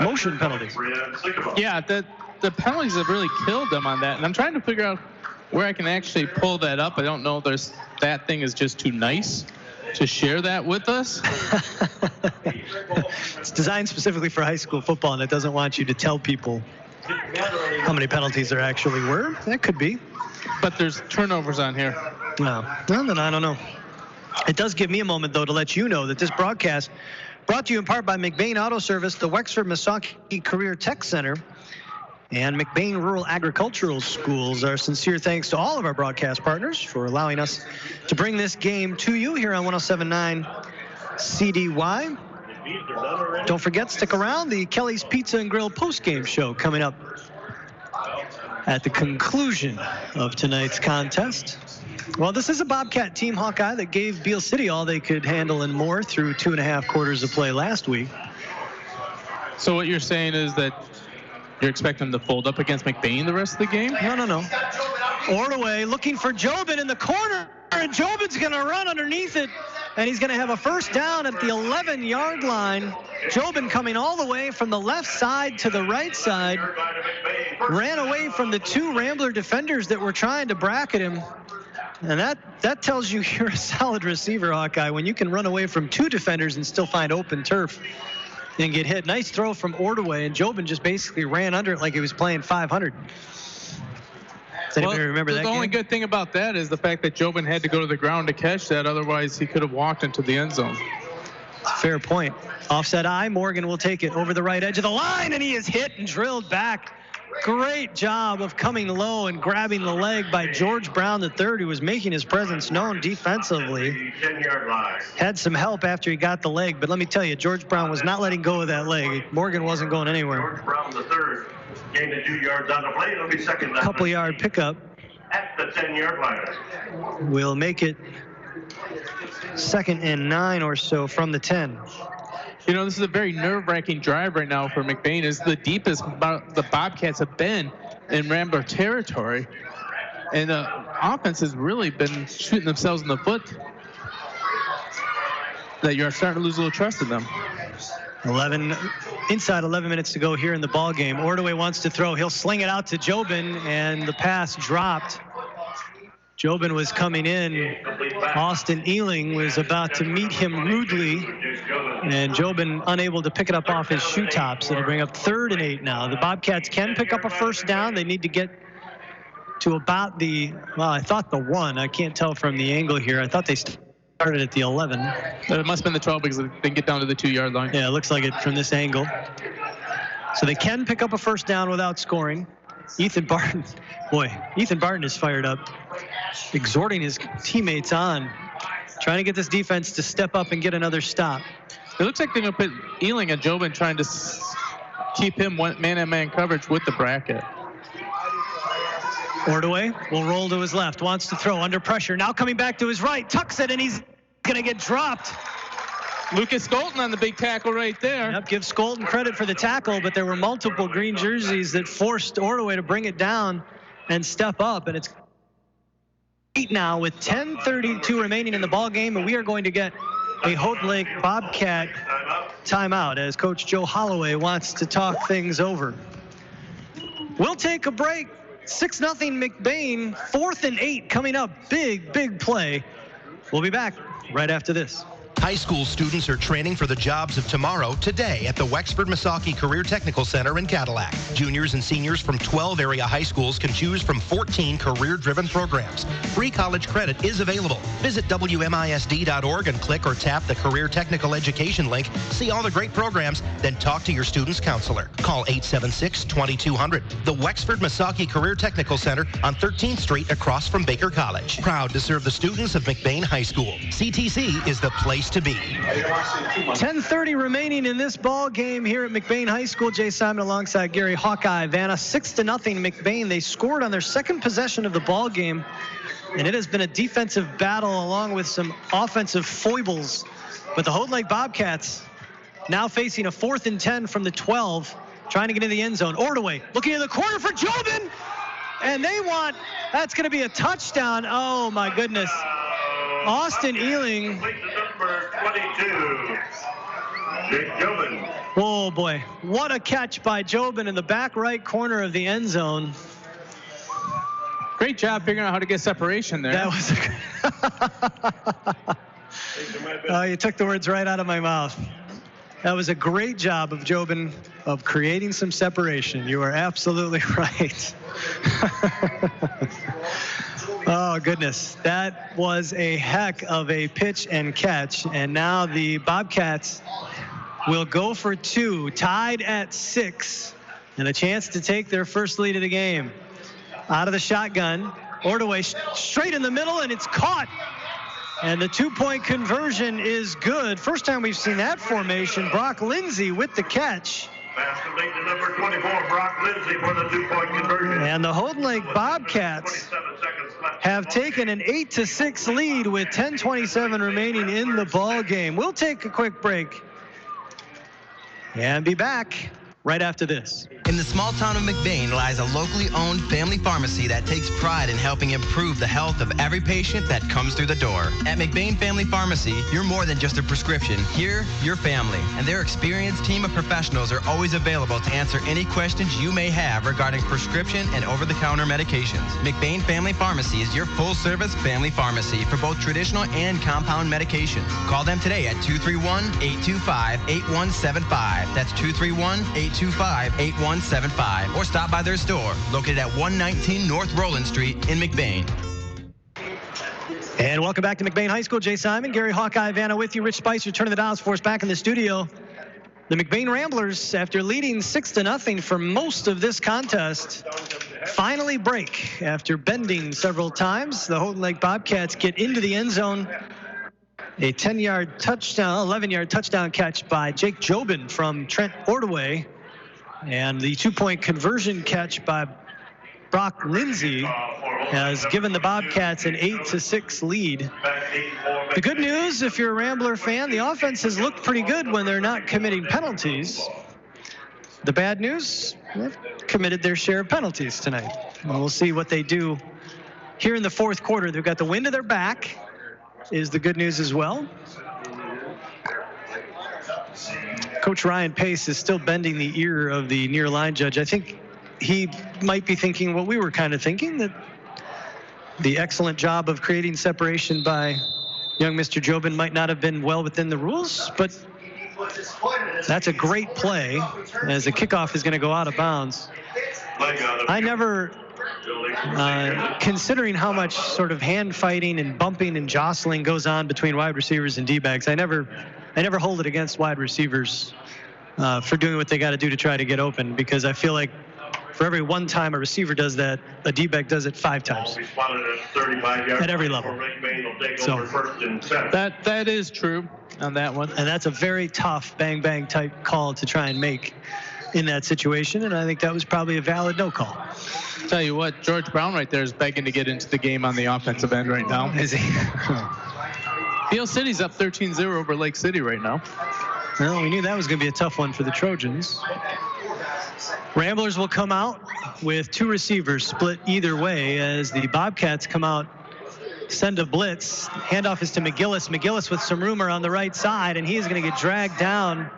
motion penalties. Yeah, the penalties have really killed them on that. And I'm trying to figure out where I can actually pull that up. I don't know if that thing is just too nice to share that with us. It's designed specifically for high school football, and it doesn't want you to tell people how many penalties there actually were. That could be. But there's turnovers on here. No, then I don't know. It does give me a moment, though, to let you know that this broadcast brought to you in part by McBain Auto Service, the Wexford Missaukee Career Tech Center, and McBain Rural Agricultural Schools. Our sincere thanks to all of our broadcast partners for allowing us to bring this game to you here on 107.9 CDY. Don't forget, stick around. The Kelly's Pizza and Grill postgame show coming up at the conclusion of tonight's contest. Well, this is a Bobcat team, Hawkeye, that gave Beale City all they could handle and more through 2.5 quarters of play last week. So what you're saying is that you're expecting them to fold up against McBain the rest of the game? No. Ordaway looking for Jobin in the corner, and Jobin's going to run underneath it, and he's going to have a first down at the 11-yard line. Jobin coming all the way from the left side to the right side, ran away from the 2 Rambler defenders that were trying to bracket him. And that tells you you're a solid receiver, Hawkeye, when you can run away from 2 defenders and still find open turf and get hit. Nice throw from Ordaway, and Jobin just basically ran under it like he was playing 500. Does anybody remember that The only game? good thing about that is the fact that Jobin had to go to the ground to catch that. Otherwise, he could have walked into the end zone. Fair point. Offset eye. Morgan will take it over the right edge of the line, and he is hit and drilled back. Great job of coming low and grabbing the leg by George Brown III, who was making his presence known defensively. 10-yard line. Had some help after he got the leg, but let me tell you, George Brown was not letting go of that leg. Morgan wasn't going anywhere. George Brown III gained the 2 yards on the play. It'll be second down. Couple yard pickup. At the 10-yard line. We'll make it 2nd and 9 or so from the 10. You know, this is a very nerve-wracking drive right now for McBain. It's the deepest the Bobcats have been in Rambler territory. And the offense has really been shooting themselves in the foot. That you're starting to lose a little trust in them. Inside 11 minutes to go here in the ball game. Ordaway wants to throw. He'll sling it out to Jobin, and the pass dropped. Jobin was coming in. Austin Ealing was about to meet him rudely, and Jobin unable to pick it up off his shoe tops. It'll bring up 3rd and 8 now. The Bobcats can pick up a first down. They need to get to about I thought the 1. I can't tell from the angle here. I thought they started at the 11. It must have been the 12 because they didn't get down to the 2-yard line. Yeah, it looks like it from this angle. So they can pick up a first down without scoring. Ethan Barton is fired up, exhorting his teammates on, trying to get this defense to step up and get another stop. It looks like they're going to put Ealing and Jobin trying to keep him man-on-man coverage with the bracket. Ordaway will roll to his left, wants to throw under pressure. Now coming back to his right, tucks it, and he's going to get dropped. Lucas Skolton on the big tackle right there. Yep, give Skolton credit for the tackle, but there were multiple green jerseys that forced Ordaway to bring it down and step up, and it's 8 now with 10:32 remaining in the ball game, and we are going to get a Houghton Lake Bobcat timeout as Coach Joe Holloway wants to talk things over. We'll take a break. 6-0 McBain, 4th and 8 coming up. Big play. We'll be back right after this. High school students are training for the jobs of tomorrow today at the Wexford Missaukee Career Technical Center in Cadillac. Juniors and seniors from 12 area high schools can choose from 14 career-driven programs. Free college credit is available. Visit WMISD.org and click or tap the Career Technical Education link. See all the great programs, then talk to your student's counselor. Call 876-2200. The Wexford Missaukee Career Technical Center on 13th Street across from Baker College. Proud to serve the students of McBain High School. CTC is the place to be. 10:30 remaining in this ball game here at McBain High School. Jay Simon alongside Gary Hawkeye Vanna. 6-0 McBain. They scored on their second possession of the ball game, and it has been a defensive battle along with some offensive foibles. But the Houghton Lake Bobcats now facing a 4th and 10 from the 12, trying to get in the end zone. Ordaway looking in the corner for Jobin, and that's going to be a touchdown. Oh my goodness. Austin Ealing number 22, Jake Jobin. Oh, boy. What a catch by Jobin in the back right corner of the end zone. Great job figuring out how to get separation there. That was you took the words right out of my mouth. That was a great job of Jobin of creating some separation. You are absolutely right. Oh, goodness. That was a heck of a pitch and catch. And now the Bobcats will go for two, tied at 6, and a chance to take their first lead of the game. Out of the shotgun, Ordway straight in the middle, and it's caught. And the 2-point conversion is good. First time we've seen that formation. Brock Lindsay with the catch. Pass complete to number 24, Brock Lindsay for the 2-point conversion. And the Houghton Lake Bobcats have taken an 8-6 lead with 10:27 remaining in the ball game. We'll take a quick break and be back right after this. In the small town of McBain lies a locally owned family pharmacy that takes pride in helping improve the health of every patient that comes through the door. At McBain Family Pharmacy, you're more than just a prescription. Here, you're family, and their experienced team of professionals are always available to answer any questions you may have regarding prescription and over-the-counter medications. McBain Family Pharmacy is your full-service family pharmacy for both traditional and compound medications. Call them today at 231-825-8175. That's 231-825-8175. Or stop by their store, located at 119 North Roland Street in McBain. And welcome back to McBain High School. Jay Simon, Gary Hawkeye Vanna with you. Rich Spicer turning the dials for us back in the studio. The McBain Ramblers, after leading 6-0 for most of this contest, finally break after bending several times. The Houghton Lake Bobcats get into the end zone. A 10-yard touchdown, 11-yard touchdown catch by Jake Jobin from Trent Ordway. And the 2-point conversion catch by Brock Lindsay has given the Bobcats an 8-6 lead. The good news, if you're a Rambler fan, the offense has looked pretty good when they're not committing penalties. The bad news, they've committed their share of penalties tonight. And we'll see what they do here in the fourth quarter. They've got the wind to their back, is the good news as well. Coach Ryan Pace is still bending the ear of the near line judge. I think he might be thinking what we were kind of thinking, that the excellent job of creating separation by young Mr. Jobin might not have been well within the rules, but that's a great play as the kickoff is going to go out of bounds. I never, considering how much sort of hand fighting and bumping and jostling goes on between wide receivers and D-backs, I never hold it against wide receivers for doing what they got to do to try to get open, because I feel like for every one time a receiver does that, a D-back does it 5 times at every level. So that is true on that one. And that's a very tough bang-bang type call to try and make in that situation, and I think that was probably a valid no call. Tell you what, George Brown right there is begging to get into the game on the offensive end right now. Is he? Beale City's up 13-0 over Lake City right now. Well, we knew that was going to be a tough one for the Trojans. Ramblers will come out with 2 receivers split either way as the Bobcats come out, send a blitz. Handoff is to McGillis. McGillis with some room on the right side, and he is going to get dragged down.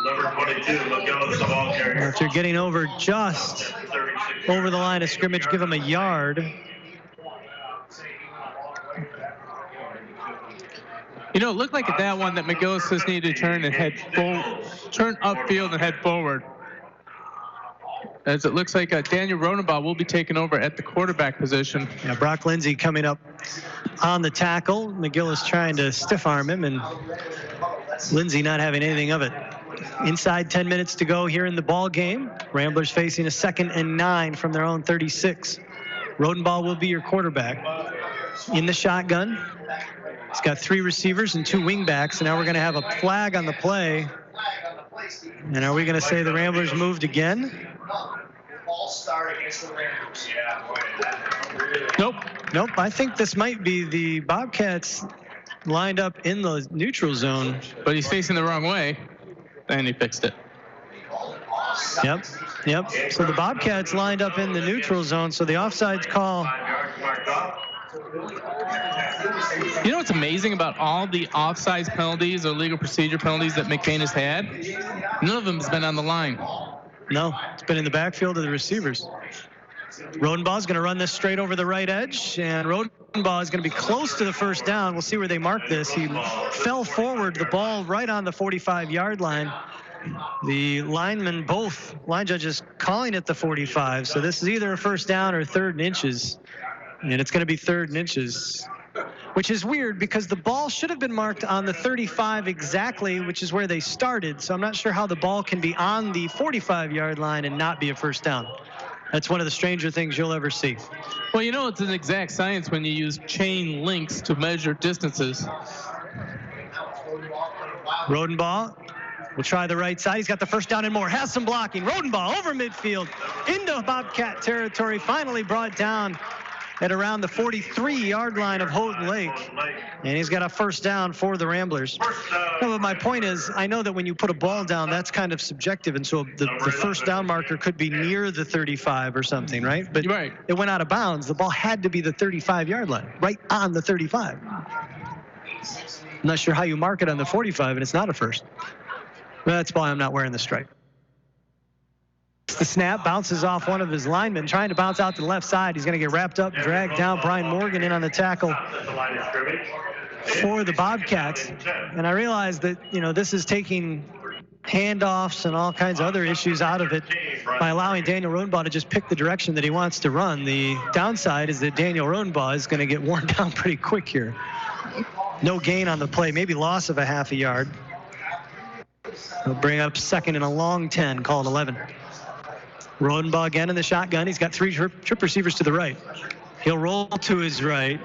Number 22, McGillis, the ball carrier. After getting over just over the line of scrimmage, give him a yard. You know, it looked like at that one that McGillis just needed to turn upfield and head forward. As it looks like Daniel Rodenbaugh will be taking over at the quarterback position. Yeah, Brock Lindsay coming up on the tackle. McGillis trying to stiff arm him, and Lindsay not having anything of it. Inside 10 minutes to go here in the ball game. Ramblers facing a 2nd and 9 from their own 36. Rodenbaugh will be your quarterback. In the shotgun. He's got 3 receivers and 2 wingbacks, and now we're going to have a flag on the play. And are we going to say the Ramblers moved again? Nope. I think this might be the Bobcats lined up in the neutral zone. But he's facing the wrong way, and he fixed it. Yep. So the Bobcats lined up in the neutral zone, so the offsides call You know what's amazing about all the offsides penalties or legal procedure penalties that McBain has had? None of them has been on the line. No, it's been in the backfield of the receivers. Rodenbaugh's going to run this straight over the right edge, and Rodenbaugh is going to be close to the first down. We'll see where they mark this. He fell forward, the ball right on the 45-yard line. The linemen, both line judges, calling it the 45. So this is either a first down or 3rd and inches, and it's going to be 3rd and inches, which is weird because the ball should have been marked on the 35 exactly, which is where they started. So I'm not sure how the ball can be on the 45-yard line and not be a first down. That's one of the stranger things you'll ever see. Well, you know, it's an exact science when you use chain links to measure distances. Rodenbaugh will try the right side. He's got the first down and more. Has some blocking. Rodenbaugh over midfield into Bobcat territory. Finally brought down at around the 43-yard line of Houghton Lake. And he's got a first down for the Ramblers. No, but my point is, I know that when you put a ball down, that's kind of subjective. And so the first down marker could be near the 35 or something, right? But it went out of bounds. The ball had to be the 35-yard line, right on the 35. I'm not sure how you mark it on the 45, and it's not a first. That's why I'm not wearing the stripe. The snap bounces off one of his linemen, trying to bounce out to the left side. He's going to get wrapped up, dragged down. Brian Morgan in on the tackle for the Bobcats. And I realize that, you know, this is taking handoffs and all kinds of other issues out of it by allowing Daniel Rodenbaugh to just pick the direction that he wants to run. The downside is that Daniel Rodenbaugh is going to get worn down pretty quick here. No gain on the play, maybe loss of a half a yard. He'll bring up 2nd and a long 10, called 11. Rodenbaugh again in the shotgun. He's got 3 trip receivers to the right. He'll roll to his right.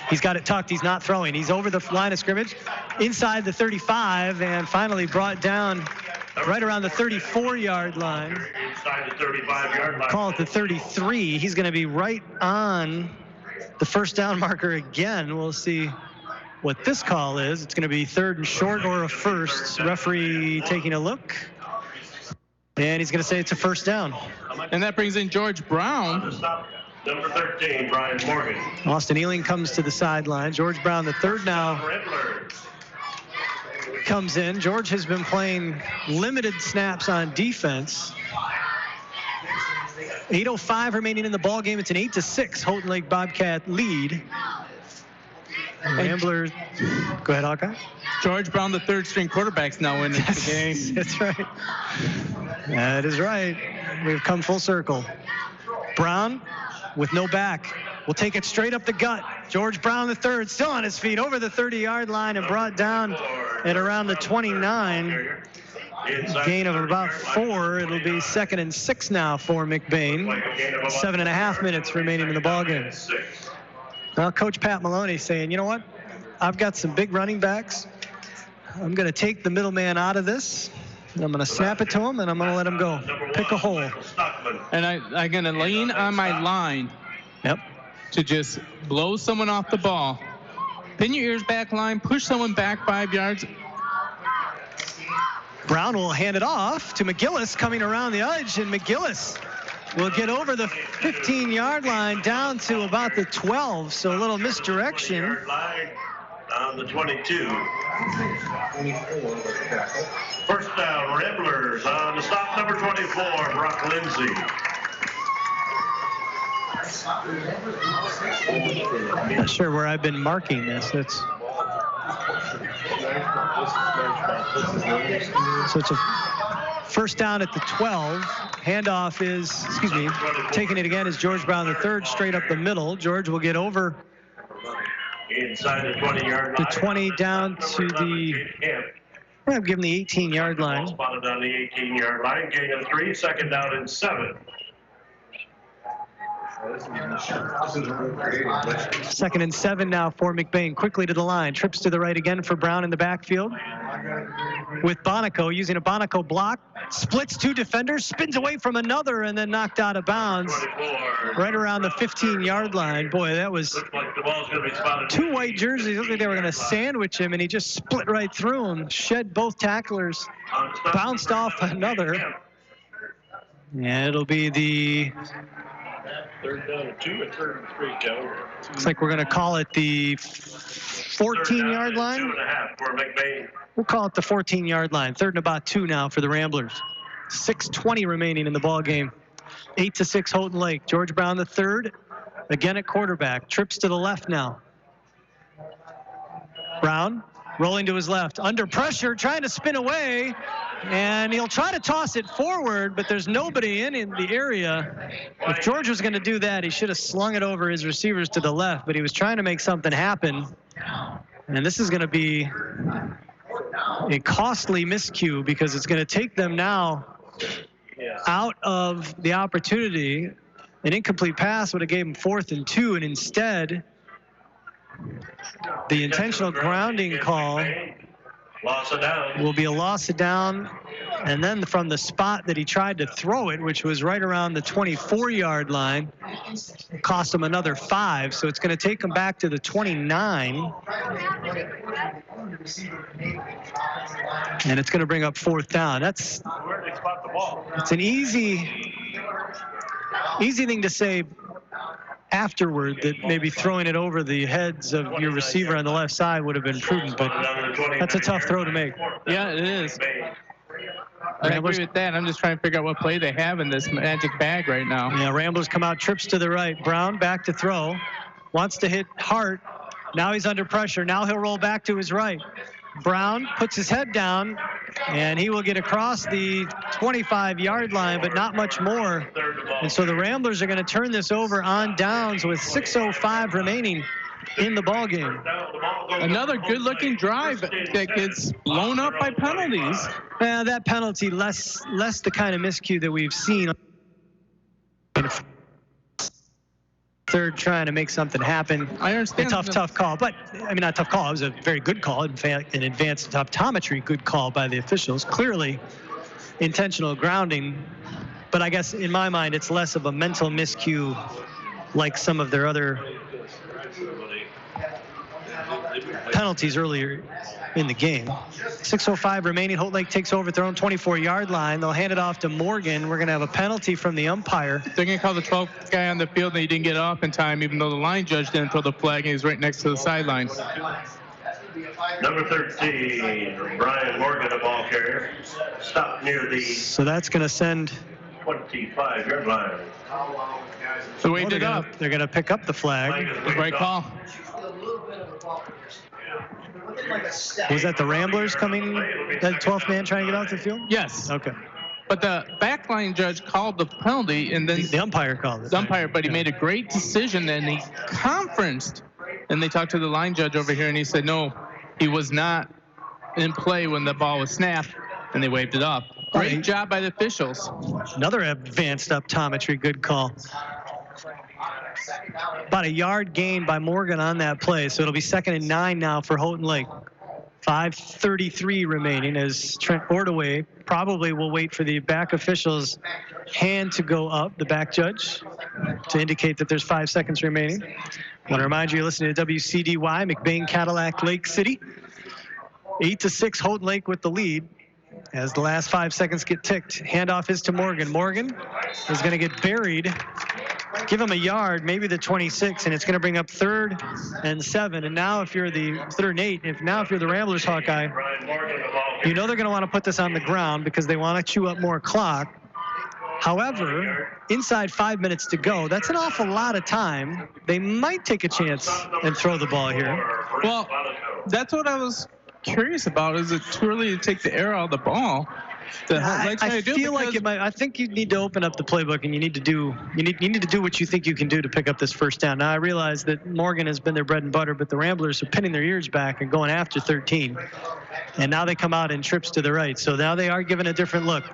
He's got it tucked. He's not throwing. He's over the line of scrimmage, inside the 35, and finally brought down right around the 34-yard line. Inside the 35-yard line. Call it the 33. He's going to be right on the first down marker again. We'll see what this call is. It's going to be 3rd and short or a first. Referee taking a look. And he's going to say it's a first down. And that brings in George Brown. Number 13, Brian Morgan. Austin Ealing comes to the sideline. George Brown, the 3rd now, comes in. George has been playing limited snaps on defense. 8:05 remaining in the ball game. It's an 8-6 Houghton Lake Bobcat lead. Ramblers. Go ahead, Hawkeye. George Brown, the 3rd-string quarterback's now in the game. That's right. That is right. We've come full circle. Brown with no back will take it straight up the gut. George Brown, the 3rd, still on his feet over the 30-yard line and brought down at around the 29. Gain of about 4. It'll be 2nd and 6 now for McBain. 7.5 minutes remaining in the ballgame. Well, Coach Pat Maloney saying, you know what? I've got some big running backs. I'm going to take the middleman out of this. I'm going to snap it to him, and I'm going to let him go. Pick a hole. And I'm going to lean on my line. Yep. To just blow someone off the ball. Pin your ears back line. Push someone back 5 yards. Brown will hand it off to McGillis coming around the edge, and McGillis will get over the 15-yard line down to about the 12. So a little misdirection. On the 22. First down, Ramblers on the stop, number 24, Brock Lindsay. Not sure where I've been marking this. So it's a first down at the 12. Handoff is, taking it again is George Brown, the 3rd, straight up the middle. George will get over inside the 20-yard line. The 20 down to the, I'll give him the 18-yard line. Spotted on the 18-yard line, gain of 3, 2nd down and 7. 2nd and 7 now for McBain. Quickly to the line. Trips to the right again for Brown in the backfield. With Bonico using a Bonico block. Splits 2 defenders. Spins away from another and then knocked out of bounds. Right around the 15-yard line. Boy, that was 2 white jerseys. Looked like they were going to sandwich him, and he just split right through him. Shed both tacklers. Bounced off another. And it'll be the Third down and 2 or third and 3, Kevin? Looks like we're going to call it the 14-yard line. 2.5 for McBain. We'll call it the 14-yard line. Third and about 2 now for the Ramblers. 6:20 remaining in the ball game. 8-6 Houghton Lake. George Brown III again at quarterback. Trips to the left now. Brown rolling to his left. Under pressure, trying to spin away. And he'll try to toss it forward, but there's nobody in the area. If George was going to do that, he should have slung it over his receivers to the left, but he was trying to make something happen. And this is going to be a costly miscue because it's going to take them now out of the opportunity. An incomplete pass would have gave him 4th and 2, and instead the intentional grounding call will be a loss of down, and then from the spot that he tried to throw it, which was right around the 24-yard line, it cost him another 5, so it's going to take him back to the 29, and it's going to bring up 4th down. It's an easy thing to say afterward, that maybe throwing it over the heads of your receiver on the left side would have been prudent, but that's a tough throw to make. Yeah, it is. I agree with that. I'm just trying to figure out what play they have in this magic bag right now. Yeah, Ramblers come out, trips to the right. Brown back to throw. Wants to hit Hart. Now he's under pressure. Now he'll roll back to his right. Brown puts his head down, and he will get across the 25-yard line, but not much more. And so the Ramblers are going to turn this over on downs with 6:05 remaining in the ball game. Another good-looking drive that gets blown up by penalties. Yeah, that penalty less the kind of miscue that we've seen. Third, trying to make something happen. I understand. A tough call, but I mean, not a tough call. It was a very good call. In fact, an advanced optometry good call by the officials. Clearly intentional grounding, but I guess in my mind, it's less of a mental miscue like some of their other penalties earlier in the game. 6:05 remaining. Holt Lake takes over at their own 24-yard line. They'll hand it off to Morgan. We're going to have a penalty from the umpire. They're going to call the 12th guy on the field, and he didn't get off in time, even though the line judge didn't throw the flag, and he's right next to the sideline. Number 13, Brian Morgan, a ball carrier, stopped near the. So that's going to send 25-yard line. So waved it up. They're going to pick up the flag. Right call. Was that the Ramblers coming, that 12th man trying to get off the field? Yes. Okay. But the backline judge called the penalty, and then the umpire called it. The umpire, but he made a great decision, and he conferenced, and they talked to the line judge over here, and he said, no, he was not in play when the ball was snapped, and they waved it off. Great job by the officials. Another advanced optometry good call. About a yard gain by Morgan on that play, so it'll be 2nd and 9 now for Houghton Lake. 5:33 remaining as Trent Ordaway probably will wait for the back official's hand to go up, the back judge, to indicate that there's 5 seconds remaining. I want to remind you, you're listening to WCDY, McBain, Cadillac, Lake City. 8-6 Houghton Lake with the lead. As the last 5 seconds get ticked, handoff is to Morgan. Morgan is going to get buried. Give him a yard, maybe the 26, and it's going to bring up 3rd and 7. And now if you're the 3rd and 8, if you're the Ramblers, Hawkeye, you know they're going to want to put this on the ground because they want to chew up more clock. However, inside 5 minutes to go, that's an awful lot of time. They might take a chance and throw the ball here. Well, that's what I was curious about. Is it too early to take the air out of the ball? I feel like it might. I think you need to open up the playbook, and you need to do what you think you can do to pick up this first down. Now I realize that Morgan has been their bread and butter, but the Ramblers are pinning their ears back and going after 13, and now they come out in trips to the right. So now they are given a different look.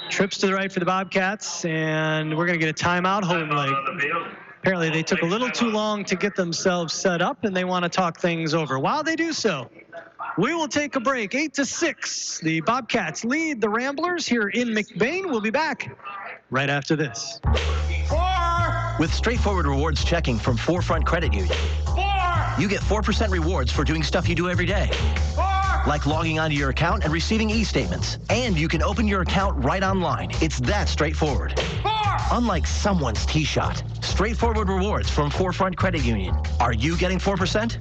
Trips to the right for the Bobcats, and we're going to get a timeout. Houghton Lake. Apparently they took a little too long to get themselves set up, and they want to talk things over. While they do so, we will take a break. 8-6. The Bobcats lead the Ramblers here in McBain. We'll be back right after this. With straightforward rewards checking from 4Front Credit Union, you get 4% rewards for doing stuff you do every day. Like logging onto your account and receiving e-statements. And you can open your account right online. It's that straightforward. unlike someone's tee shot. Straightforward rewards from Forefront Credit Union. Are you getting 4%?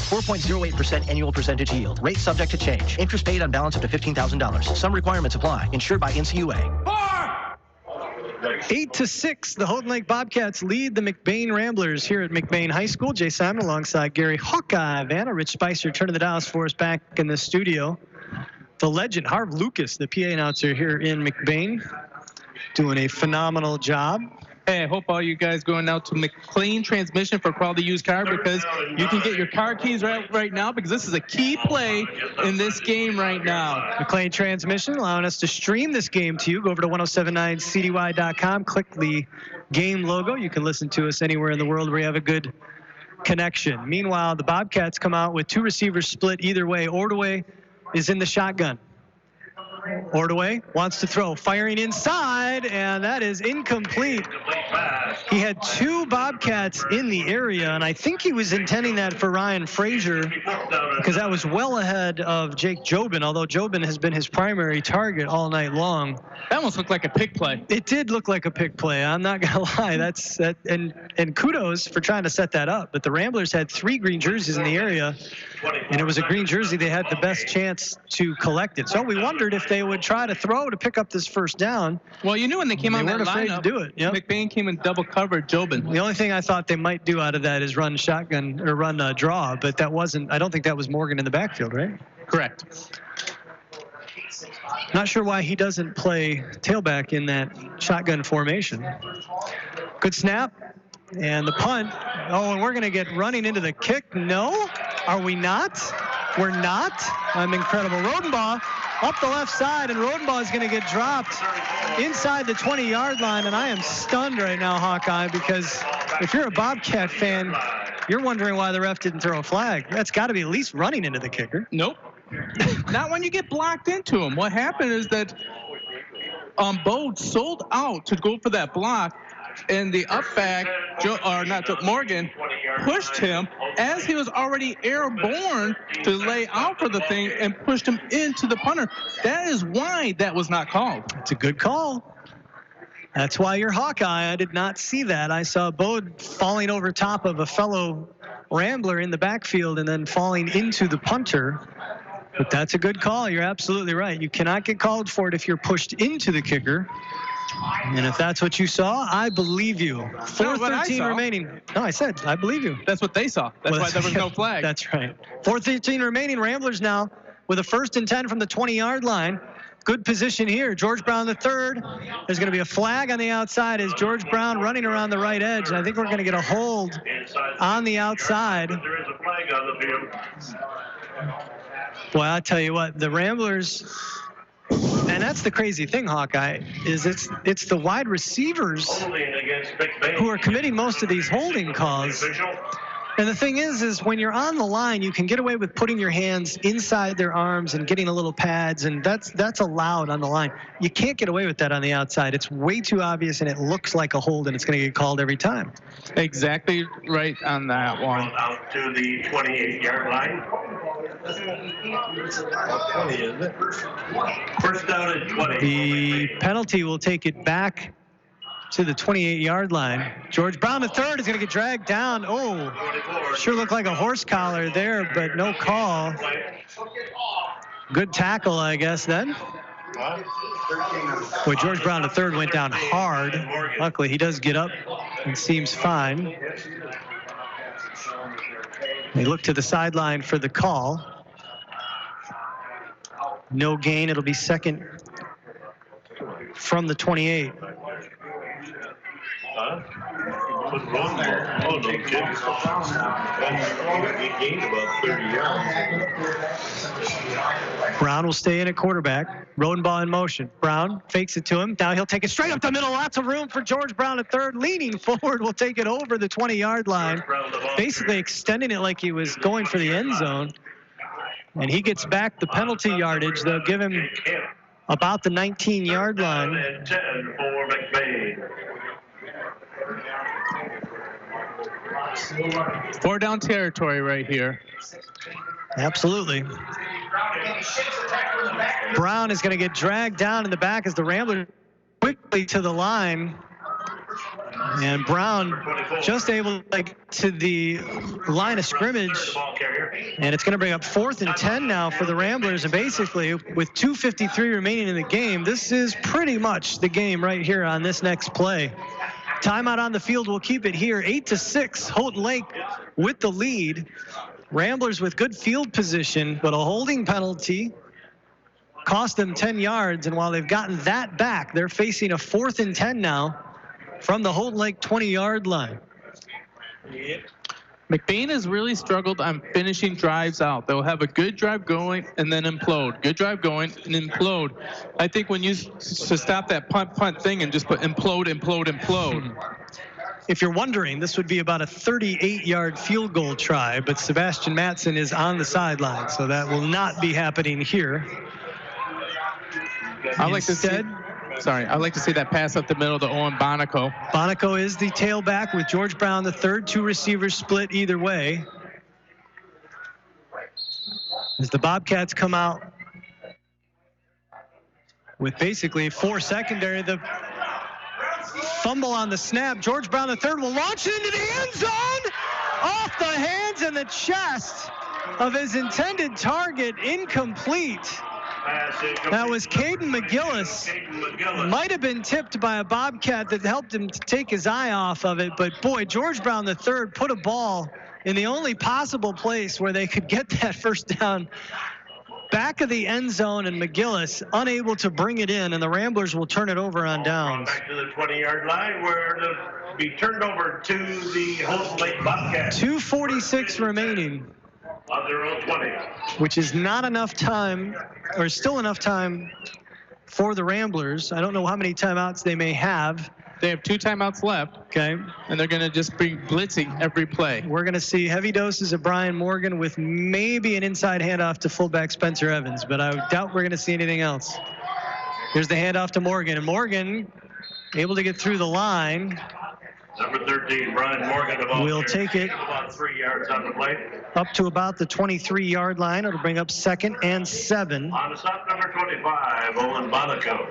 4.08% annual percentage yield. Rate subject to change. Interest paid on balance up to $15,000. Some requirements apply. Insured by NCUA. 8-6, the Houghton Lake Bobcats lead the McBain Ramblers here at McBain High School. Jay Simon alongside Gary Hawkeye Vanna. Rich Spicer turning the dials for us back in the studio. The legend, Harv Lucas, the PA announcer here in McBain, doing a phenomenal job. Hey, I hope all you guys going out to McLean Transmission for quality used car, because you can get your car keys right now, because this is a key play in this game right now. McLean Transmission allowing us to stream this game to you. Go over to 107.9Wcdy.com, click the game logo. You can listen to us anywhere in the world where you have a good connection. Meanwhile, the Bobcats come out with two receivers split either way. Ordway is in the shotgun. Ordway wants to throw, firing inside, and that is incomplete. He had two Bobcats in the area, and I think he was intending that for Ryan Frazier, because that was well ahead of Jake Jobin, although Jobin has been his primary target all night long. That almost looked like a pick play. It did look like a pick play. I'm not going to lie. And kudos for trying to set that up. But the Ramblers had three green jerseys in the area, and it was a green jersey they had the best chance to collect it. So we wondered if they would try to throw to pick up this first down. Well, you knew when they came out that afraid lineup, to do it. Yep. McBain came in double covered Jobin. The only thing I thought they might do out of that is run shotgun or run draw, but that wasn't. I don't think that was Morgan in the backfield, right? Correct. Not sure why he doesn't play tailback in that shotgun formation. Good snap. And the punt. Oh, and we're going to get running into the kick. No, are we not? We're not. I'm incredible. Rodenbaugh up the left side, and Rodenbaugh is going to get dropped inside the 20-yard line. And I am stunned right now, Hawkeye, because if you're a Bobcat fan, you're wondering why the ref didn't throw a flag. That's got to be at least running into the kicker. Nope. Not when you get blocked into him. What happened is that Bode sold out to go for that block, and the upback, Morgan, pushed him as he was already airborne to lay out for the thing and pushed him into the punter. That is why that was not called. It's a good call. That's why you're Hawkeye. I did not see that. I saw Bode falling over top of a fellow Rambler in the backfield and then falling into the punter. But that's a good call. You're absolutely right. You cannot get called for it if you're pushed into the kicker. And if that's what you saw, I believe you. 4:13 remaining. No, I said, I believe you. That's what they saw. That's why there was no flag. That's right. 4:13 remaining. Ramblers now with a 1st and 10 from the 20-yard line. Good position here. George Brown III. There's going to be a flag on the outside as George Brown running around the right edge. And I think we're going to get a hold on the outside. There is a flag on the field. Well, I'll tell you what, the Ramblers, and that's the crazy thing, Hawkeye, is it's the wide receivers who are committing most of these holding calls. And the thing is when you're on the line, you can get away with putting your hands inside their arms and getting a little pads, and that's allowed on the line. You can't get away with that on the outside. It's way too obvious, and it looks like a hold, and it's going to get called every time. Exactly right on that one. Out to the 28-yard line. 20, isn't it? First down at 20. The penalty will take it back to the 28-yard line. George Brown III is going to get dragged down. Oh, sure looked like a horse collar there, but no call. Good tackle, I guess, then. Boy, George Brown III went down hard. Luckily, he does get up and seems fine. They look to the sideline for the call. No gain. It'll be second from the 28. What's wrong there? Oh, no kidding. He gained about 30 yards. Brown will stay in at quarterback. Rodenbaugh in motion. Brown fakes it to him. Now he'll take it straight up the middle. Lots of room for George Brown III. Leaning forward, will take it over the 20-yard line. Basically extending it like he was going for the end zone. And he gets back the penalty yardage. They'll give him about the 19-yard line. 10 for McBain. 4-down territory right here. Absolutely. Brown is going to get dragged down in the back as the Ramblers quickly to the line. And Brown just able to get to the line of scrimmage. And it's going to bring up 4th and 10 now for the Ramblers. And basically, with 2:53 remaining in the game, this is pretty much the game right here on this next play. Timeout on the field will keep it here. 8-6, Houghton Lake with the lead. Ramblers with good field position, but a holding penalty cost them 10 yards. And while they've gotten that back, they're facing a 4th and 10 now from the Houghton Lake 20-yard line. McBain has really struggled on finishing drives out. They'll have a good drive going and then implode. Good drive going and implode. I think when you to stop that punt thing and just put implode. If you're wondering, this would be about a 38-yard field goal try, but Sebastian Matson is on the sideline, so that will not be happening here. I'd like to see that pass up the middle to Owen Bonico. Bonico is the tailback with George Brown the third. 2 receivers split either way. As the Bobcats come out with basically 4 secondary, the fumble on the snap. George Brown the third will launch it into the end zone, off the hands and the chest of his intended target, incomplete. That was Caden McGillis. Might have been tipped by a Bobcat that helped him to take his eye off of it, but boy, George Brown the third put a ball in the only possible place where they could get that first down, back of the end zone, and McGillis unable to bring it in, and the Ramblers will turn it over on downs. Back to the 20-yard line where it'll be turned over to the Houghton Lake Bobcats. 2:46 remaining. On their own 20. Which is not enough time, or still enough time for the Ramblers. I don't know how many timeouts they may have. They have 2 timeouts left. Okay. And they're going to just be blitzing every play. We're going to see heavy doses of Brian Morgan with maybe an inside handoff to fullback Spencer Evans, but I doubt we're going to see anything else. Here's the handoff to Morgan, and Morgan able to get through the line. Number 13, Brian Morgan. We'll take it about 3 yards on the play. up to about the 23-yard line. It'll bring up 2nd and 7. On the stop, number 25, Owen Bonico.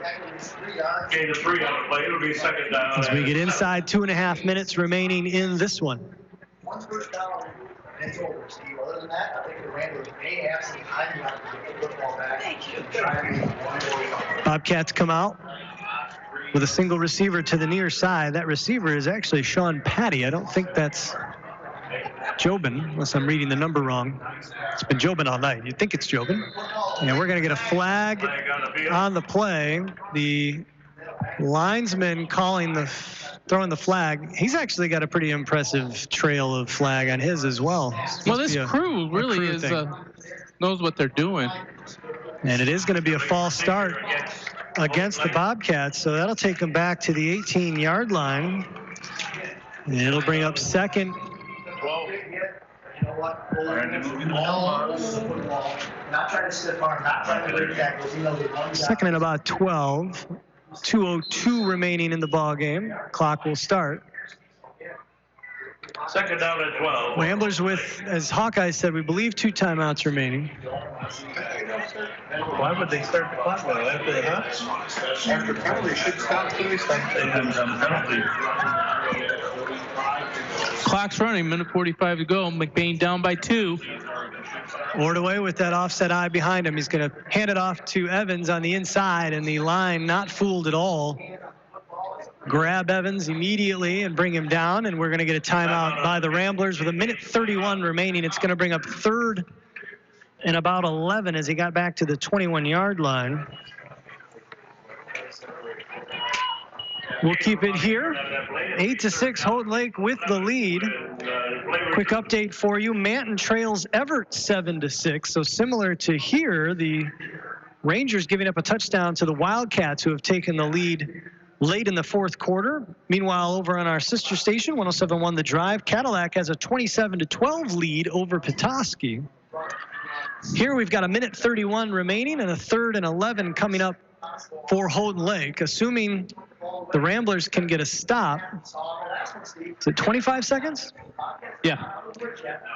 Gain of 3 on the play. It'll be 2nd down. As we get inside 2.5 minutes remaining in this one. One first down, and it's over, Steve. Other than that, I think the Ramblers may have some time left to get the football back. Bobcats come out with a single receiver to the near side. That receiver is actually Sean Patty. I don't think that's Jobin, unless I'm reading the number wrong. It's been Jobin all night. You'd think it's Jobin. And we're going to get a flag on the play. The linesman throwing the flag. He's actually got a pretty impressive trail of flag on his as well. Well, this crew really knows what they're doing. And it is going to be a false start against the Bobcats, so that'll take them back to the 18-yard line. And it'll bring up 2nd. Second and about 12. 2:02 remaining in the ball game. Clock will start. 2nd down at 12. Ramblers with, as Hawkeye said, we believe 2 timeouts remaining. Why would they start the clock now? After penalty, should stop penalty. Clock's running, minute 45 to go. McBain down by 2. Ordaway with that offset eye behind him. He's going to hand it off to Evans on the inside, and the line not fooled at all. Grab Evans immediately and bring him down, and we're going to get a timeout by the Ramblers with a minute 31 remaining. It's going to bring up 3rd and about 11 as he got back to the 21-yard line. We'll keep it here. 8-6, Houghton Lake with the lead. Quick update for you. Manton trails Everett 7-6. So similar to here, the Rangers giving up a touchdown to the Wildcats, who have taken the lead late in the 4th quarter. Meanwhile, over on our sister station, 107.1 The Drive, Cadillac has a 27-12 lead over Petoskey. Here we've got a minute 31 remaining and a 3rd and 11 coming up for Houghton Lake, assuming the Ramblers can get a stop. Is it 25 seconds? Yeah.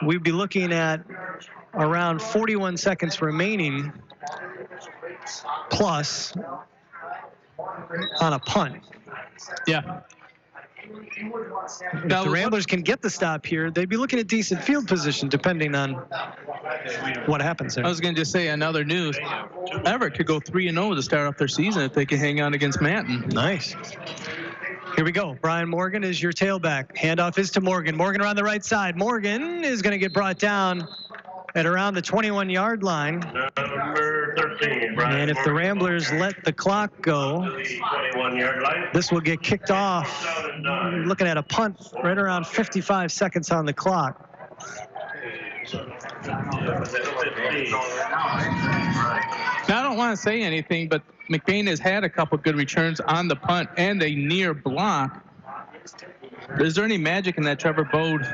We'd be looking at around 41 seconds remaining, plus on a punt. Yeah. If the Ramblers can get the stop here, they'd be looking at decent field position depending on what happens there. I was going to just say another news. Everett could go 3-0 to start off their season if they can hang on against Manton. Nice. Here we go. Brian Morgan is your tailback. Handoff is to Morgan. Morgan around the right side. Morgan is going to get brought down at around the 21-yard line. Number 13, Brian And if the Ramblers let the clock go, 21-yard line. this will get kicked off. Looking at a punt right around 55 seconds on the clock. Now, I don't want to say anything, but McBain has had a couple good returns on the punt and a near block. Is there any magic in that Trevor Bode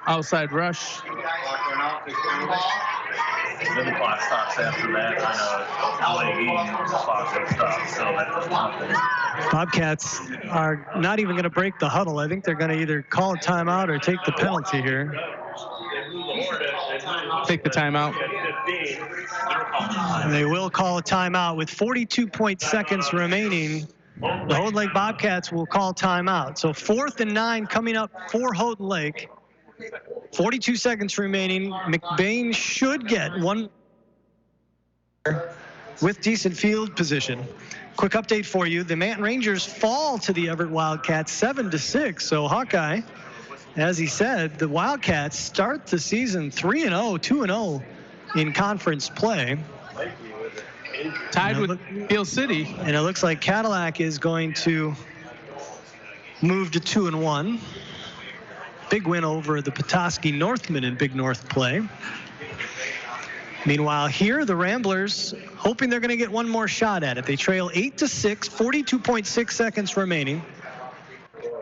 outside rush? Then the clock stops after that. Bobcats are not even going to break the huddle. I think they're going to either call a timeout or take the penalty here. Take the timeout. And they will call a timeout with 42 seconds remaining. The Houghton Lake Bobcats will call timeout. So 4th and 9 coming up for Houghton Lake. 42 seconds remaining. McBain should get one with decent field position. Quick update for you. The Manton Rangers fall to the Everett Wildcats 7-6. So Hawkeye, as he said, the Wildcats start the season 3-0, 2-0 in conference play. Tied with Beale City. And it looks like Cadillac is going to move to 2-1. Big win over the Petoskey Northmen in Big North play. Meanwhile, here the Ramblers hoping they're going to get one more shot at it. They trail 8-6, 42.6 seconds remaining.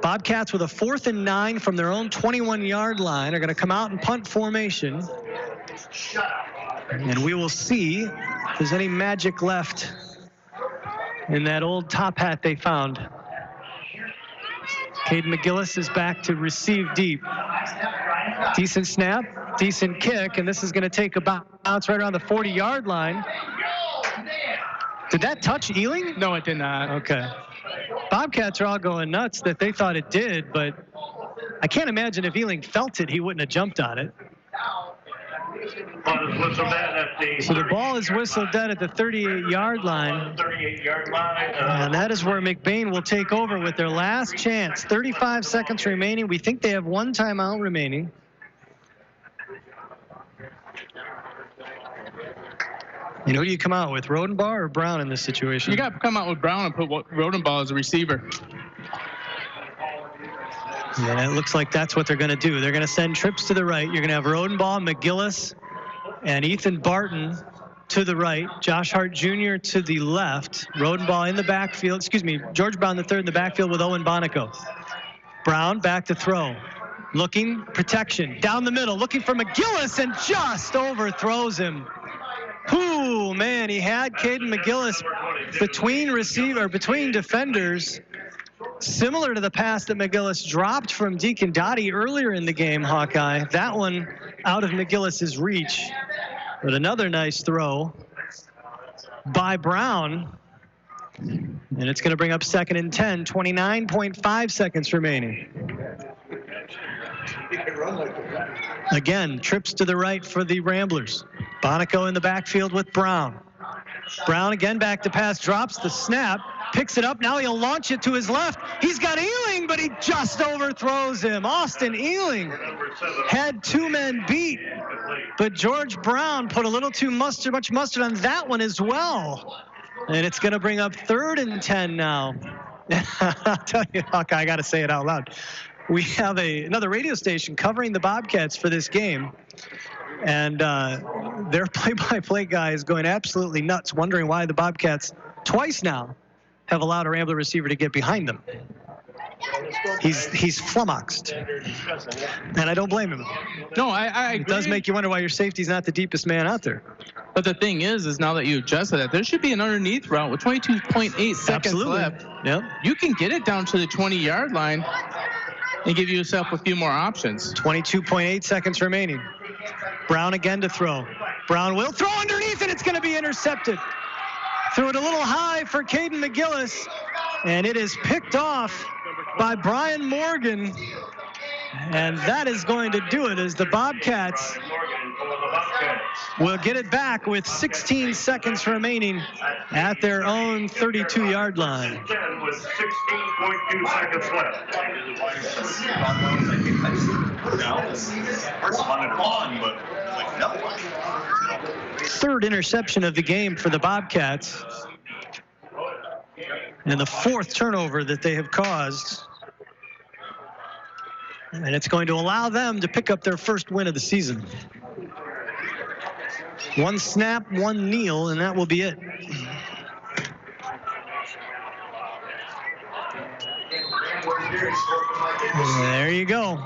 Bobcats with a 4th and 9 from their own 21-yard line are going to come out in punt formation. And we will see if there's any magic left in that old top hat they found. Caden McGillis is back to receive deep. Decent snap, decent kick, and this is going to take a bounce right around the 40-yard line. Did that touch Ealing? No, it did not. Okay. Bobcats are all going nuts that they thought it did, but I can't imagine if Ealing felt it, he wouldn't have jumped on it. So the ball is whistled dead at the 38-yard line. And that is where McBain will take over with their last chance. 35 seconds remaining. We think they have one timeout remaining. And who do you come out with, Rodenbaugh or Brown in this situation? You got to come out with Brown and put Rodenbaugh as a receiver. And it looks like that's what they're going to do. They're going to send trips to the right. You're going to have Rodenbaugh, McGillis, and Ethan Barton to the right. Josh Hart Jr. to the left. Rodenbaugh in the backfield. George Brown the third in the backfield with Owen Bonico. Brown back to throw. Looking, protection. Down the middle, looking for McGillis and just overthrows him. Ooh, man, he had Caden McGillis between defenders. Similar to the pass that McGillis dropped from Deacon Dottie earlier in the game, Hawkeye. That one out of McGillis's reach. But another nice throw by Brown. And it's going to bring up 2nd and 10, 29.5 seconds remaining. Again, trips to the right for the Ramblers. Bonico in the backfield with Brown. Brown again back to pass, drops the snap, picks it up. Now he'll launch it to his left. He's got Ealing, but he just overthrows him. Austin Ealing had 2 men beat, but George Brown put a little too much mustard on that one as well. And it's going to bring up 3rd and 10 now. I'll tell you, Hawkeye, I got to say it out loud. We have another radio station covering the Bobcats for this game. And their play-by-play guy is going absolutely nuts, wondering why the Bobcats twice now have allowed a Rambler receiver to get behind them. He's flummoxed. And I don't blame him. No, I agree. It does make you wonder why your safety's not the deepest man out there. But the thing is now that you adjusted that, there should be an underneath route with 22.8 seconds left. Yep. You can get it down to the 20-yard line and give yourself a few more options. 22.8 seconds remaining. Brown again to throw. Brown will throw underneath, and it's going to be intercepted. Threw it a little high for Caden McGillis. and it is picked off by Brian Morgan. And that is going to do it as the Bobcats will get it back with 16 seconds remaining at their own 32-yard line. With 16.2 seconds left. Third interception of the game for the Bobcats. And the fourth turnover that they have caused. And it's going to allow them to pick up their first win of the season. One snap, one kneel, and that will be it. There you go.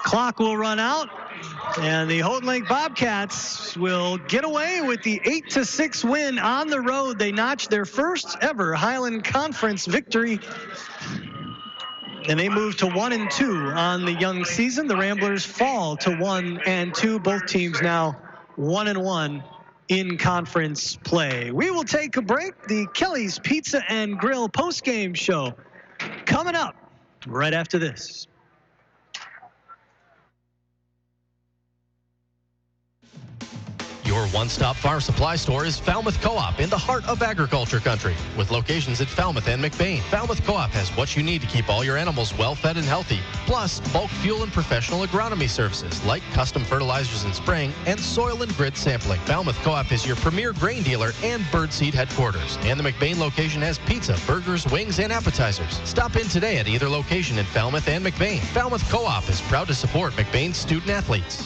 Clock will run out, and the Houghton Lake Bobcats will get away with the 8-6 win on the road. They notched their first ever Highland Conference victory, and they move to 1-2 on the young season. The Ramblers fall to 1-2. Both teams now 1-1 in conference play. We will take a break. The Kelly's Pizza and Grill postgame show coming up right after this. Your one-stop farm supply store is Falmouth Co-op in the heart of agriculture country, with locations at Falmouth and McBain. Falmouth Co-op has what you need to keep all your animals well-fed and healthy, plus bulk fuel and professional agronomy services like custom fertilizers and spraying and soil and grid sampling. Falmouth Co-op is your premier grain dealer and birdseed headquarters, and the McBain location has pizza, burgers, wings, and appetizers. Stop in today at either location in Falmouth and McBain. Falmouth Co-op is proud to support McBain's student athletes.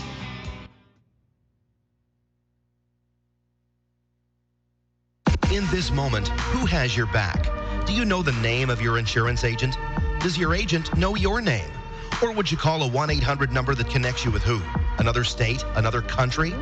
In this moment, who has your back? Do you know the name of your insurance agent? Does your agent know your name? Or would you call a 1-800 number that connects you with who? Another state? Another country?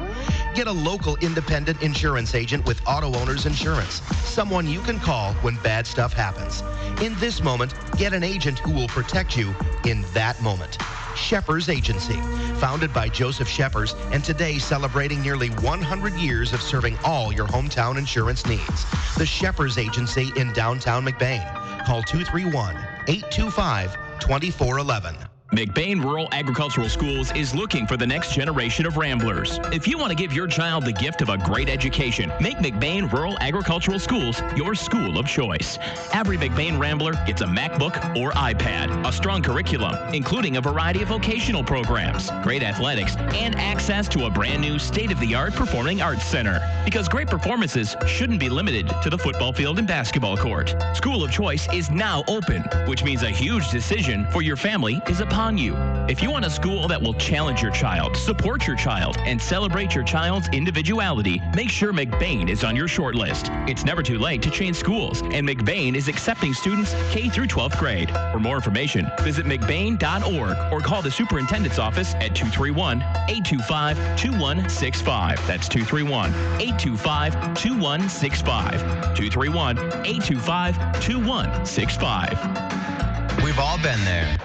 Get a local independent insurance agent with Auto Owners Insurance. Someone you can call when bad stuff happens. In this moment, get an agent who will protect you in that moment. Shepherd's Agency, founded by Joseph Shepherd, and today celebrating nearly 100 years of serving all your hometown insurance needs. The Shepherd's Agency in downtown McBain. Call 231-825-2411. McBain Rural Agricultural Schools is looking for the next generation of Ramblers. If you want to give your child the gift of a great education, make McBain Rural Agricultural Schools your school of choice. Every McBain Rambler gets a MacBook or iPad, a strong curriculum, including a variety of vocational programs, great athletics, and access to a brand new state-of-the-art performing arts center. Because great performances shouldn't be limited to the football field and basketball court. School of Choice is now open, which means a huge decision for your family is upon you. If you want a school that will challenge your child, support your child, and celebrate your child's individuality, make sure McBain is on your short list. It's never too late to change schools, and McBain is accepting students K through 12th grade. For more information, visit mcbain.org or call the superintendent's office at 231-825-2165. That's 231-825-2165. 231-825-2165. We've all been there.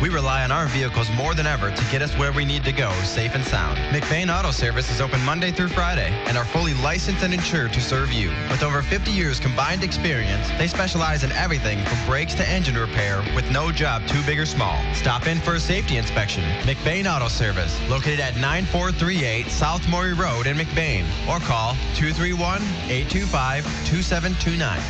We rely on our vehicles more than ever to get us where we need to go, safe and sound. McBain Auto Service is open Monday through Friday and are fully licensed and insured to serve you. With over 50 years combined experience, they specialize in everything from brakes to engine repair with no job too big or small. Stop in for a safety inspection. McBain Auto Service, located at 9438 South Maury Road in McBain, or call 231-825-2729.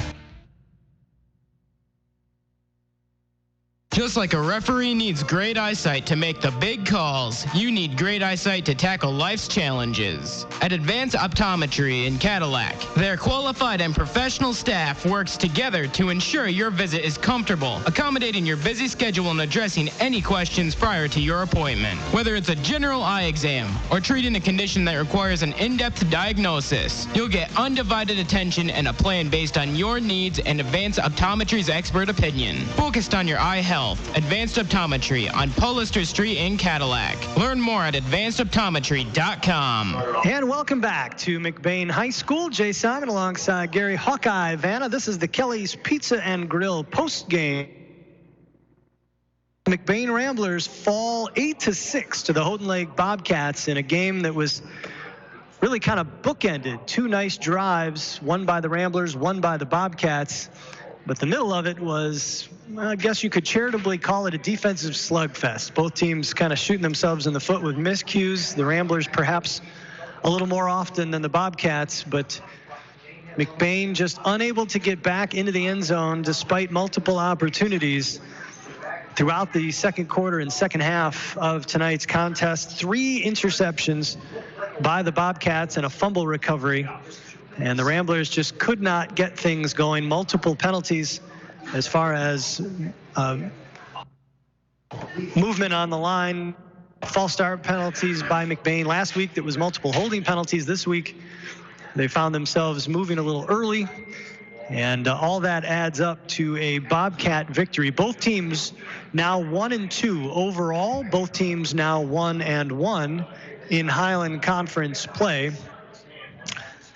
Just like a referee needs great eyesight to make the big calls, you need great eyesight to tackle life's challenges. At Advanced Optometry in Cadillac, their qualified and professional staff works together to ensure your visit is comfortable, accommodating your busy schedule and addressing any questions prior to your appointment. Whether it's a general eye exam or treating a condition that requires an in-depth diagnosis, you'll get undivided attention and a plan based on your needs and Advanced Optometry's expert opinion. Focused on your eye health, Advanced Optometry on Polister Street in Cadillac. Learn more at advancedoptometry.com. And welcome back to McBain High School. Jay Simon alongside Gary Hawkeye Vanna. This is the Kelly's Pizza and Grill postgame. McBain Ramblers fall 8-6 to the Houghton Lake Bobcats in a game that was really kind of bookended. Two nice drives, one by the Ramblers, one by the Bobcats. But the middle of it was, I guess you could charitably call it a defensive slugfest. Both teams kind of shooting themselves in the foot with miscues. The Ramblers perhaps a little more often than the Bobcats, but McBain just unable to get back into the end zone despite multiple opportunities throughout the second quarter and second half of tonight's contest. 3 interceptions by the Bobcats and a fumble recovery. And the Ramblers just could not get things going. Multiple penalties as far as movement on the line. False start penalties by McBain. Last week there was multiple holding penalties. This week they found themselves moving a little early. And all that adds up to a Bobcat victory. Both teams now 1-2 overall. Both teams now 1-1 in Highland Conference play.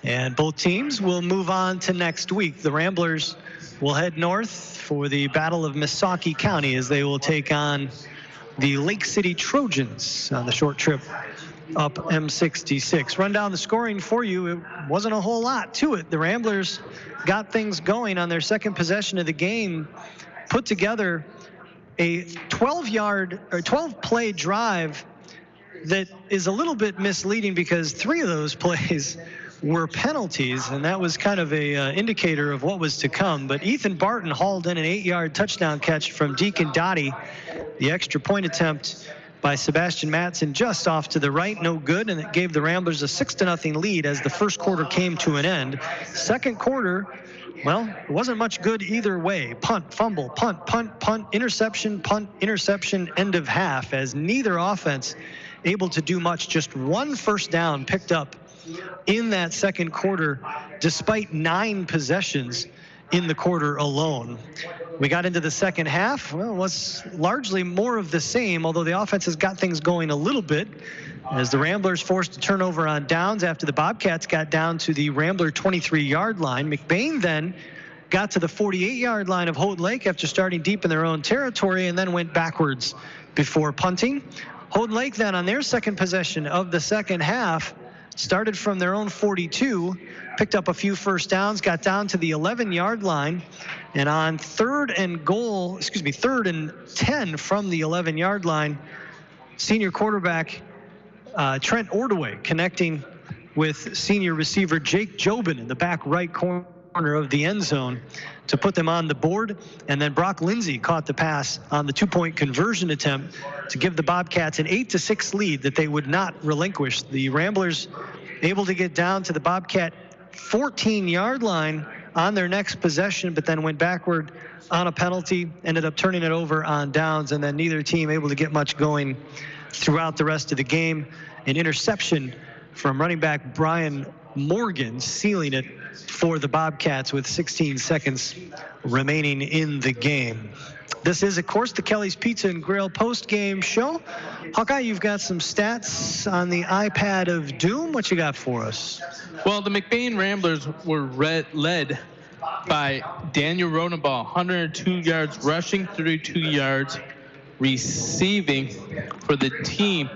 And both teams will move on to next week. The Ramblers will head north for the Battle of Missaukee County as they will take on the Lake City Trojans on the short trip up M66. Run down the scoring for you. It wasn't a whole lot to it. The Ramblers got things going on their second possession of the game, put together a 12-play drive that is a little bit misleading because 3 of those plays were penalties, and that was kind of a indicator of what was to come. But Ethan Barton hauled in an 8-yard touchdown catch from Deacon Dottie. The extra point attempt by Sebastian Matson just off to the right, no good, and it gave the Ramblers a 6-0 lead as the first quarter came to an end. Second quarter, well, it wasn't much good either way. Punt, fumble, punt, interception, end of half, as neither offense able to do much. Just 1 first down picked up in that second quarter, despite 9 possessions in the quarter alone. We got into the second half. Well, it was largely more of the same, although the offense has got things going a little bit, as the Ramblers forced a turnover on downs after the Bobcats got down to the Rambler 23-yard line. McBain then got to the 48-yard line of Houghton Lake after starting deep in their own territory and then went backwards before punting. Houghton Lake then on their second possession of the second half started from their own 42, picked up a few first downs, got down to the 11-yard line, and on third and 10 from the 11-yard line, senior quarterback Trent Ordaway connecting with senior receiver Jake Jobin in the back right corner of the end zone to put them on the board. And then Brock Lindsay caught the pass on the 2-point conversion attempt to give the Bobcats an 8-6 lead that they would not relinquish. The Ramblers able to get down to the Bobcat 14-yard line on their next possession, but then went backward on a penalty, ended up turning it over on downs, and then neither team able to get much going throughout the rest of the game. An interception from running back Brian Morgan sealing it for the Bobcats with 16 seconds remaining in the game. This is, of course, the Kelly's Pizza and Grill post-game show. Hawkeye, you've got some stats on the iPad of Doom. What you got for us? Well, the McBain Ramblers were led by Daniel Rodenbaugh, 102 yards rushing, 32 yards receiving for the team.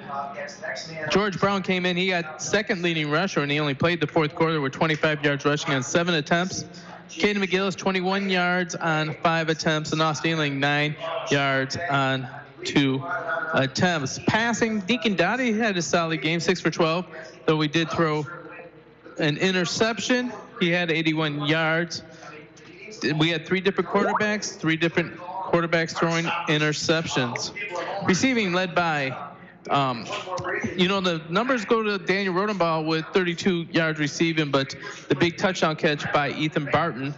George Brown came in. He got second leading rusher, and he only played the fourth quarter with 25 yards rushing on 7 attempts. Caden McGillis, 21 yards on 5 attempts, and Austin Ealing, 9 yards on 2 attempts. Passing, Deacon Dottie had a solid game, 6 for 12, though we did throw an interception. He had 81 yards. We had 3 different quarterbacks, throwing interceptions. Receiving led by, the numbers go to Daniel Rodenbaugh with 32 yards receiving, but the big touchdown catch by Ethan Barton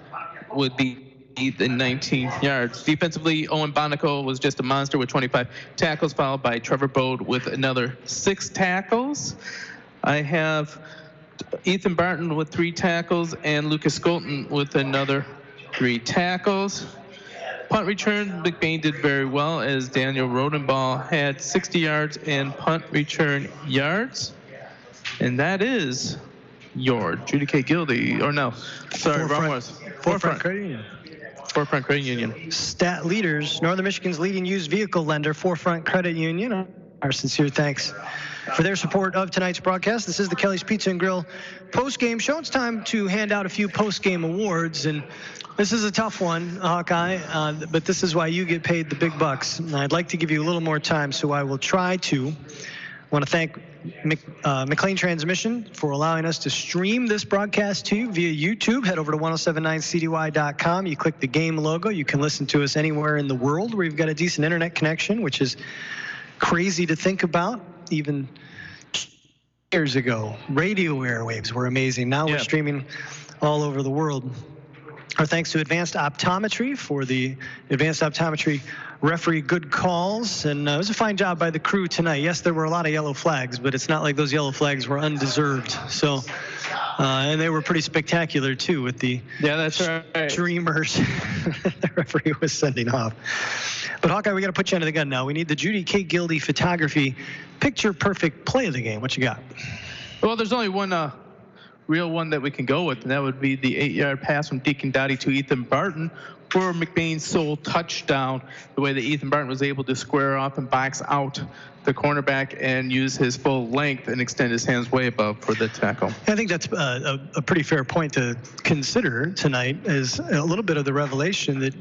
would be the 19 yards. Defensively, Owen Bonico was just a monster with 25 tackles, followed by Trevor Bode with another 6 tackles. I have Ethan Barton with 3 tackles and Lucas Skolton with another 3 tackles. Punt return, McBain did very well as Daniel Rodenbaugh had 60 yards and punt return yards. And that is your Judy K. Gildy, or no, sorry, wrong was. Forefront Credit Union. Forefront Credit Union. Stat leaders, Northern Michigan's leading used vehicle lender, Forefront Credit Union. Our sincere thanks for their support of tonight's broadcast. This is the Kelly's Pizza and Grill post-game show. It's time to hand out a few post-game awards, and this is a tough one, Hawkeye, but this is why you get paid the big bucks. And I'd like to give you a little more time, so I will try to. I want to thank McLean Transmission for allowing us to stream this broadcast to you via YouTube. Head over to 107.9Wcdy.com. You click the game logo. You can listen to us anywhere in the world where you've got a decent internet connection, which is crazy to think about. Even years ago, radio airwaves were amazing. Now we're streaming all over the world. Our thanks to Advanced Optometry for the Advanced Optometry referee good calls, and it was a fine job by the crew tonight. Yes, there were a lot of yellow flags, but it's not like those yellow flags were undeserved. So, and they were pretty spectacular too with the that's right. streamers the referee was sending off. But Hawkeye, we got to put you under the gun now. We need the Judy K. Gildy photography picture perfect play of the game. What you got? Well, there's only one real one that we can go with, and that would be the 8-yard pass from Deacon Dottie to Ethan Barton for McBain's sole touchdown. The way that Ethan Barton was able to square off and box out the cornerback and use his full length and extend his hands way above for the tackle. I think that's a pretty fair point to consider tonight, is a little bit of the revelation that,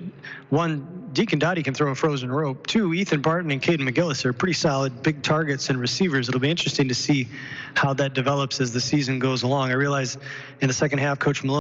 one, Deacon Dottie can throw a frozen rope. Two, Ethan Barton and Caden McGillis are pretty solid big targets and receivers. It'll be interesting to see how that develops as the season goes along. I realize in the second half, Coach Malone